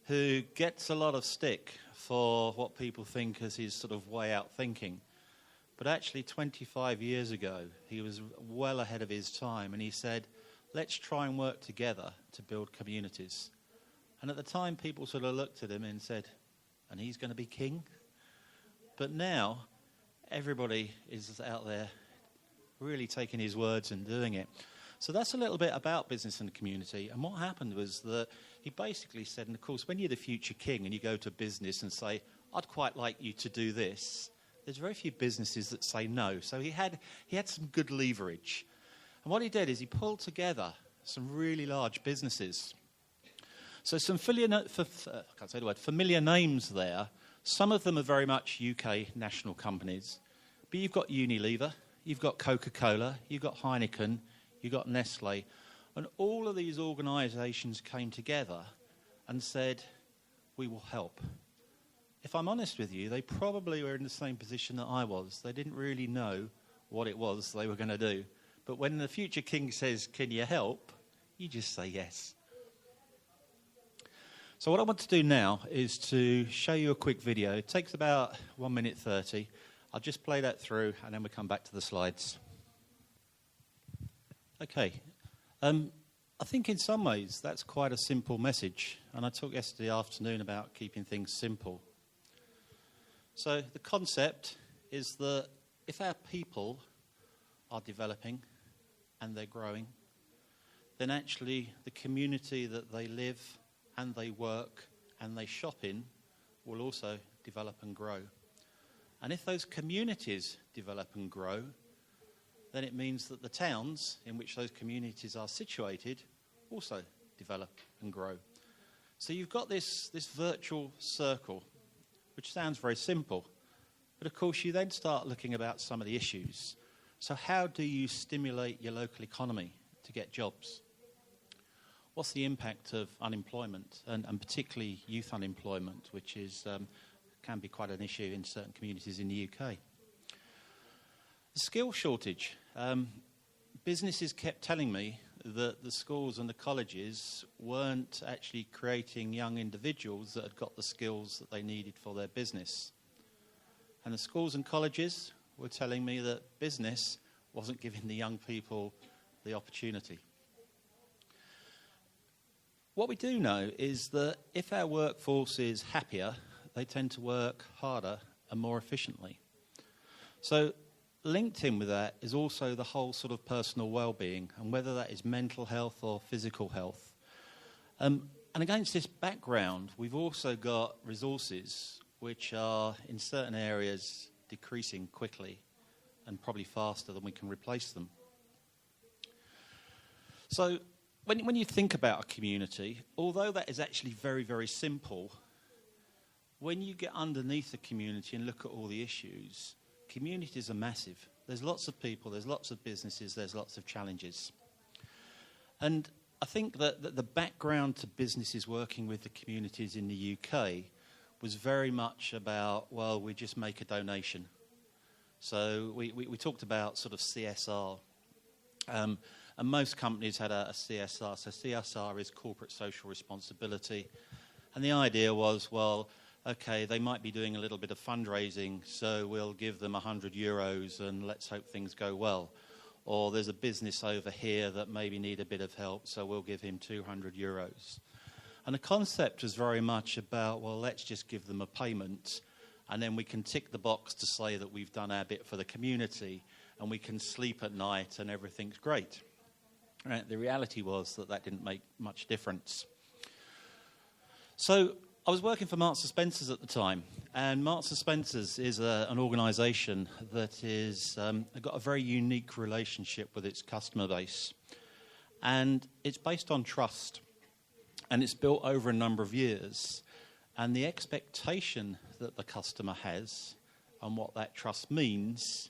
who gets a lot of stick for what people think as his sort of way out thinking. But actually 25 years ago, he was well ahead of his time, and he said, let's try and work together to build communities. And at the time, people sort of looked at him and said, and he's going to be king? But now, everybody is out there really taking his words and doing it. So that's a little bit about business in the community. And what happened was that he basically said, and of course, when you're the future king and you go to business and say, I'd quite like you to do this, there's very few businesses that say no. So he had some good leverage. And what he did is he pulled together some really large businesses. So some familiar names there. Some of them are very much UK national companies. But you've got Unilever, you've got Coca-Cola, you've got Heineken, you've got Nestle. And all of these organisations came together and said, we will help. If I'm honest with you, they probably were in the same position that I was. They didn't really know what it was they were going to do. But when the future king says, can you help? You just say yes. So what I want to do now is to show you a quick video. It takes about 1 minute 30. I'll just play that through and then we'll come back to the slides. Okay. I think in some ways that's quite a simple message. And I talked yesterday afternoon about keeping things simple. So the concept is that if our people are developing and they're growing, then actually the community that they live and they work and they shop in will also develop and grow. And if those communities develop and grow, then it means that the towns in which those communities are situated also develop and grow. So you've got this virtual circle, which sounds very simple. But of course, you then start looking about some of the issues. So how do you stimulate your local economy to get jobs? What's the impact of unemployment, and particularly youth unemployment, which is can be quite an issue in certain communities in the UK? The skill shortage. Businesses kept telling me that the schools and the colleges weren't actually creating young individuals that had got the skills that they needed for their business. And the schools and colleges were telling me that business wasn't giving the young people the opportunity. What we do know is that if our workforce is happier, they tend to work harder and more efficiently. So linked in with that is also the whole sort of personal well-being, and whether that is mental health or physical health. And against this background, we've also got resources which are in certain areas decreasing quickly and probably faster than we can replace them. So when you think about a community, although that is actually very, very simple, when you get underneath the community and look at all the issues, communities are massive. There's lots of people, there's lots of businesses, there's lots of challenges. And I think that the background to businesses working with the communities in the UK was very much about, well, we just make a donation. So we talked about sort of CSR. And most companies had a CSR. So CSR is corporate social responsibility. And the idea was, well, okay, they might be doing a little bit of fundraising, so we'll give them €100 and let's hope things go well. Or there's a business over here that maybe need a bit of help, so we'll give him €200. And the concept was very much about, well, let's just give them a payment, and then we can tick the box to say that we've done our bit for the community, and we can sleep at night and everything's great. Right? The reality was that didn't make much difference. So I was working for Marks & Spencer's at the time, and Marks & Spencer's is an organisation that is got a very unique relationship with its customer base. And it's based on trust. And it's built over a number of years. And the expectation that the customer has and what that trust means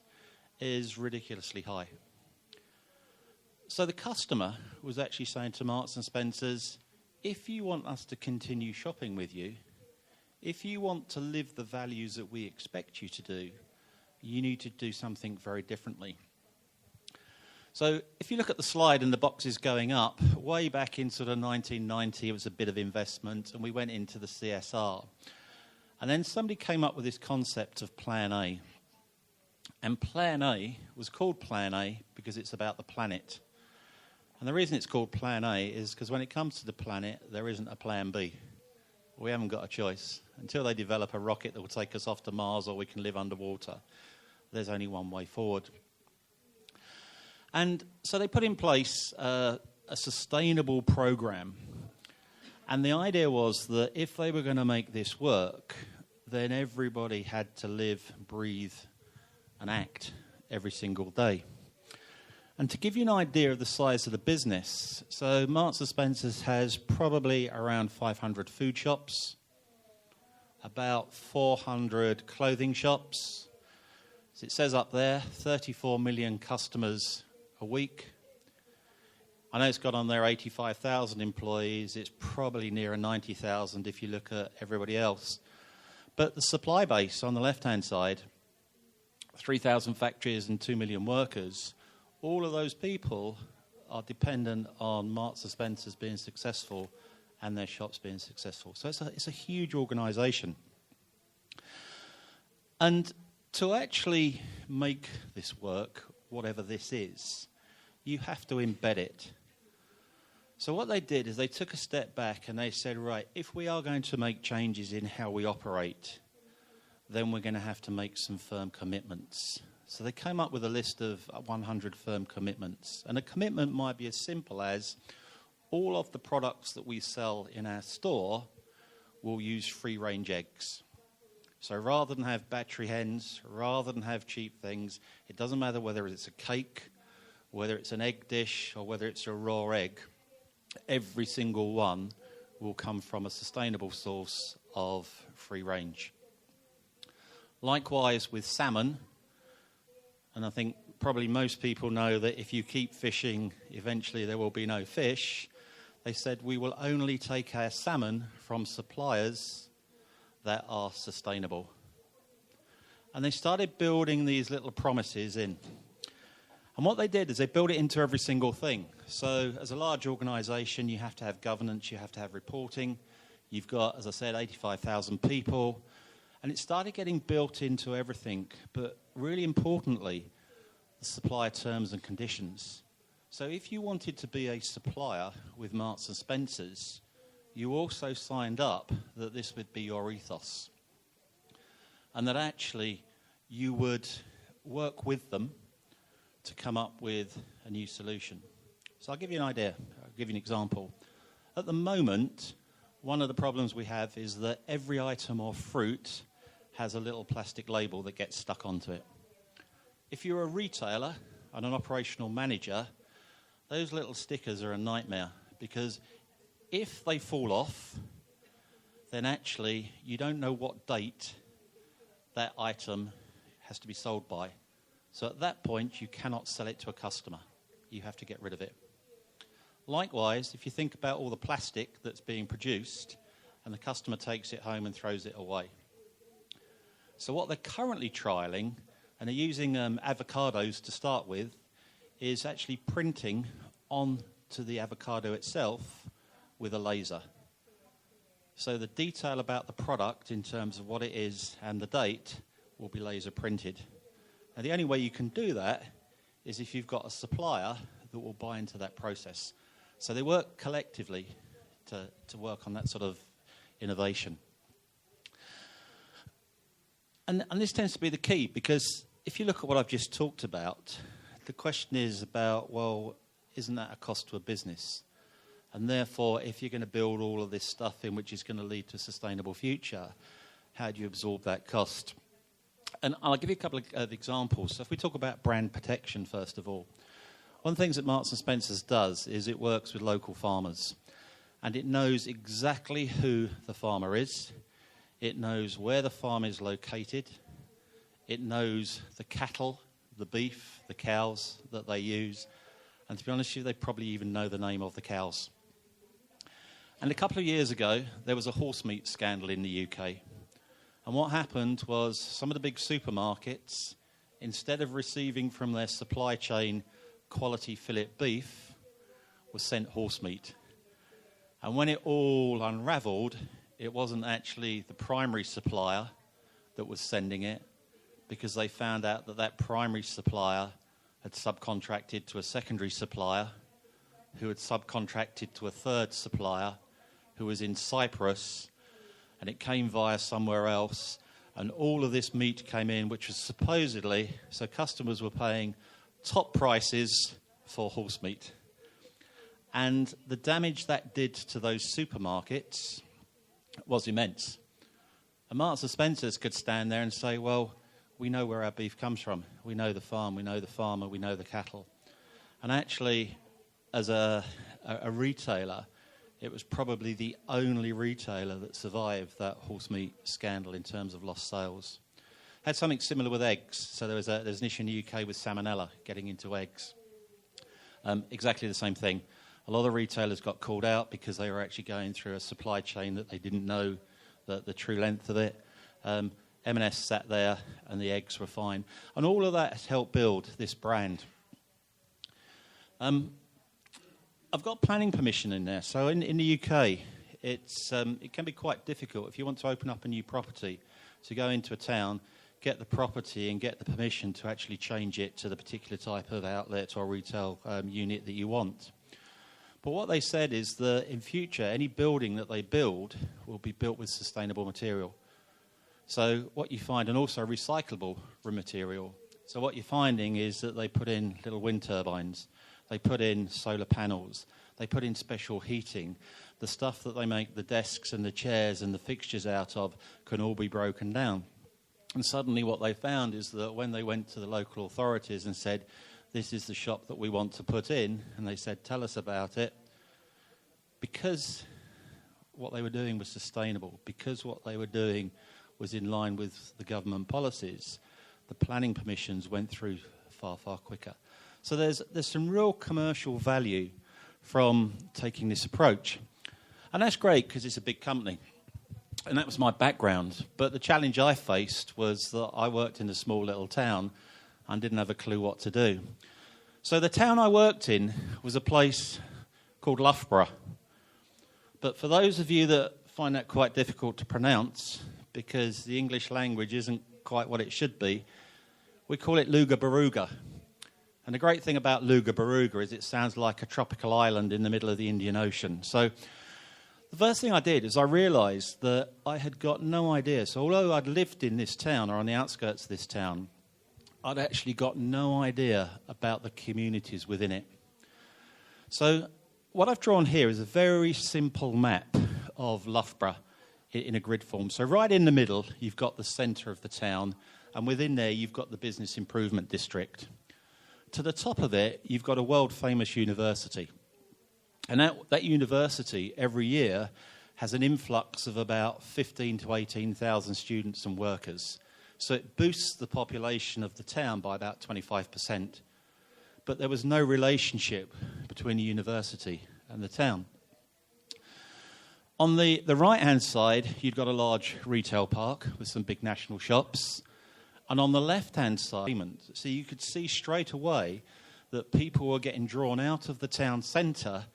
is ridiculously high. So the customer was actually saying to Marks and Spencer's, if you want us to continue shopping with you, if you want to live the values that we expect you to do, you need to do something very differently. So if you look at the slide and the boxes going up, way back in sort of 1990, it was a bit of investment, and we went into the CSR. And then somebody came up with this concept of Plan A. And Plan A was called Plan A because it's about the planet. And the reason it's called Plan A is because when it comes to the planet, there isn't a Plan B. We haven't got a choice. Until they develop a rocket that will take us off to Mars or we can live underwater, there's only one way forward. And so they put in place a sustainable program. And the idea was that if they were going to make this work, then everybody had to live, breathe, and act every single day. And to give you an idea of the size of the business, so Marks & Spencer's has probably around 500 food shops, about 400 clothing shops. As it says up there, 34 million customers a week. I know it's got on there 85,000 employees. It's probably nearer 90,000 if you look at everybody else. But the supply base on the left-hand side, 3,000 factories and 2 million workers, all of those people are dependent on Marks & Spencer's being successful and their shops being successful. So it's a huge organisation. And to actually make this work, whatever this is, you have to embed it. So what they did is they took a step back and they said, right, if we are going to make changes in how we operate, then we're going to have to make some firm commitments. So they came up with a list of 100 firm commitments. And a commitment might be as simple as all of the products that we sell in our store will use free-range eggs. So rather than have battery hens, rather than have cheap things, it doesn't matter whether it's a cake, whether it's an egg dish, or whether it's a raw egg, every single one will come from a sustainable source of free range. Likewise with salmon, and I think probably most people know that if you keep fishing, eventually there will be no fish. They said we will only take our salmon from suppliers that are sustainable. And they started building these little promises in. And what they did is they built it into every single thing. So as a large organisation, you have to have governance, you have to have reporting. You've got, as I said, 85,000 people. And it started getting built into everything. But really importantly, the supplier terms and conditions. So if you wanted to be a supplier with Marks & Spencer's, you also signed up that this would be your ethos. And that actually you would work with them to come up with a new solution. So I'll give you an idea. I'll give you an example. At the moment, one of the problems we have is that every item of fruit has a little plastic label that gets stuck onto it. If you're a retailer and an operational manager, those little stickers are a nightmare because if they fall off, then actually you don't know what date that item has to be sold by. So at that point, you cannot sell it to a customer. You have to get rid of it. Likewise, if you think about all the plastic that's being produced and the customer takes it home and throws it away. So what they're currently trialling, and they're using avocados to start with, is actually printing onto the avocado itself with a laser. So the detail about the product in terms of what it is and the date will be laser printed. Now, the only way you can do that is if you've got a supplier that will buy into that process. So they work collectively to work on that sort of innovation. And this tends to be the key, because if you look at what I've just talked about, the question is about, well, isn't that a cost to a business? And therefore, if you're going to build all of this stuff in which is going to lead to a sustainable future, how do you absorb that cost? And I'll give you a couple of examples. So if we talk about brand protection, first of all, One of the things that Marks & Spencer's does is it works with local farmers. And it knows exactly who the farmer is. It knows where the farm is located. It knows the cattle, the beef, the cows that they use. And to be honest with you, they probably even know the name of the cows. And a couple of years ago, there was a horse meat scandal in the UK. And what happened was some of the big supermarkets, instead of receiving from their supply chain quality fillet beef, was sent horse meat. And when it all unravelled, it wasn't actually the primary supplier that was sending it, because they found out that that primary supplier had subcontracted to a secondary supplier, who had subcontracted to a third supplier, who was in Cyprus, and it came via somewhere else, and all of this meat came in, which was supposedly, so customers were paying top prices for horse meat. And the damage that did to those supermarkets was immense. And Marks & Spencer's could stand there and say, well, we know where our beef comes from. We know the farm, we know the farmer, we know the cattle. And actually, as a retailer, it was probably the only retailer that survived that horse meat scandal in terms of lost sales. Had something similar with eggs. So there's an issue in the UK with salmonella getting into eggs. Exactly the same thing. A lot of retailers got called out because they were actually going through a supply chain that they didn't know the true length of it. M&S sat there and the eggs were fine. And all of that has helped build this brand. I've got planning permission in there. So in the UK, it can be quite difficult if you want to open up a new property to go into a town, get the property and get the permission to actually change it to the particular type of outlet or retail unit that you want. But what they said is that in future, any building that they build will be built with sustainable material. So what you find, and also recyclable material. So what you're finding is that they put in little wind turbines. They put in solar panels. They put in special heating. The stuff that they make the desks and the chairs and the fixtures out of can all be broken down. And suddenly what they found is that when they went to the local authorities and said, this is the shop that we want to put in, and they said, tell us about it, because what they were doing was sustainable, because what they were doing was in line with the government policies, the planning permissions went through far, far quicker. So there's some real commercial value from taking this approach. And that's great because it's a big company. And that was my background. But the challenge I faced was that I worked in a small little town and didn't have a clue what to do. So the town I worked in was a place called Loughborough. But for those of you that find that quite difficult to pronounce, because the English language isn't quite what it should be, we call it Luga-Baruga. And the great thing about Luga-Baruga is it sounds like a tropical island in the middle of the Indian Ocean. So the first thing I did is I realised that I had got no idea. So although I'd lived in this town or on the outskirts of this town, I'd actually got no idea about the communities within it. So what I've drawn here is a very simple map of Loughborough in a grid form. So right in the middle, you've got the centre of the town, and within there, you've got the business improvement district. To the top of it, you've got a world-famous university. And that university, every year, has an influx of about 15 to 18,000 students and workers. So it boosts the population of the town by about 25%. But there was no relationship between the university and the town. On the right-hand side, you've got a large retail park with some big national shops. And on the left-hand side, so you could see straight away that people were getting drawn out of the town centre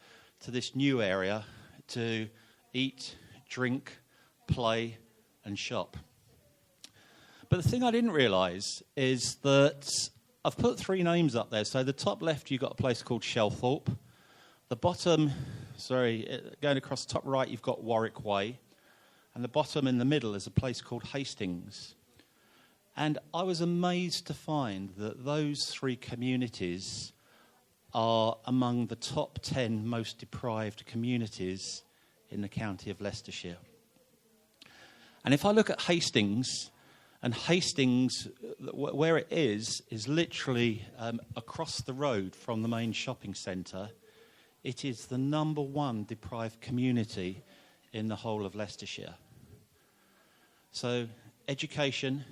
to this new area to eat, drink, play, and shop. But the thing I didn't realise is that I've put 3 names up there. So the top left, you've got a place called Shelthorpe. The bottom, going across the top right, you've got Warwick Way. And the bottom in the middle is a place called Hastings. And I was amazed to find that those 3 communities are among the top 10 most deprived communities in the county of Leicestershire. And if I look at Hastings, And Hastings, where it is literally across the road from the main shopping centre. It is the number one deprived community in the whole of Leicestershire. So education,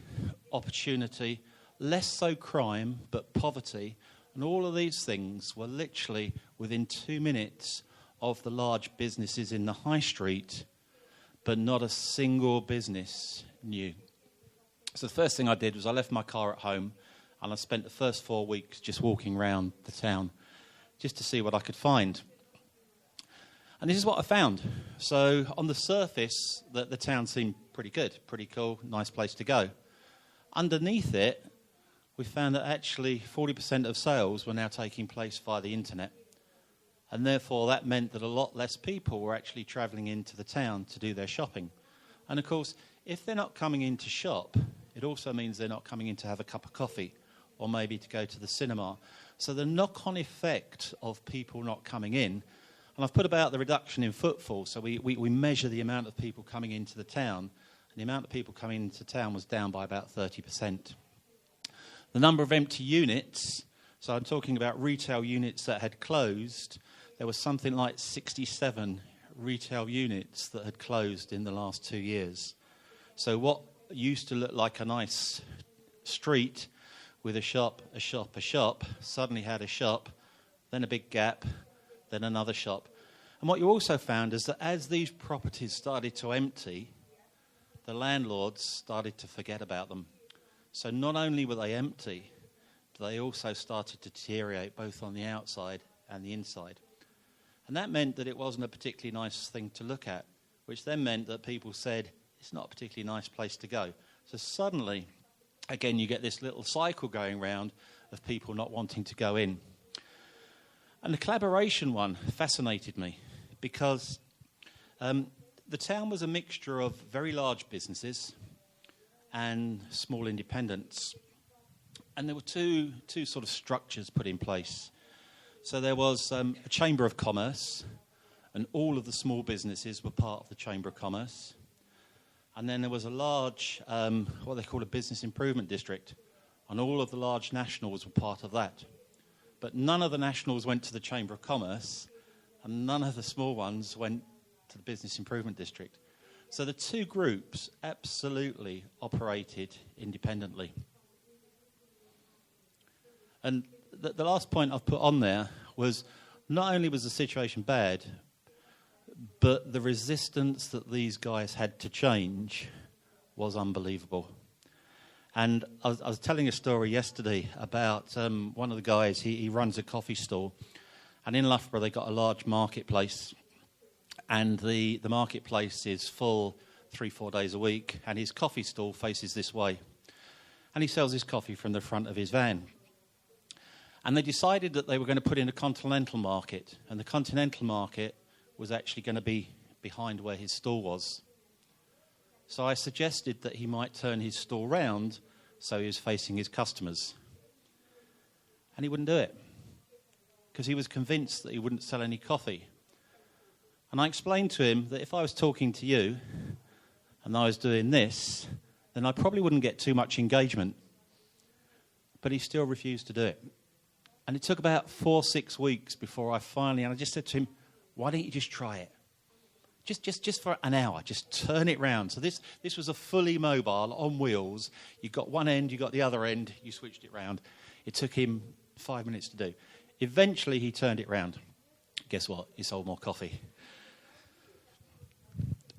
opportunity, less so crime, but poverty, and all of these things were literally within 2 minutes of the large businesses in the high street, but not a single business knew. So the first thing I did was I left my car at home, and I spent the first 4 weeks just walking around the town just to see what I could find. And this is what I found. So on the surface, the town seemed pretty good, pretty cool, nice place to go. Underneath it, we found that actually 40% of sales were now taking place via the internet. And therefore, that meant that a lot less people were actually travelling into the town to do their shopping. And of course, if they're not coming in to shop, it also means they're not coming in to have a cup of coffee or maybe to go to the cinema. So the knock-on effect of people not coming in, and I've put about the reduction in footfall, so we measure the amount of people coming into the town, and the amount of people coming into town was down by about 30%. The number of empty units, so I'm talking about retail units that had closed, there was something like 67 retail units that had closed in the last 2 years. So what used to look like a nice street with a shop, a shop, a shop, suddenly had a shop, then a big gap, then another shop. And what you also found is that as these properties started to empty, the landlords started to forget about them. So not only were they empty, but they also started to deteriorate both on the outside and the inside. And that meant that it wasn't a particularly nice thing to look at, which then meant that people said, it's not a particularly nice place to go. So suddenly, again, you get this little cycle going round of people not wanting to go in. And the collaboration one fascinated me because the town was a mixture of very large businesses and small independents. And there were two sort of structures put in place. So there was a Chamber of Commerce, and all of the small businesses were part of the Chamber of Commerce. And then there was a large, what they call a business improvement district, and all of the large nationals were part of that. But none of the nationals went to the Chamber of Commerce, and none of the small ones went to the business improvement district. So the two groups absolutely operated independently. And the last point I've put on there was not only was the situation bad, but the resistance that these guys had to change was unbelievable. And I was telling a story yesterday about one of the guys, he runs a coffee stall. And in Loughborough, they got a large marketplace. And the marketplace is full 3-4 days a week. And his coffee stall faces this way. And he sells his coffee from the front of his van. And they decided that they were going to put in a continental market. And the continental market was actually going to be behind where his stall was. So I suggested that he might turn his stall round so he was facing his customers. And he wouldn't do it because he was convinced that he wouldn't sell any coffee. And I explained to him that if I was talking to you and I was doing this, then I probably wouldn't get too much engagement. But he still refused to do it. And it took about 4-6 weeks before I finally, and I just said to him, why don't you just try it? Just for an hour, just turn it round. So this was a fully mobile, on wheels. You got one end, you got the other end, you switched it round. It took him 5 minutes to do. Eventually, he turned it round. Guess what? He sold more coffee.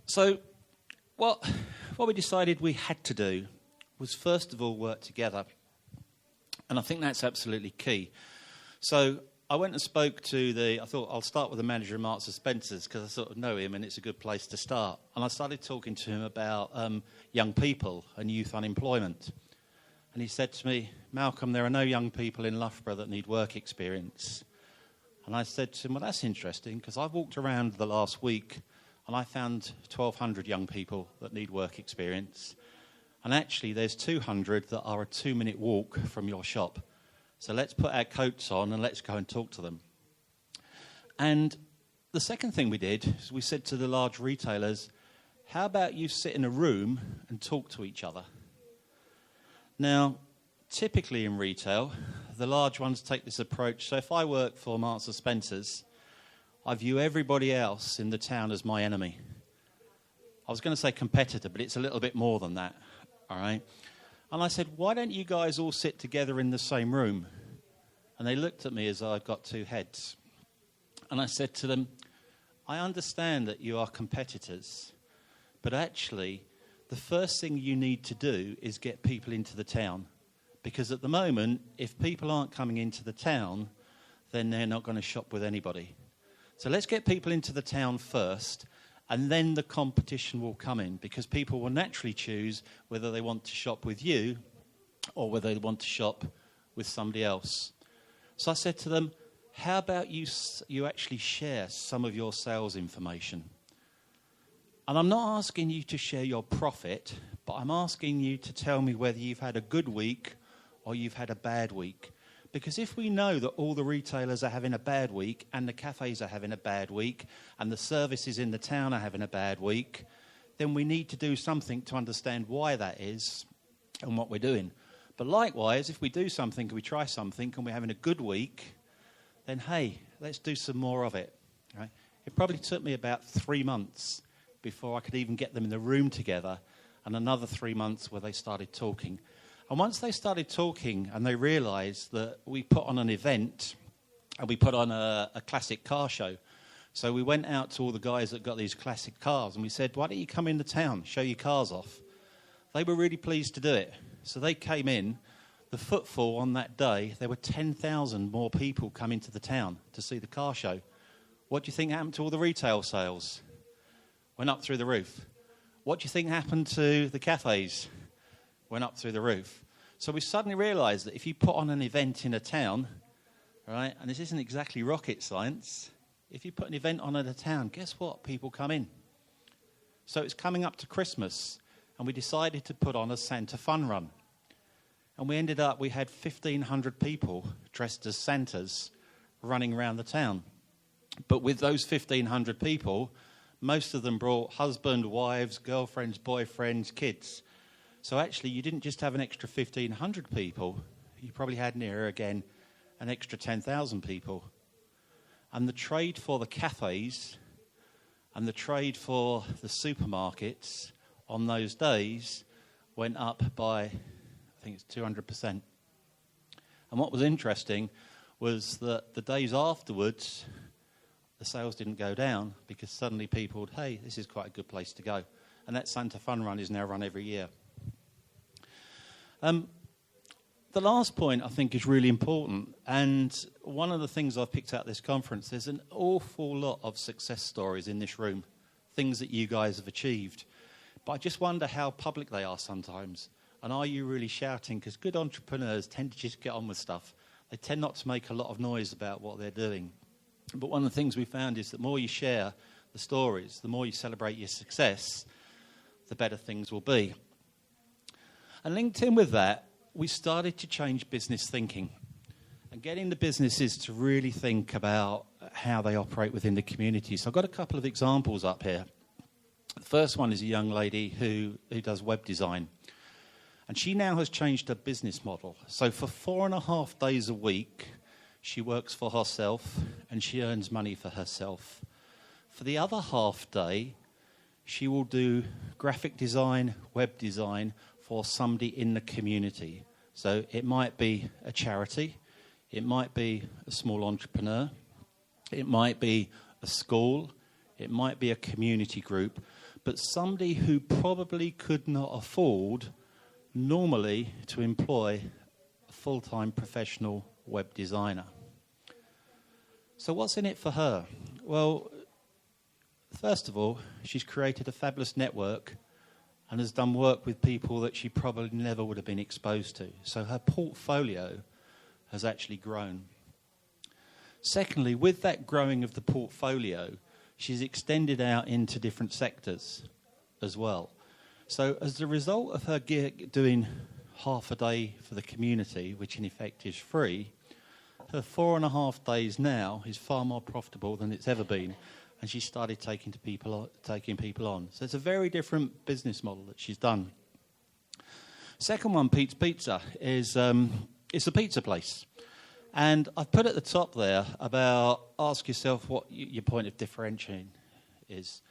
So what we decided we had to do was, first of all, work together. And I think that's absolutely key. So I went and spoke to I thought I'll start with the manager of Marks & Spencer's because I sort of know him and it's a good place to start. And I started talking to him about young people and youth unemployment. And he said to me, Malcolm, there are no young people in Loughborough that need work experience. And I said to him, well, that's interesting because I've walked around the last week and I found 1,200 young people that need work experience. And actually, there's 200 that are a 2-minute walk from your shop. So let's put our coats on and let's go and talk to them. And the second thing we did is we said to the large retailers, how about you sit in a room and talk to each other? Now, typically in retail, the large ones take this approach. So if I work for Marks & Spencer's, I view everybody else in the town as my enemy. I was going to say competitor, but it's a little bit more than that, all right? And I said, why don't you guys all sit together in the same room? And they looked at me as I'd got two heads. And I said to them, I understand that you are competitors, but actually, the first thing you need to do is get people into the town. Because at the moment, if people aren't coming into the town, then they're not going to shop with anybody. So let's get people into the town first, and then the competition will come in, because people will naturally choose whether they want to shop with you or whether they want to shop with somebody else. So I said to them, how about you actually share some of your sales information? And I'm not asking you to share your profit, but I'm asking you to tell me whether you've had a good week or you've had a bad week. Because if we know that all the retailers are having a bad week and the cafes are having a bad week and the services in the town are having a bad week, then we need to do something to understand why that is and what we're doing. But likewise, if we do something and we try something and we're having a good week, then hey, let's do some more of it. Right? It probably took me about 3 months before I could even get them in the room together, and another 3 months where they started talking. And once they started talking and they realised that we put on an event and we put on a classic car show. So we went out to all the guys that got these classic cars and we said, why don't you come into town, show your cars off? They were really pleased to do it. So they came in. The footfall on that day, there were 10,000 more people coming to the town to see the car show. What do you think happened to all the retail sales? Went up through the roof. What do you think happened to the cafes? Went up through the roof. So we suddenly realised that if you put on an event in a town, right, and this isn't exactly rocket science, if you put an event on in a town, guess what? People come in. So it's coming up to Christmas, and we decided to put on a Santa fun run. And we ended up, we had 1,500 people dressed as Santas running around the town. But with those 1,500 people, most of them brought husband, wives, girlfriends, boyfriends, kids. So actually, you didn't just have an extra 1,500 people. You probably had near, again, an extra 10,000 people. And the trade for the cafes and the trade for the supermarkets on those days went up by, I think it's 200%. And what was interesting was that the days afterwards, the sales didn't go down because suddenly people would, hey, this is quite a good place to go. And that Santa Fun Run is now run every year. The last point, I think, is really important. And one of the things I've picked out this conference, there's an awful lot of success stories in this room, things that you guys have achieved. But I just wonder how public they are sometimes. And are you really shouting? Because good entrepreneurs tend to just get on with stuff. They tend not to make a lot of noise about what they're doing. But one of the things we found is that the more you share the stories, the more you celebrate your success, the better things will be. And linked in with that, we started to change business thinking and getting the businesses to really think about how they operate within the community. So I've got a couple of examples up here. The first one is a young lady who does web design. And she now has changed her business model. So for 4.5 days a week, she works for herself and she earns money for herself. For the other half day, she will do graphic design, web design for somebody in the community. So it might be a charity, it might be a small entrepreneur, it might be a school, it might be a community group, but somebody who probably could not afford normally to employ a full-time professional web designer. So what's in it for her? Well, first of all, she's created a fabulous network and has done work with people that she probably never would have been exposed to. So her portfolio has actually grown. Secondly, with that growing of the portfolio, she's extended out into different sectors as well. So as a result of her doing half a day for the community, which in effect is free, her 4.5 days now is far more profitable than it's ever been. And she started taking people on. So it's a very different business model that she's done. Second one, Pete's Pizza, is it's a pizza place. And I've put at the top there about ask yourself what your point of differentiating is.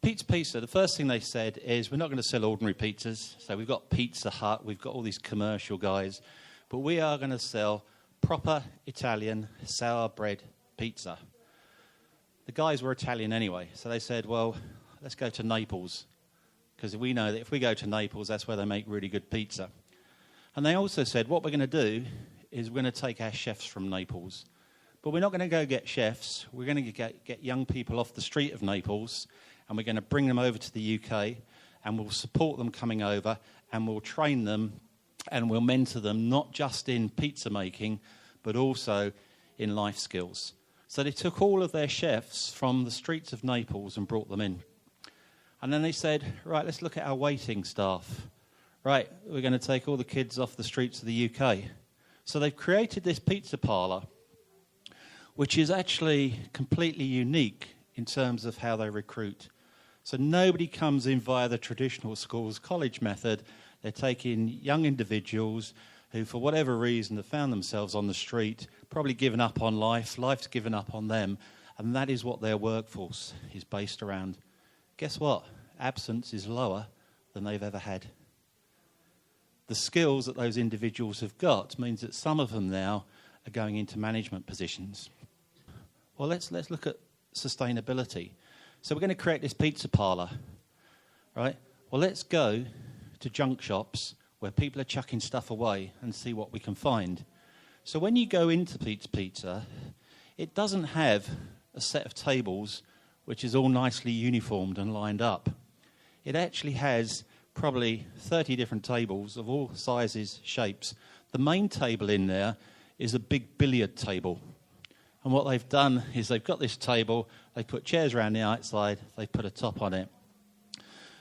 Pete's Pizza, the first thing they said is we're not going to sell ordinary pizzas. So we've got Pizza Hut, we've got all these commercial guys, but we are going to sell proper Italian sour bread pizza. The guys were Italian anyway, so they said, well, let's go to Naples, because we know that if we go to Naples, that's where they make really good pizza. And they also said, what we're going to do is we're going to take our chefs from Naples. But we're not going to go get chefs. We're going to get young people off the street of Naples, and we're going to bring them over to the UK, and we'll support them coming over, and we'll train them, and we'll mentor them, not just in pizza making, but also in life skills. So they took all of their chefs from the streets of Naples and brought them in. And then they said, right, let's look at our waiting staff. Right, we're going to take all the kids off the streets of the UK. So they've created this pizza parlour, which is actually completely unique in terms of how they recruit. So nobody comes in via the traditional schools college method. They're taking young individuals who, for whatever reason, have found themselves on the street, probably given up on life, life's given up on them, and that is what their workforce is based around. Guess what? Absence is lower than they've ever had. The skills that those individuals have got means that some of them now are going into management positions. Well, let's look at sustainability. So we're going to create this pizza parlour, right? Well, let's go to junk shops where people are chucking stuff away and see what we can find. So when you go into Pete's Pizza, it doesn't have a set of tables which is all nicely uniformed and lined up. It actually has probably 30 different tables of all sizes, shapes. The main table in there is a big billiard table. And what they've done is they've got this table, they put chairs around the outside, they put a top on it.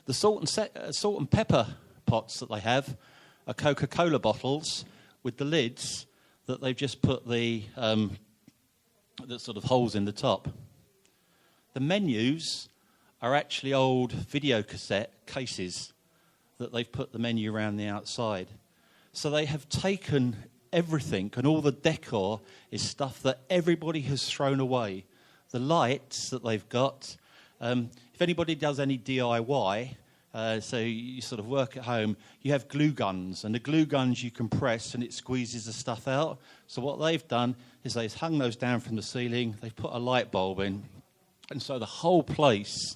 The salt and pepper pots that they have are Coca-Cola bottles with the lids that they've just put the sort of holes in the top. The menus are actually old video cassette cases that they've put the menu around the outside. So they have taken everything, and all the decor is stuff that everybody has thrown away. The lights that they've got, if anybody does any DIY, so you sort of work at home, you have glue guns, and the glue guns you can press and it squeezes the stuff out. So what they've done is they've hung those down from the ceiling, they've put a light bulb in, and so the whole place,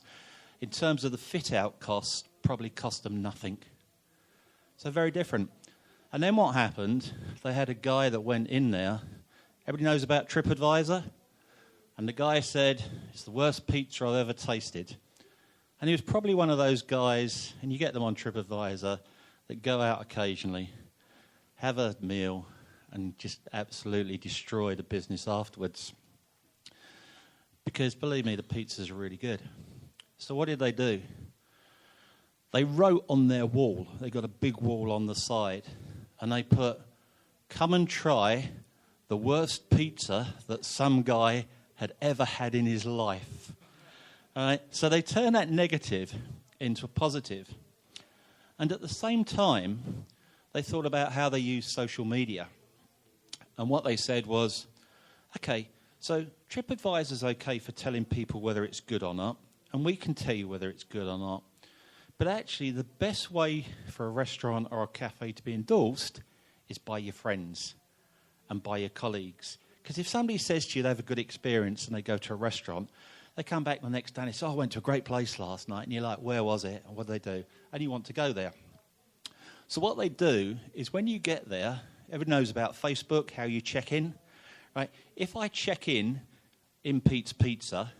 in terms of the fit-out cost, probably cost them nothing. So very different. And then what happened, they had a guy that went in there. Everybody knows about TripAdvisor? And the guy said, it's the worst pizza I've ever tasted. And he was probably one of those guys, and you get them on TripAdvisor, that go out occasionally, have a meal, and just absolutely destroy the business afterwards. Because, believe me, the pizzas are really good. So what did they do? They wrote on their wall, they got a big wall on the side, and they put, come and try the worst pizza that some guy had ever had in his life. All right? So they turn that negative into a positive. And at the same time, they thought about how they use social media. And what they said was, okay, so TripAdvisor's okay for telling people whether it's good or not, and we can tell you whether it's good or not. But actually, the best way for a restaurant or a cafe to be endorsed is by your friends and by your colleagues. Because if somebody says to you they have a good experience and they go to a restaurant, they come back the next day and they say, oh, I went to a great place last night. And you're like, where was it? And what did they do? And you want to go there. So what they do is when you get there, everyone knows about Facebook, how you check in. Right? If I check in Pete's Pizza,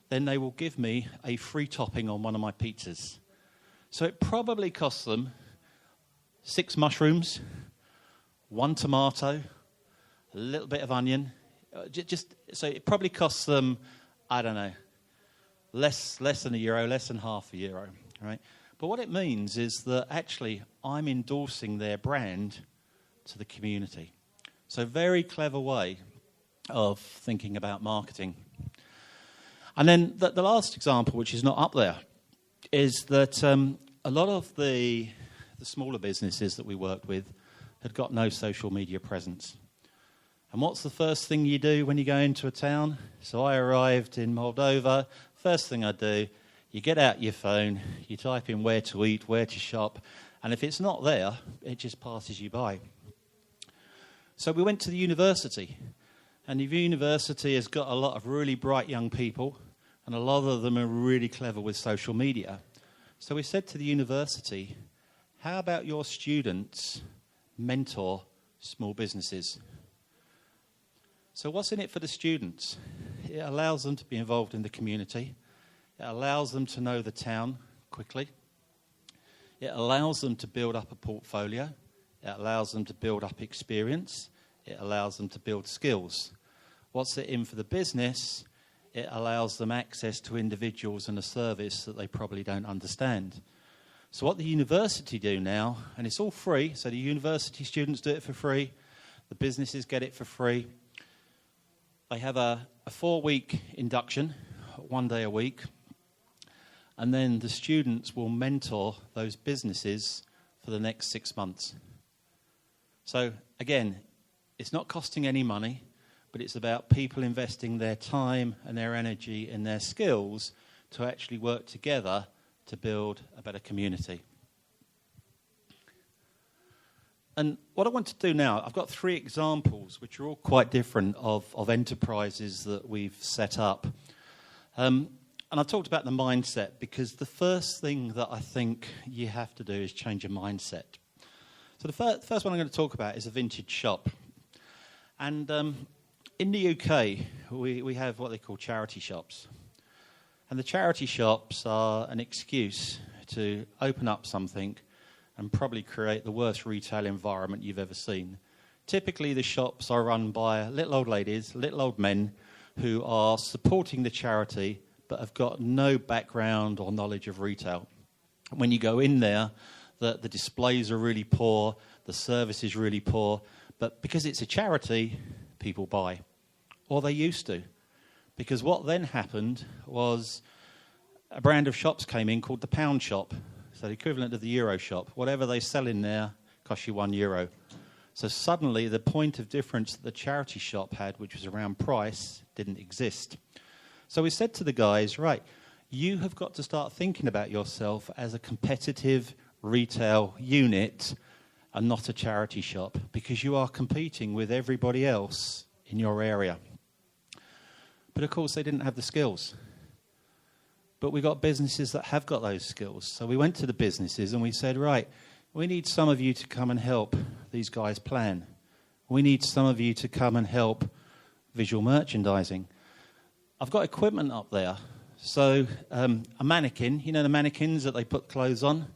then they will give me a free topping on one of my pizzas. So it probably costs them 6 mushrooms, 1 tomato, a little bit of onion. So it probably costs them, I don't know, less than €1, less than half €1, right? But what it means is that actually I'm endorsing their brand to the community. So very clever way of thinking about marketing. And then the last example, which is not up there, is that a lot of the the smaller businesses that we worked with, had got no social media presence. And what's the first thing you do when you go into a town? So I arrived in Moldova. First thing I do, you get out your phone, you type in where to eat, where to shop, and if it's not there, it just passes you by. So we went to the university, and the university has got a lot of really bright young people, and a lot of them are really clever with social media. So we said to the university, how about your students mentor small businesses? So what's in it for the students? It allows them to be involved in the community. It allows them to know the town quickly. It allows them to build up a portfolio. It allows them to build up experience. It allows them to build skills. What's it in for the business? It allows them access to individuals and a service that they probably don't understand. So what the university do now, and it's all free, so the university students do it for free, the businesses get it for free. They have a 4-week induction, 1 day a week, and then the students will mentor those businesses for the next 6 months. So again, it's not costing any money, but it's about people investing their time and their energy and their skills to actually work together to build a better community. And what I want to do now, I've got 3 examples which are all quite different of enterprises that we've set up. And I've talked about the mindset because the first thing that I think you have to do is change your mindset. So the first one I'm going to talk about is a vintage shop. And in the UK, we have what they call charity shops. And the charity shops are an excuse to open up something and probably create the worst retail environment you've ever seen. Typically, the shops are run by little old ladies, little old men who are supporting the charity but have got no background or knowledge of retail. When you go in there, the displays are really poor, the service is really poor, but because it's a charity, people buy. Or they used to. Because what then happened was a brand of shops came in called the pound shop. So the equivalent of the euro shop. Whatever they sell in there costs you €1. So suddenly the point of difference that the charity shop had, which was around price, didn't exist. So we said to the guys, right, you have got to start thinking about yourself as a competitive retail unit and not a charity shop, because you are competing with everybody else in your area. But of course they didn't have the skills. But we got businesses that have got those skills. So we went to the businesses and we said, right, we need some of you to come and help these guys plan. We need some of you to come and help visual merchandising. I've got equipment up there. So a mannequin, you know the mannequins that they put clothes on?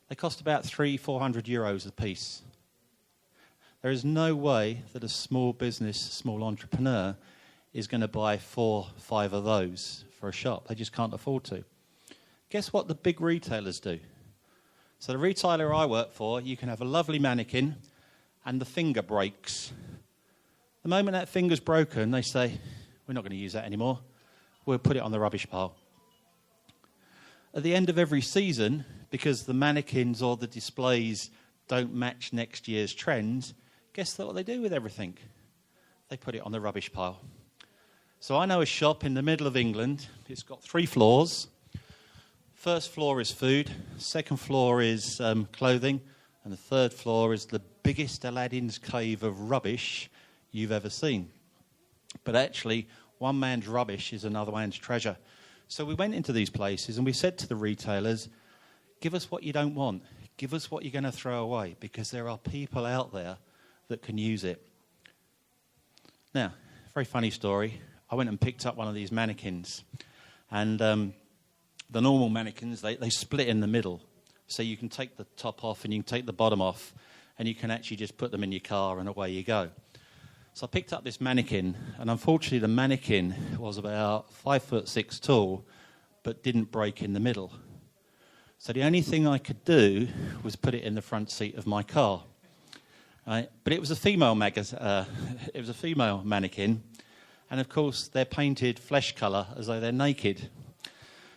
They cost about €300-400 a piece. There is no way that a small business, small entrepreneur is going to buy 4-5 of those for a shop. They just can't afford to. Guess what the big retailers do? So the retailer I work for, you can have a lovely mannequin and the finger breaks. The moment that finger's broken, they say, we're not going to use that anymore. We'll put it on the rubbish pile. At the end of every season, because the mannequins or the displays don't match next year's trends, guess what they do with everything? They put it on the rubbish pile. So I know a shop in the middle of England. It's got 3 floors. First floor is food. Second floor is clothing. And the third floor is the biggest Aladdin's cave of rubbish you've ever seen. But actually, one man's rubbish is another man's treasure. So we went into these places and we said to the retailers, give us what you don't want. Give us what you're going to throw away, because there are people out there that can use it. Now, very funny story. I went and picked up one of these mannequins. And the normal mannequins, they split in the middle. So you can take the top off and you can take the bottom off. And you can actually just put them in your car and away you go. So I picked up this mannequin. And unfortunately, the mannequin was about 5'6" tall, but didn't break in the middle. So the only thing I could do was put it in the front seat of my car. Right? But it was a female mannequin. And, of course, they're painted flesh colour as though they're naked.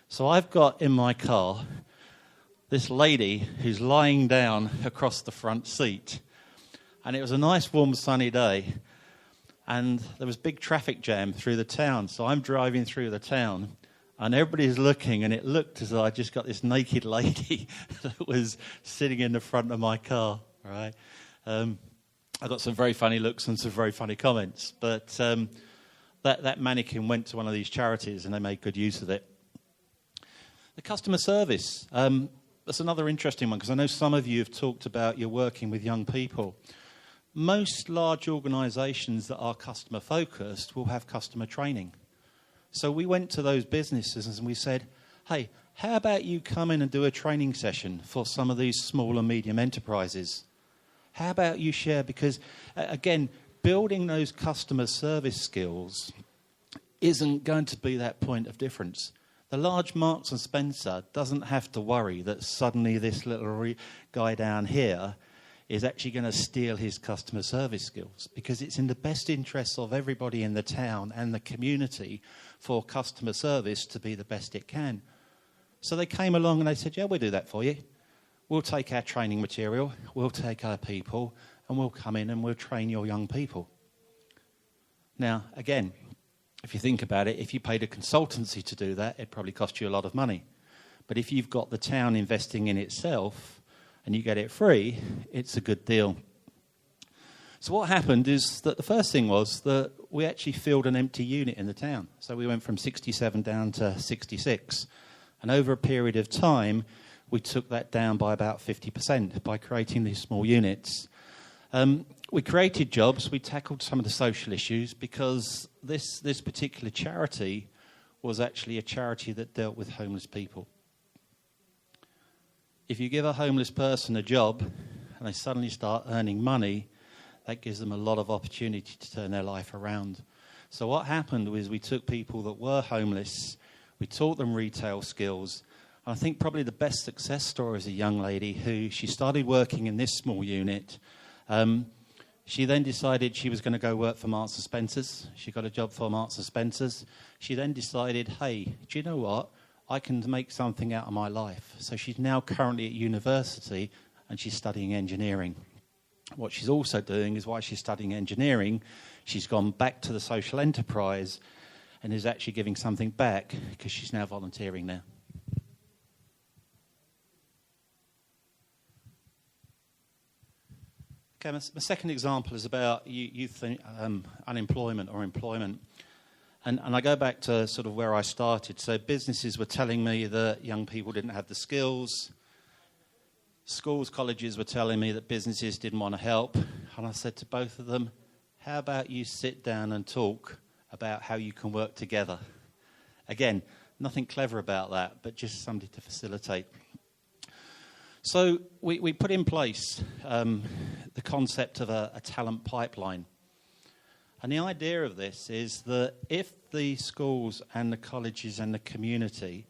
So I've got in my car this lady who's lying down across the front seat. And it was a nice, warm, sunny day. And there was big traffic jam through the town. So I'm driving through the town. And everybody's looking, and it looked as though I just got this naked lady that was sitting in the front of my car, right? I got some very funny looks and some very funny comments. But that mannequin went to one of these charities, and they made good use of it. The customer service, that's another interesting one, because I know some of you have talked about you're working with young people. Most large organisations that are customer-focused will have customer training. So we went to those businesses and we said, hey, how about you come in and do a training session for some of these small and medium enterprises? How about you share? Because, again, building those customer service skills isn't going to be that point of difference. The large Marks and Spencer doesn't have to worry that suddenly this little guy down here is actually going to steal his customer service skills, because it's in the best interests of everybody in the town and the community for customer service to be the best it can. So they came along and they said, yeah, we'll do that for you. We'll take our training material, we'll take our people, and we'll come in and we'll train your young people. Now, again, if you think about it, if you paid a consultancy to do that, it'd probably cost you a lot of money. But if you've got the town investing in itself and you get it free, it's a good deal. So what happened is that the first thing was that we actually filled an empty unit in the town. So we went from 67 down to 66. And over a period of time, we took that down by about 50% by creating these small units. We created jobs, we tackled some of the social issues, because this particular charity was actually a charity that dealt with homeless people. If you give a homeless person a job and they suddenly start earning money, that gives them a lot of opportunity to turn their life around. So what happened was we took people that were homeless, we taught them retail skills. And I think probably the best success story is a young lady who, she started working in this small unit. She then decided she was going to go work for Marks and Spencer's. She got a job for Marks and Spencer's. She then decided, hey, do you know what? I can make something out of my life. So she's now currently at university and she's studying engineering. What she's also doing is, while she's studying engineering, she's gone back to the social enterprise and is actually giving something back, because she's now volunteering there. Okay, my second example is about youth unemployment or employment. And I go back to sort of where I started. So businesses were telling me that young people didn't have the skills. Schools, colleges were telling me that businesses didn't want to help. And I said to both of them, how about you sit down and talk about how you can work together? Again, nothing clever about that, but just something to facilitate. So we put in place the concept of a talent pipeline. And the idea of this is that if the schools and the colleges and the community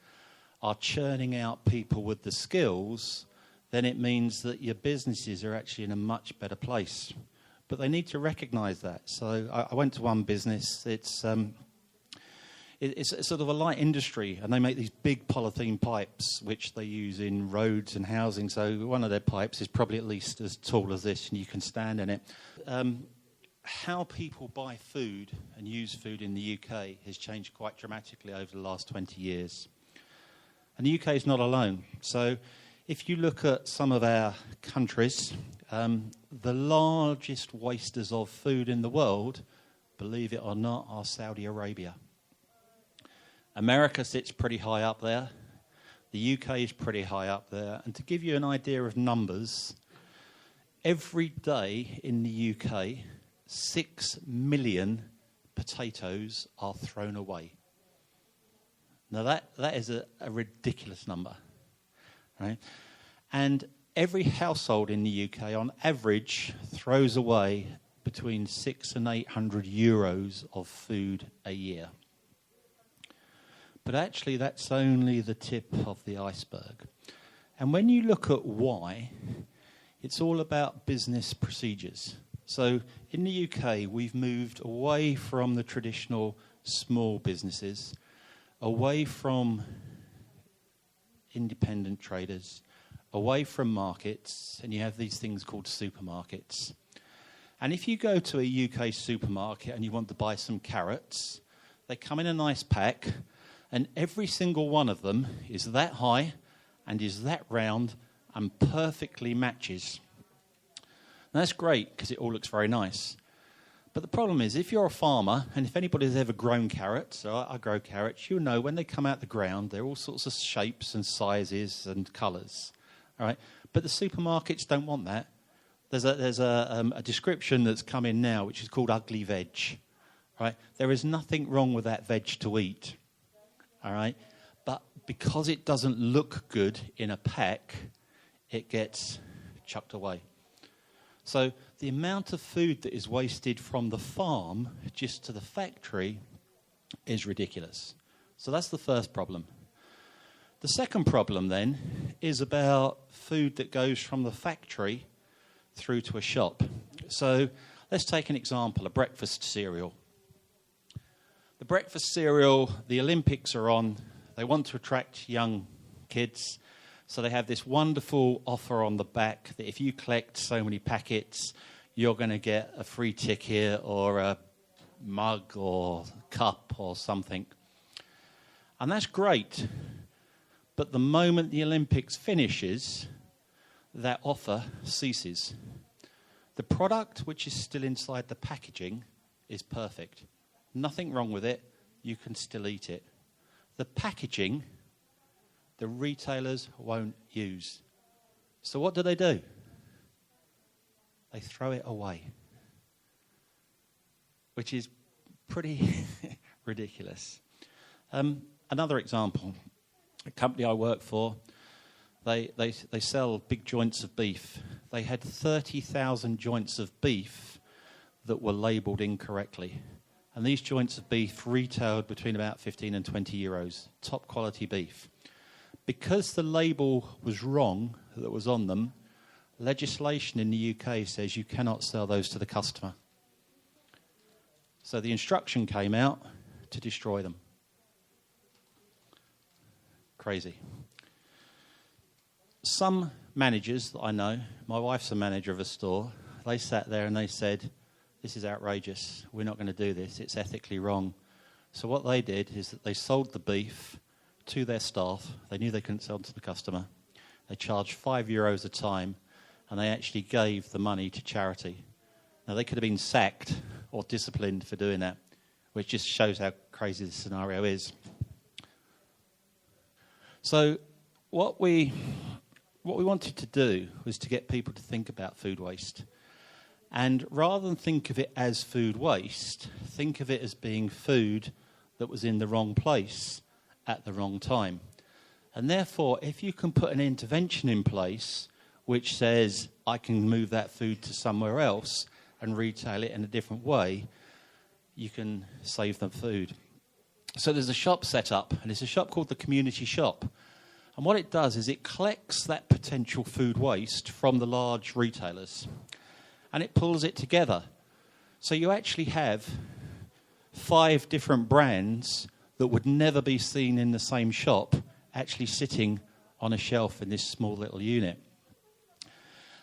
are churning out people with the skills, then it means that your businesses are actually in a much better place. But they need to recognise that. So I went to one business. It's sort of a light industry, and they make these big polythene pipes, which they use in roads and housing. So one of their pipes is probably at least as tall as this, and you can stand in it. How people buy food and use food in the UK has changed quite dramatically over the last 20 years. And the UK is not alone. So if you look at some of our countries, the largest wasters of food in the world, believe it or not, are Saudi Arabia. America sits pretty high up there. The UK is pretty high up there. And to give you an idea of numbers, every day in the UK, 6 million potatoes are thrown away. Now that is a ridiculous number, right? And every household in the UK, on average, throws away between 600 and 800 euros of food a year. But actually, that's only the tip of the iceberg. And when you look at why, it's all about business procedures. So in the UK, we've moved away from the traditional small businesses, away from independent traders, away from markets, and you have these things called supermarkets. And if you go to a UK supermarket and you want to buy some carrots, they come in a nice pack, and every single one of them is that high and is that round and perfectly matches. And that's great because it all looks very nice. But the problem is, if you're a farmer, and if anybody's ever grown carrots, so I grow carrots, you'll know when they come out the ground, they're all sorts of shapes and sizes and colours. All right? But the supermarkets don't want that. There's a description that's come in now, which is called ugly veg. Right? There is nothing wrong with that veg to eat. All right? But because it doesn't look good in a pack, it gets chucked away. So the amount of food that is wasted from the farm just to the factory is ridiculous. So that's the first problem. The second problem then is about food that goes from the factory through to a shop. So let's take an example, a breakfast cereal. The breakfast cereal, the Olympics are on. They want to attract young kids. So they have this wonderful offer on the back that if you collect so many packets, you're going to get a free ticket or a mug or cup or something. And that's great. But the moment the Olympics finishes, that offer ceases. The product which is still inside the packaging is perfect. Nothing wrong with it. You can still eat it. The packaging, the retailers won't use. So what do? They throw it away, which is pretty ridiculous. Another example, a company I work for, they sell big joints of beef. They had 30,000 joints of beef that were labelled incorrectly. And these joints of beef retailed between about 15 and 20 euros, top quality beef. Because the label was wrong that was on them, legislation in the UK says you cannot sell those to the customer. So the instruction came out to destroy them. Crazy. Some managers that I know, my wife's a manager of a store, they sat there and they said, this is outrageous, we're not going to do this, it's ethically wrong. So what they did is that they sold the beef to their staff. They knew they couldn't sell to the customer. They charged €5 a time, and they actually gave the money to charity. Now, they could have been sacked or disciplined for doing that, which just shows how crazy the scenario is. So what we wanted to do was to get people to think about food waste. And rather than think of it as food waste, think of it as being food that was in the wrong place at the wrong time. And therefore, if you can put an intervention in place which says, I can move that food to somewhere else and retail it in a different way, you can save them food. So there's a shop set up, and it's a shop called the Community Shop. And what it does is it collects that potential food waste from the large retailers, and it pulls it together. So you actually have 5 different brands that would never be seen in the same shop actually sitting on a shelf in this small little unit.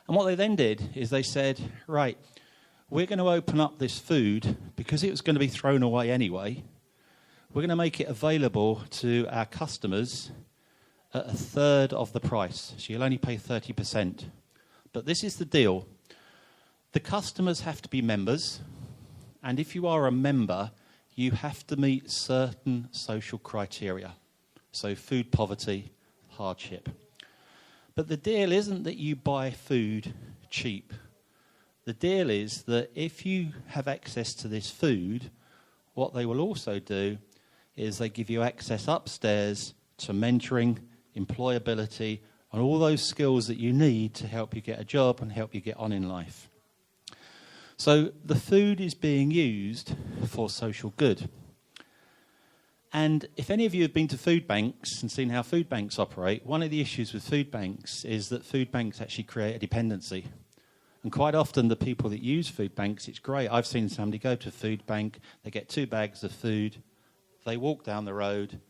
And what they then did is they said, right, we're going to open up this food because it was going to be thrown away anyway. We're going to make it available to our customers at 1/3 of the price. So you'll only pay 30%. But this is the deal. The customers have to be members. And if you are a member, you have to meet certain social criteria. So food poverty, hardship. But the deal isn't that you buy food cheap. The deal is that if you have access to this food, what they will also do is they give you access upstairs to mentoring, employability, and all those skills that you need to help you get a job and help you get on in life. So the food is being used for social good. And if any of you have been to food banks and seen how food banks operate, one of the issues with food banks is that food banks actually create a dependency. And quite often the people that use food banks, it's great. I've seen somebody go to a food bank, they get 2 bags of food, they walk down the road,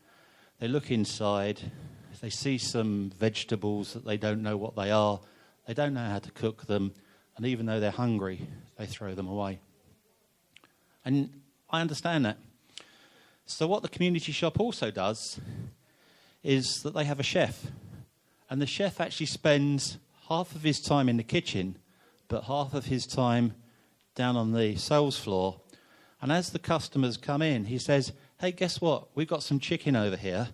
they look inside, if they see some vegetables that they don't know what they are, they don't know how to cook them, and even though they're hungry, they throw them away. And I understand that. So what the community shop also does is that they have a chef. And the chef actually spends half of his time in the kitchen, but half of his time down on the sales floor. And as the customers come in, he says, hey, guess what? We've got some chicken over here,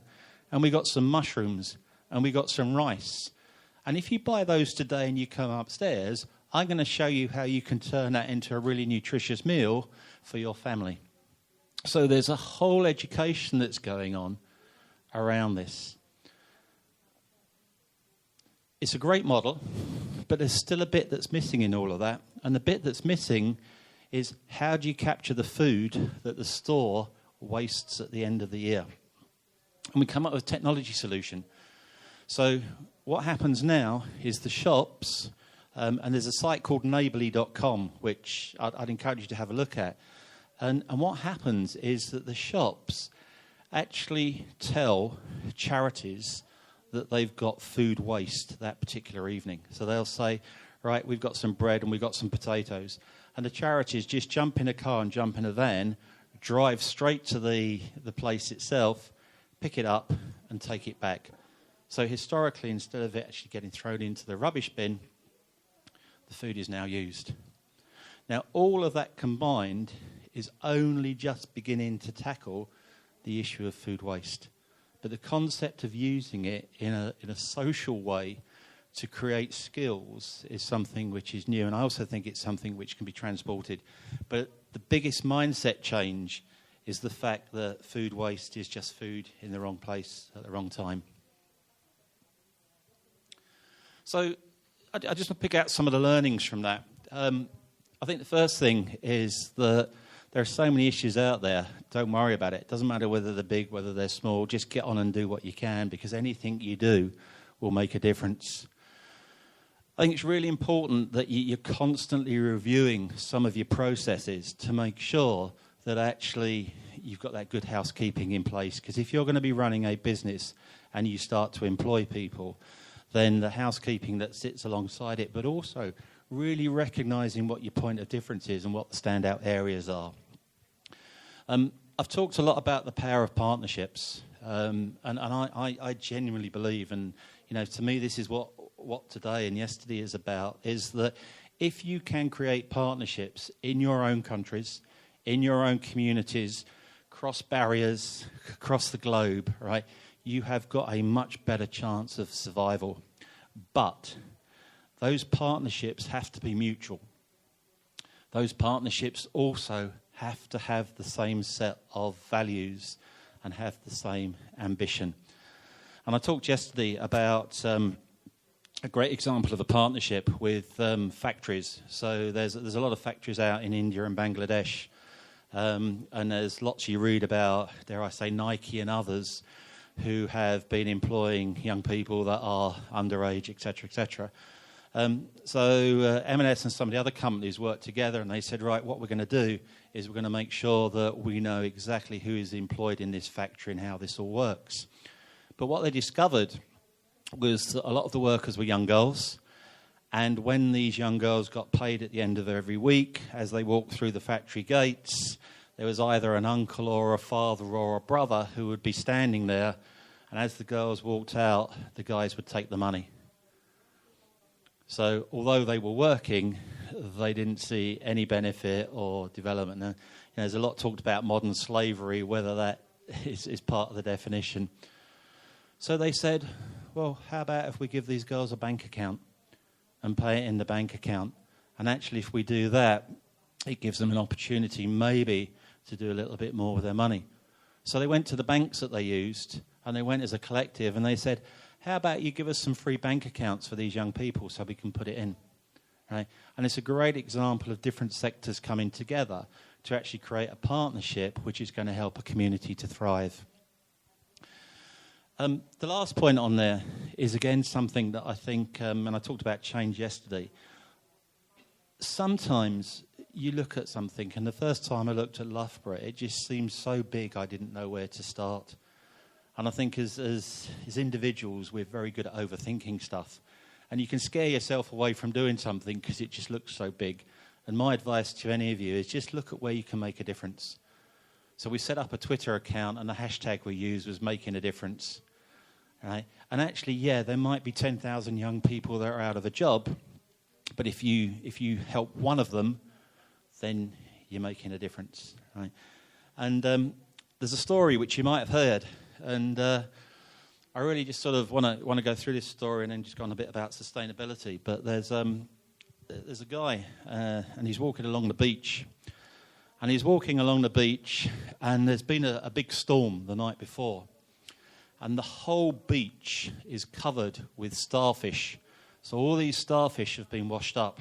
and we got some mushrooms, and we got some rice. And if you buy those today and you come upstairs, I'm going to show you how you can turn that into a really nutritious meal for your family. So there's a whole education that's going on around this. It's a great model, but there's still a bit that's missing in all of that. And the bit that's missing is how do you capture the food that the store wastes at the end of the year? And we come up with a technology solution. So what happens now is the shops, and there's a site called neighbourly.com, which I'd encourage you to have a look at. And what happens is that the shops actually tell charities that they've got food waste that particular evening. So they'll say, right, we've got some bread and we've got some potatoes. And the charities just jump in a car and jump in a van, drive straight to the place itself, pick it up and take it back. So historically, instead of it actually getting thrown into the rubbish bin, the food is now used. Now, all of that combined is only just beginning to tackle the issue of food waste. But the concept of using it in a social way to create skills is something which is new, and I also think it's something which can be transported. But the biggest mindset change is the fact that food waste is just food in the wrong place at the wrong time. So I just want to pick out some of the learnings from that. I think the first thing is that there are so many issues out there. Don't worry about it. It doesn't matter whether they're big, whether they're small. Just get on and do what you can, because anything you do will make a difference. I think it's really important that you're constantly reviewing some of your processes to make sure that actually you've got that good housekeeping in place. Because if you're going to be running a business and you start to employ people, then the housekeeping that sits alongside it, but also really recognising what your point of difference is and what the standout areas are. I've talked a lot about the power of partnerships, and I genuinely believe, and you know, to me this is what today and yesterday is about, is that if you can create partnerships in your own countries, in your own communities, cross barriers, across the globe, right, you have got a much better chance of survival. But those partnerships have to be mutual. Those partnerships also have to have the same set of values and have the same ambition. And I talked yesterday about a great example of a partnership with factories. So there's a lot of factories out in India and Bangladesh, and there's lots you read about, dare I say, Nike and others who have been employing young people that are underage, etc., etc. So M&S and some of the other companies worked together, and they said, right, what we're going to do is we're going to make sure that we know exactly who is employed in this factory and how this all works. But what they discovered was that a lot of the workers were young girls, and when these young girls got paid at the end of every week, as they walked through the factory gates, there was either an uncle or a father or a brother who would be standing there, and as the girls walked out, the guys would take the money. So although they were working, they didn't see any benefit or development. Now, there's a lot talked about modern slavery, whether that is part of the definition. So they said, well, how about if we give these girls a bank account and pay it in the bank account? And actually, if we do that, it gives them an opportunity maybe to do a little bit more with their money. So they went to the banks that they used, and they went as a collective, and they said, how about you give us some free bank accounts for these young people so we can put it in? Right? And it's a great example of different sectors coming together to actually create a partnership which is going to help a community to thrive. The last point on there is, again, something that I think, and I talked about change yesterday. Sometimes you look at something, and the first time I looked at Loughborough, it just seemed so big I didn't know where to start. And I think as individuals, we're very good at overthinking stuff. And you can scare yourself away from doing something because it just looks so big. And my advice to any of you is just look at where you can make a difference. So we set up a Twitter account, and the hashtag we used was making a difference. Right? And actually, yeah, there might be 10,000 young people that are out of a job, but if you help one of them, then you're making a difference. Right? And there's a story which you might have heard, and I really just sort of want to go through this story and then just go on a bit about sustainability. But there's a guy, and he's walking along the beach. And he's walking along the beach, and there's been a big storm the night before. And the whole beach is covered with starfish. So all these starfish have been washed up.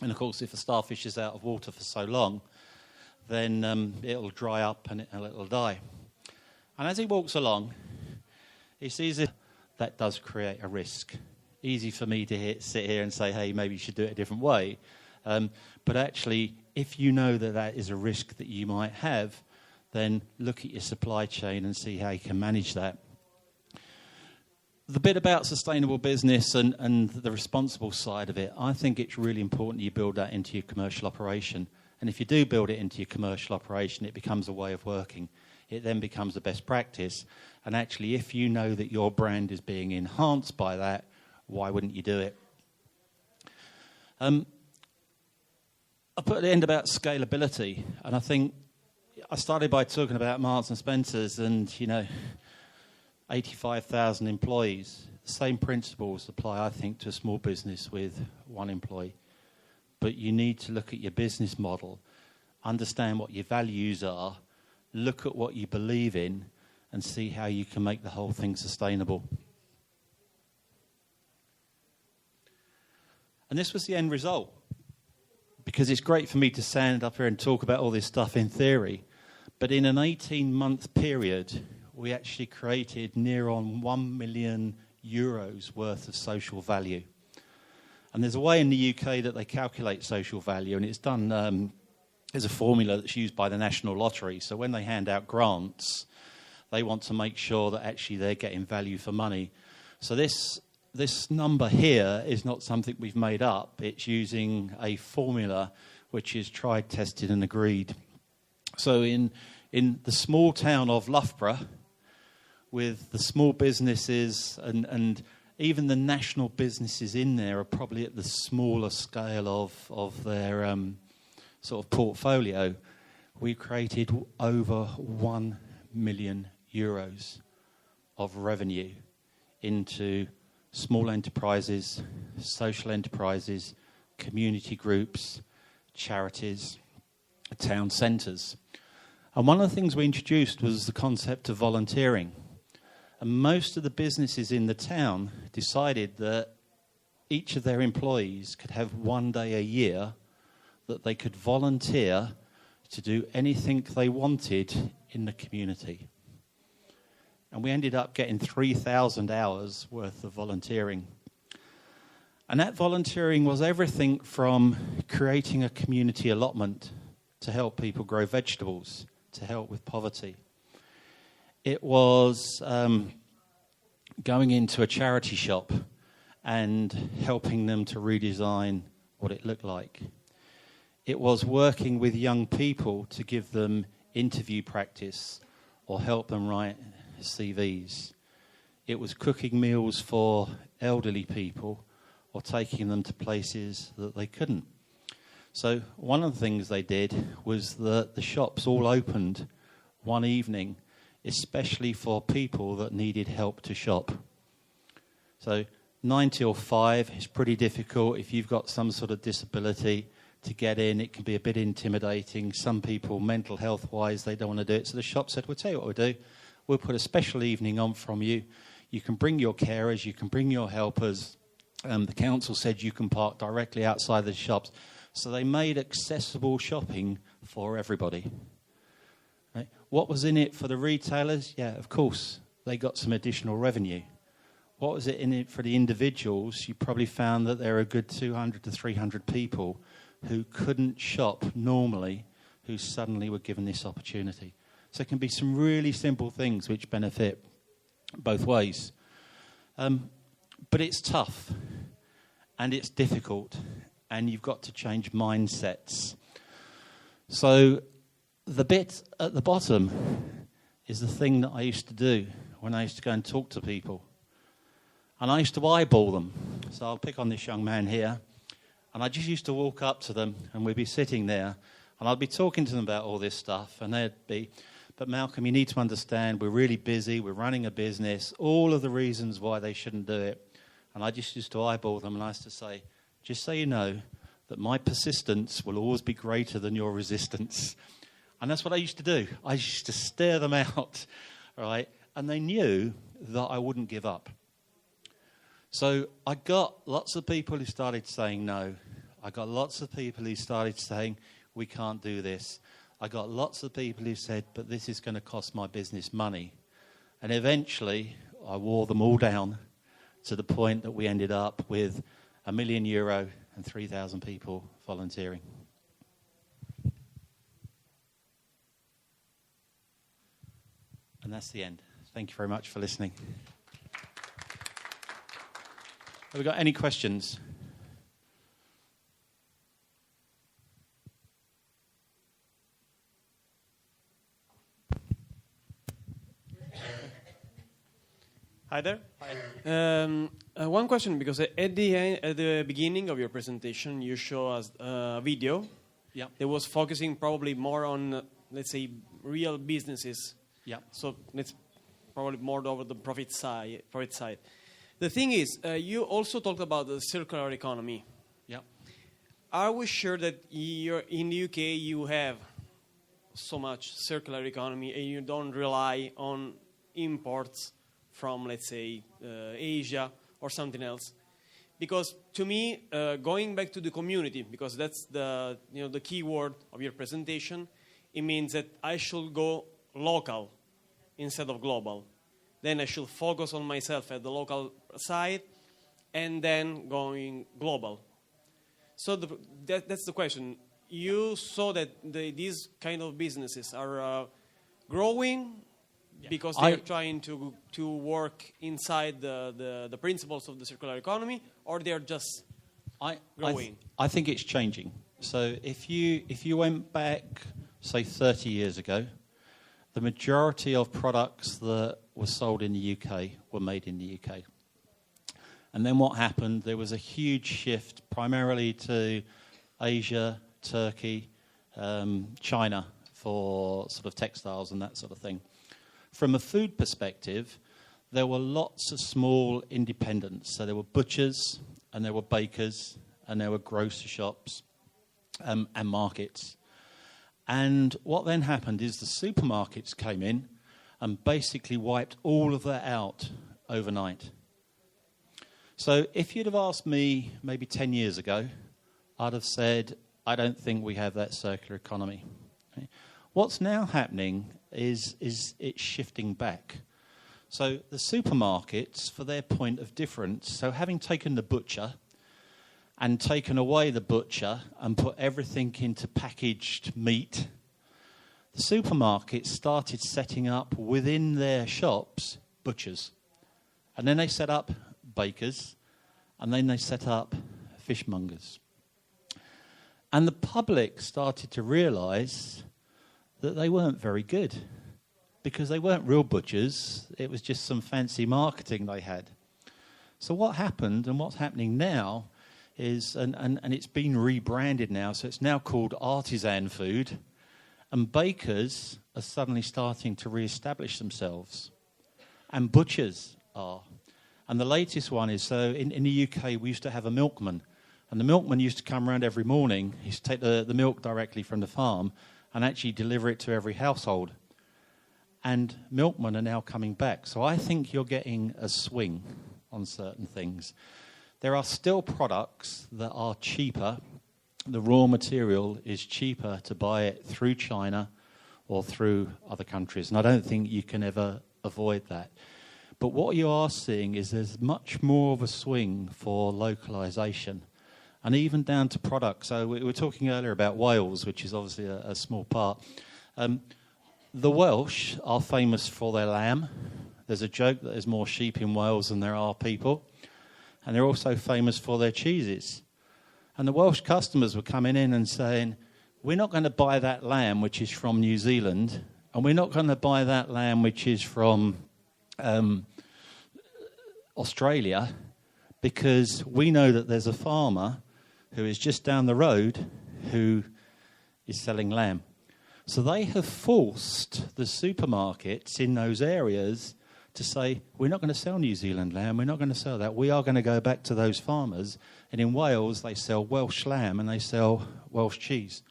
And, of course, if a starfish is out of water for so long, then it'll dry up and it'll die. And as he walks along, he sees that does create a risk. Easy for me to sit here and say, hey, maybe you should do it a different way. But actually, if you know that is a risk that you might have, then look at your supply chain and see how you can manage that. The bit about sustainable business and the responsible side of it, I think it's really important you build that into your commercial operation. And if you do build it into your commercial operation, it becomes a way of working. It then becomes a best practice. And actually, if you know that your brand is being enhanced by that, why wouldn't you do it? I put at the end about scalability, and I think I started by talking about Marks and Spencer's and, 85,000 employees. The same principles apply, I think, to a small business with one employee. But you need to look at your business model, understand what your values are, look at what you believe in, and see how you can make the whole thing sustainable. And this was the end result. Because it's great for me to stand up here and talk about all this stuff in theory. But in an 18-month period, we actually created near on €1 million worth of social value. And there's a way in the UK that they calculate social value, and it's done, there's a formula that's used by the National Lottery. So when they hand out grants, they want to make sure that actually they're getting value for money. So this number here is not something we've made up. It's using a formula which is tried, tested and agreed. So in the small town of Loughborough, with the small businesses and even the national businesses in there are probably at the smaller scale of their sort of portfolio, we created over €1 million of revenue into small enterprises, social enterprises, community groups, charities, town centres. And one of the things we introduced was the concept of volunteering. And most of the businesses in the town decided that each of their employees could have one day a year that they could volunteer to do anything they wanted in the community. And we ended up getting 3,000 hours worth of volunteering. And that volunteering was everything from creating a community allotment to help people grow vegetables, to help with poverty. It was going into a charity shop and helping them to redesign what it looked like. It was working with young people to give them interview practice or help them write CVs. It was cooking meals for elderly people or taking them to places that they couldn't. So one of the things they did was that the shops all opened one evening, especially for people that needed help to shop. So 9 till 5 is pretty difficult. If you've got some sort of disability to get in, it can be a bit intimidating. Some people, mental health-wise, they don't want to do it. So the shop said, we'll tell you what we'll do. We'll put a special evening on from you. You can bring your carers, you can bring your helpers. The council said you can park directly outside the shops. So they made accessible shopping for everybody. Right? What was in it for the retailers? Yeah, of course, they got some additional revenue. What was it in it for the individuals? You probably found that there are a good 200 to 300 people who couldn't shop normally, who suddenly were given this opportunity. So it can be some really simple things which benefit both ways. But it's tough, and it's difficult, and you've got to change mindsets. So the bit at the bottom is the thing that I used to do when I used to go and talk to people. And I used to eyeball them. So I'll pick on this young man here. And I just used to walk up to them, and we'd be sitting there, and I'd be talking to them about all this stuff, and they'd be, but Malcolm, you need to understand, we're really busy, we're running a business, all of the reasons why they shouldn't do it. And I just used to eyeball them, and I used to say, just so you know, that my persistence will always be greater than your resistance. And that's what I used to do. I used to stare them out, right? And they knew that I wouldn't give up. So I got lots of people who started saying no. I got lots of people who started saying, we can't do this. I got lots of people who said, but this is going to cost my business money. And eventually, I wore them all down to the point that we ended up with €1 million and 3,000 people volunteering. And that's the end. Thank you very much for listening. Have we got any questions? Hi there. Hi. One question, because at the beginning of your presentation, you show us a video that was focusing probably more on, let's say, real businesses. Yeah. So it's probably more over the profit side. The thing is, you also talked about the circular economy. Yeah. Are we sure that in the UK you have so much circular economy and you don't rely on imports from, let's say, Asia or something else? Because to me, going back to the community, because that's the key word of your presentation, it means that I should go local instead of global. Then I should focus on myself at the local side and then going global. So that's the question. You saw that these kind of businesses are growing because they're trying to work inside the principles of the circular economy, or they're just growing? I think it's changing. So if you went back, say, 30 years ago, the majority of products that were sold in the UK were made in the UK. And then what happened, there was a huge shift primarily to Asia, Turkey, China for sort of textiles and that sort of thing. From a food perspective, there were lots of small independents. So there were butchers, and there were bakers, and there were grocery shops and markets. And what then happened is the supermarkets came in and basically wiped all of that out overnight. So if you'd have asked me maybe 10 years ago, I'd have said, I don't think we have that circular economy. Okay? What's now happening is it's shifting back. So the supermarkets, for their point of difference, so having taken the butcher and taken away the butcher and put everything into packaged meat, the supermarkets started setting up within their shops butchers. And then they set up bakers, and then they set up fishmongers. And the public started to realise that they weren't very good, because they weren't real butchers. It was just some fancy marketing they had. So what happened, and what's happening now, is, and it's been rebranded now, so it's now called artisan food, and bakers are suddenly starting to re-establish themselves, and butchers are. And the latest one is, so in the UK, we used to have a milkman, and the milkman used to come around every morning. He used to take the milk directly from the farm and actually deliver it to every household. And milkmen are now coming back. So I think you're getting a swing on certain things. There are still products that are cheaper. The raw material is cheaper to buy it through China or through other countries. And I don't think you can ever avoid that. But what you are seeing is there's much more of a swing for localization, and even down to products. So we were talking earlier about Wales, which is obviously a small part. The Welsh are famous for their lamb. There's a joke that there's more sheep in Wales than there are people. And they're also famous for their cheeses. And the Welsh customers were coming in and saying, we're not going to buy that lamb which is from New Zealand, and we're not going to buy that lamb which is from Australia, because we know that there's a farmer who is just down the road who is selling lamb. So they have forced the supermarkets in those areas to say, we're not going to sell New Zealand lamb, we're not going to sell that. We are going to go back to those farmers. And in Wales, they sell Welsh lamb and they sell Welsh cheese.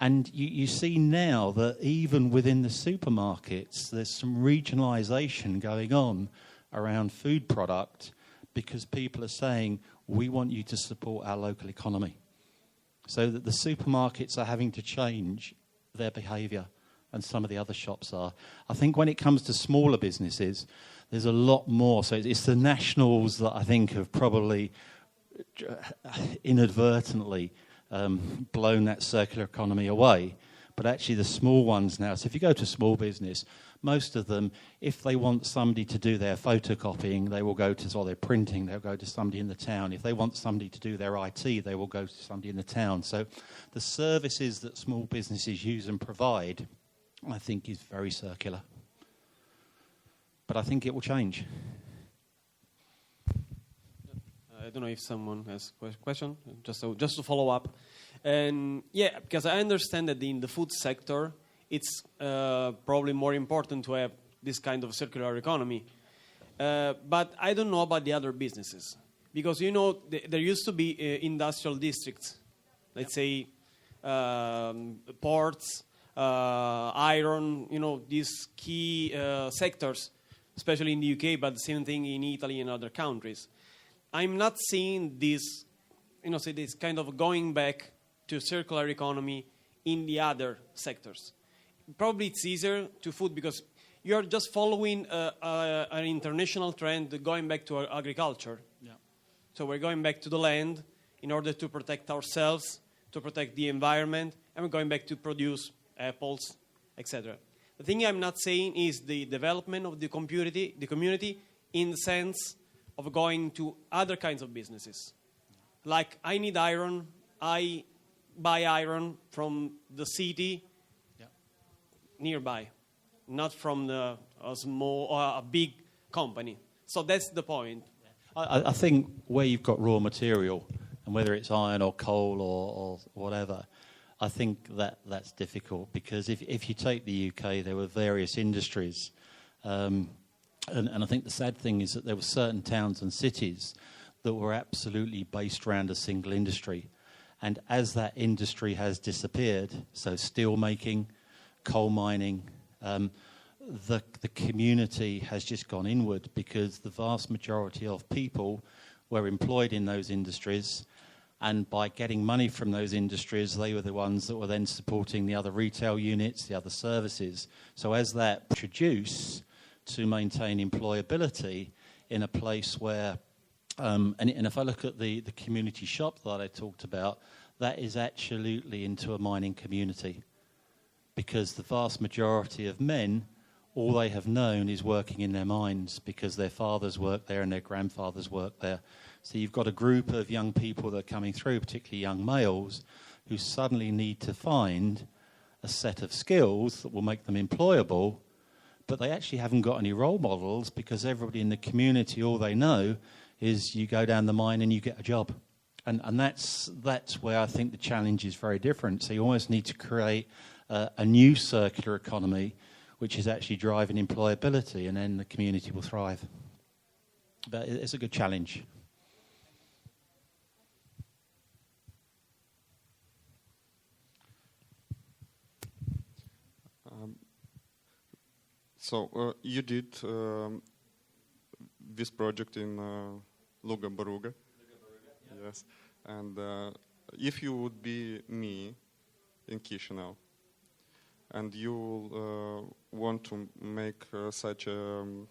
And you see now that even within the supermarkets, there's some regionalisation going on around food product, because people are saying, we want you to support our local economy. So that the supermarkets are having to change their behaviour, and some of the other shops are. I think when it comes to smaller businesses, there's a lot more. So it's the nationals that I think have probably inadvertently blown that circular economy away. But actually the small ones now, so if you go to a small business, most of them, if they want somebody to do their photocopying, they will go to, or their printing, they'll go to somebody in the town. If they want somebody to do their IT, they will go to somebody in the town. So the services that small businesses use and provide, I think, is very circular. But I think it will change. I don't know if someone has a question, just to follow up. And yeah, because I understand that in the food sector, it's probably more important to have this kind of circular economy. But I don't know about the other businesses. Because, you know, there used to be industrial districts, let's say ports, iron, you know, these key sectors, especially in the UK, but the same thing in Italy and other countries. I'm not seeing this, you know, say this kind of going back to circular economy in the other sectors. Probably it's easier to food because you're just following an international trend going back to agriculture. Yeah. So we're going back to the land in order to protect ourselves, to protect the environment, and we're going back to produce apples, etc. The thing I'm not saying is the development of the community in the sense of going to other kinds of businesses. Like, I need iron, I buy iron from the city nearby, not from a small or a big company. So that's the point. I think where you've got raw material, and whether it's iron or coal or whatever, I think that's difficult, because if you take the UK, there were various industries. And I think the sad thing is that there were certain towns and cities that were absolutely based around a single industry. And as that industry has disappeared, so steel making, coal mining, the community has just gone inward, because the vast majority of people were employed in those industries, and by getting money from those industries, they were the ones that were then supporting the other retail units, the other services. So as that introduced to maintain employability in a place where, and if I look at the community shop that I talked about, that is absolutely into a mining community, because the vast majority of men, all they have known is working in their mines, because their fathers worked there and their grandfathers worked there. So you've got a group of young people that are coming through, particularly young males, who suddenly need to find a set of skills that will make them employable, but they actually haven't got any role models, because everybody in the community, all they know is you go down the mine and you get a job. And that's where I think the challenge is very different. So you almost need to create a new circular economy, which is actually driving employability, and then the community will thrive. But it's a good challenge. So you did this project in Luga Baruga. Yes. And if you would be me in Chisinau, and you want to make such an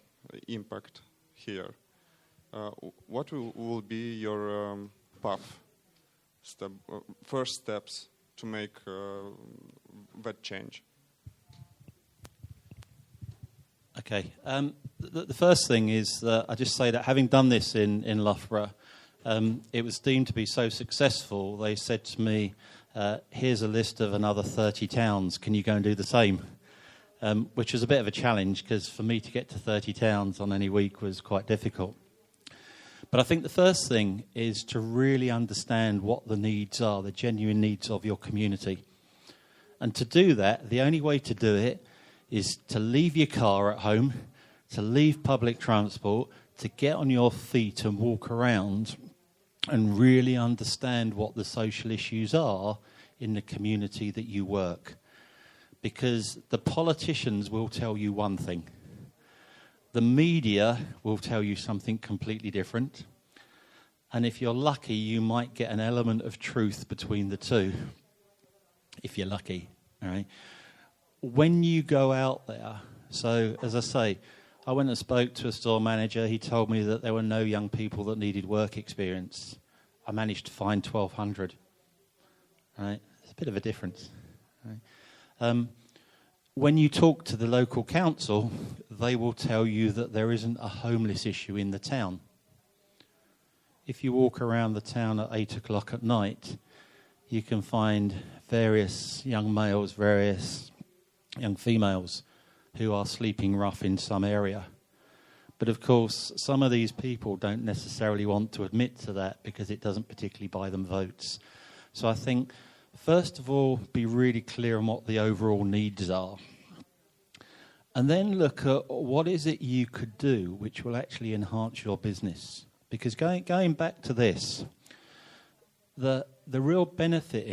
impact here, what will be your path, first steps to make that change? Okay. The first thing is that I just say that having done this in Loughborough, it was deemed to be so successful, they said to me, here's a list of another 30 towns, can you go and do the same? Which was a bit of a challenge, because for me to get to 30 towns on any week was quite difficult. But I think the first thing is to really understand what the needs are, the genuine needs of your community. And to do that, the only way to do it is to leave your car at home, to leave public transport, to get on your feet and walk around and really understand what the social issues are in the community that you work. Because the politicians will tell you one thing. The media will tell you something completely different. And if you're lucky, you might get an element of truth between the two. If you're lucky, all right? When you go out there, so as I say, I went and spoke to a store manager. He told me that there were no young people that needed work experience. I managed to find 1,200. Right? It's a bit of a difference. Right? When you talk to the local council, they will tell you that there isn't a homeless issue in the town. If you walk around the town at 8 o'clock at night, you can find various young males, various young females who are sleeping rough in some area. But of course, some of these people don't necessarily want to admit to that because it doesn't particularly buy them votes. So I think, first of all, be really clear on what the overall needs are. And then look at what is it you could do which will actually enhance your business. Because going back to this, the real benefit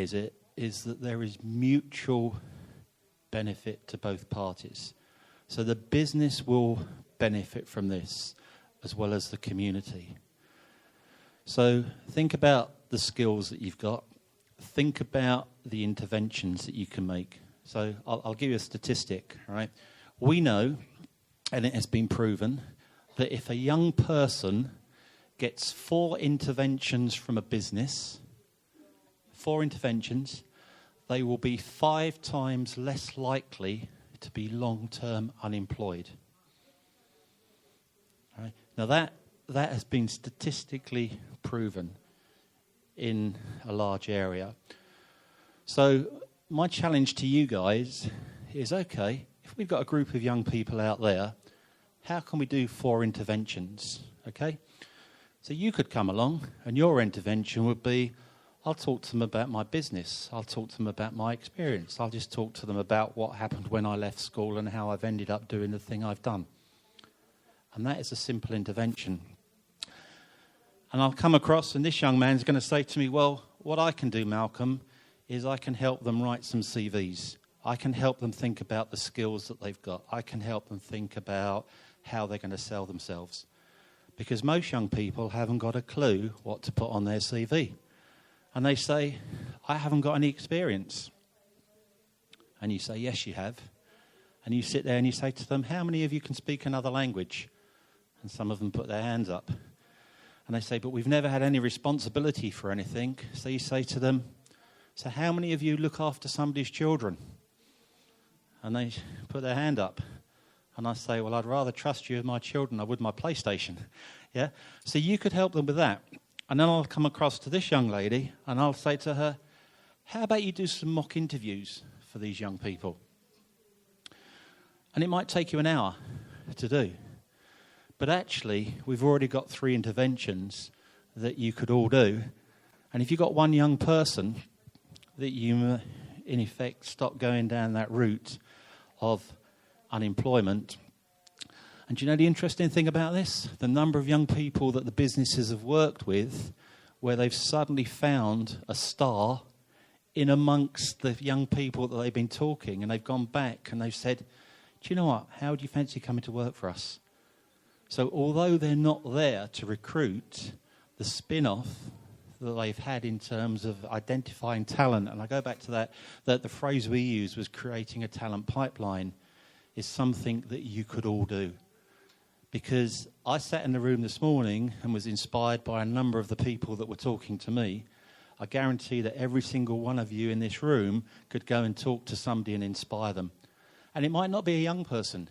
is that there is mutual benefit to both parties. So the business will benefit from this as well as the community. So think about the skills that you've got. Think about the interventions that you can make. So I'll give you a statistic, right? We know, and it has been proven, that if a young person gets 4 interventions from a business, 4 interventions, they will be 5 times less likely to be long-term unemployed. Right? Now that has been statistically proven in a large area. So my challenge to you guys is, okay, if we've got a group of young people out there, how can we do 4 interventions? Okay? So you could come along and your intervention would be, I'll talk to them about my business. I'll talk to them about my experience. I'll just talk to them about what happened when I left school and how I've ended up doing the thing I've done. And that is a simple intervention. And I'll come across, and this young man's going to say to me, well, what I can do, Malcolm, is I can help them write some CVs. I can help them think about the skills that they've got. I can help them think about how they're going to sell themselves. Because most young people haven't got a clue what to put on their CV. And they say, I haven't got any experience. And you say, yes, you have. And you sit there and you say to them, how many of you can speak another language? And some of them put their hands up. And they say, but we've never had any responsibility for anything. So you say to them, so how many of you look after somebody's children? And they put their hand up. And I say, well, I'd rather trust you with my children than I would my PlayStation. Yeah? So you could help them with that. And then I'll come across to this young lady and I'll say to her, how about you do some mock interviews for these young people? And it might take you an hour to do. But actually, we've already got 3 interventions that you could all do. And if you've got one young person that you, in effect, stop going down that route of unemployment. And do you know the interesting thing about this? The number of young people that the businesses have worked with where they've suddenly found a star in amongst the young people that they've been talking, and they've gone back and they've said, do you know what, how do you fancy coming to work for us? So although they're not there to recruit, the spin-off that they've had in terms of identifying talent, and I go back to that the phrase we used was creating a talent pipeline, is something that you could all do. Because I sat in the room this morning and was inspired by a number of the people that were talking to me. I guarantee that every single one of you in this room could go and talk to somebody and inspire them. And it might not be a young person.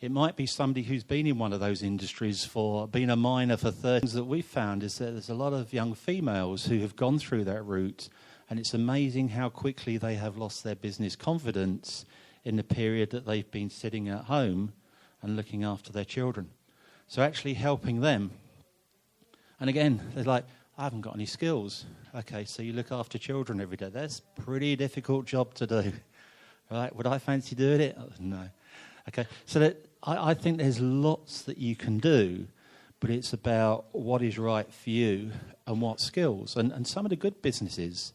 It might be somebody who's been in one of those industries been a miner for 30 years. That we've found is that there's a lot of young females who have gone through that route, and it's amazing how quickly they have lost their business confidence in the period that they've been sitting at home and looking after their children. So actually helping them. And again, they're like, I haven't got any skills. Okay, so you look after children every day. That's a pretty difficult job to do. Right? Would I fancy doing it? No. Okay, so that I think there's lots that you can do, but it's about what is right for you and what skills. And some of the good businesses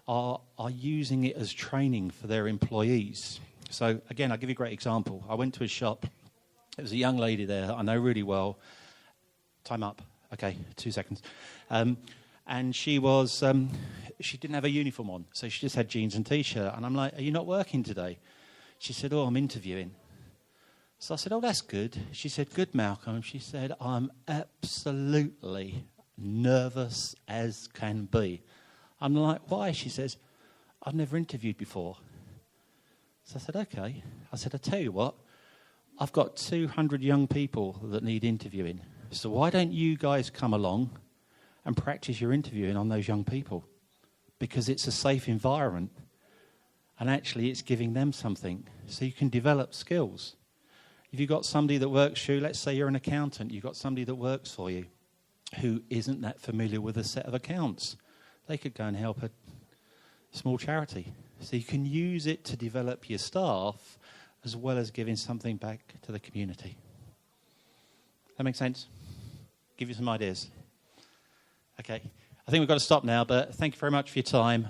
are using it as training for their employees. So again, I'll give you a great example. I went to a shop. There was a young lady there I know really well. Time up. Okay, 2 seconds. And she was, she didn't have a uniform on, so she just had jeans and T-shirt. And I'm like, are you not working today? She said, oh, I'm interviewing. So I said, oh, that's good. She said, good, Malcolm. She said, I'm absolutely nervous as can be. I'm like, why? She says, I've never interviewed before. So I said, okay. I said, I tell you what, I've got 200 young people that need interviewing. So why don't you guys come along and practice your interviewing on those young people? Because it's a safe environment. And actually, it's giving them something. So you can develop skills. If you've got somebody that works for you, let's say you're an accountant, you've got somebody that works for you who isn't that familiar with a set of accounts. They could go and help a small charity. So you can use it to develop your staff as well as giving something back to the community. That makes sense? Give you some ideas. Okay. I think we've got to stop now, but thank you very much for your time.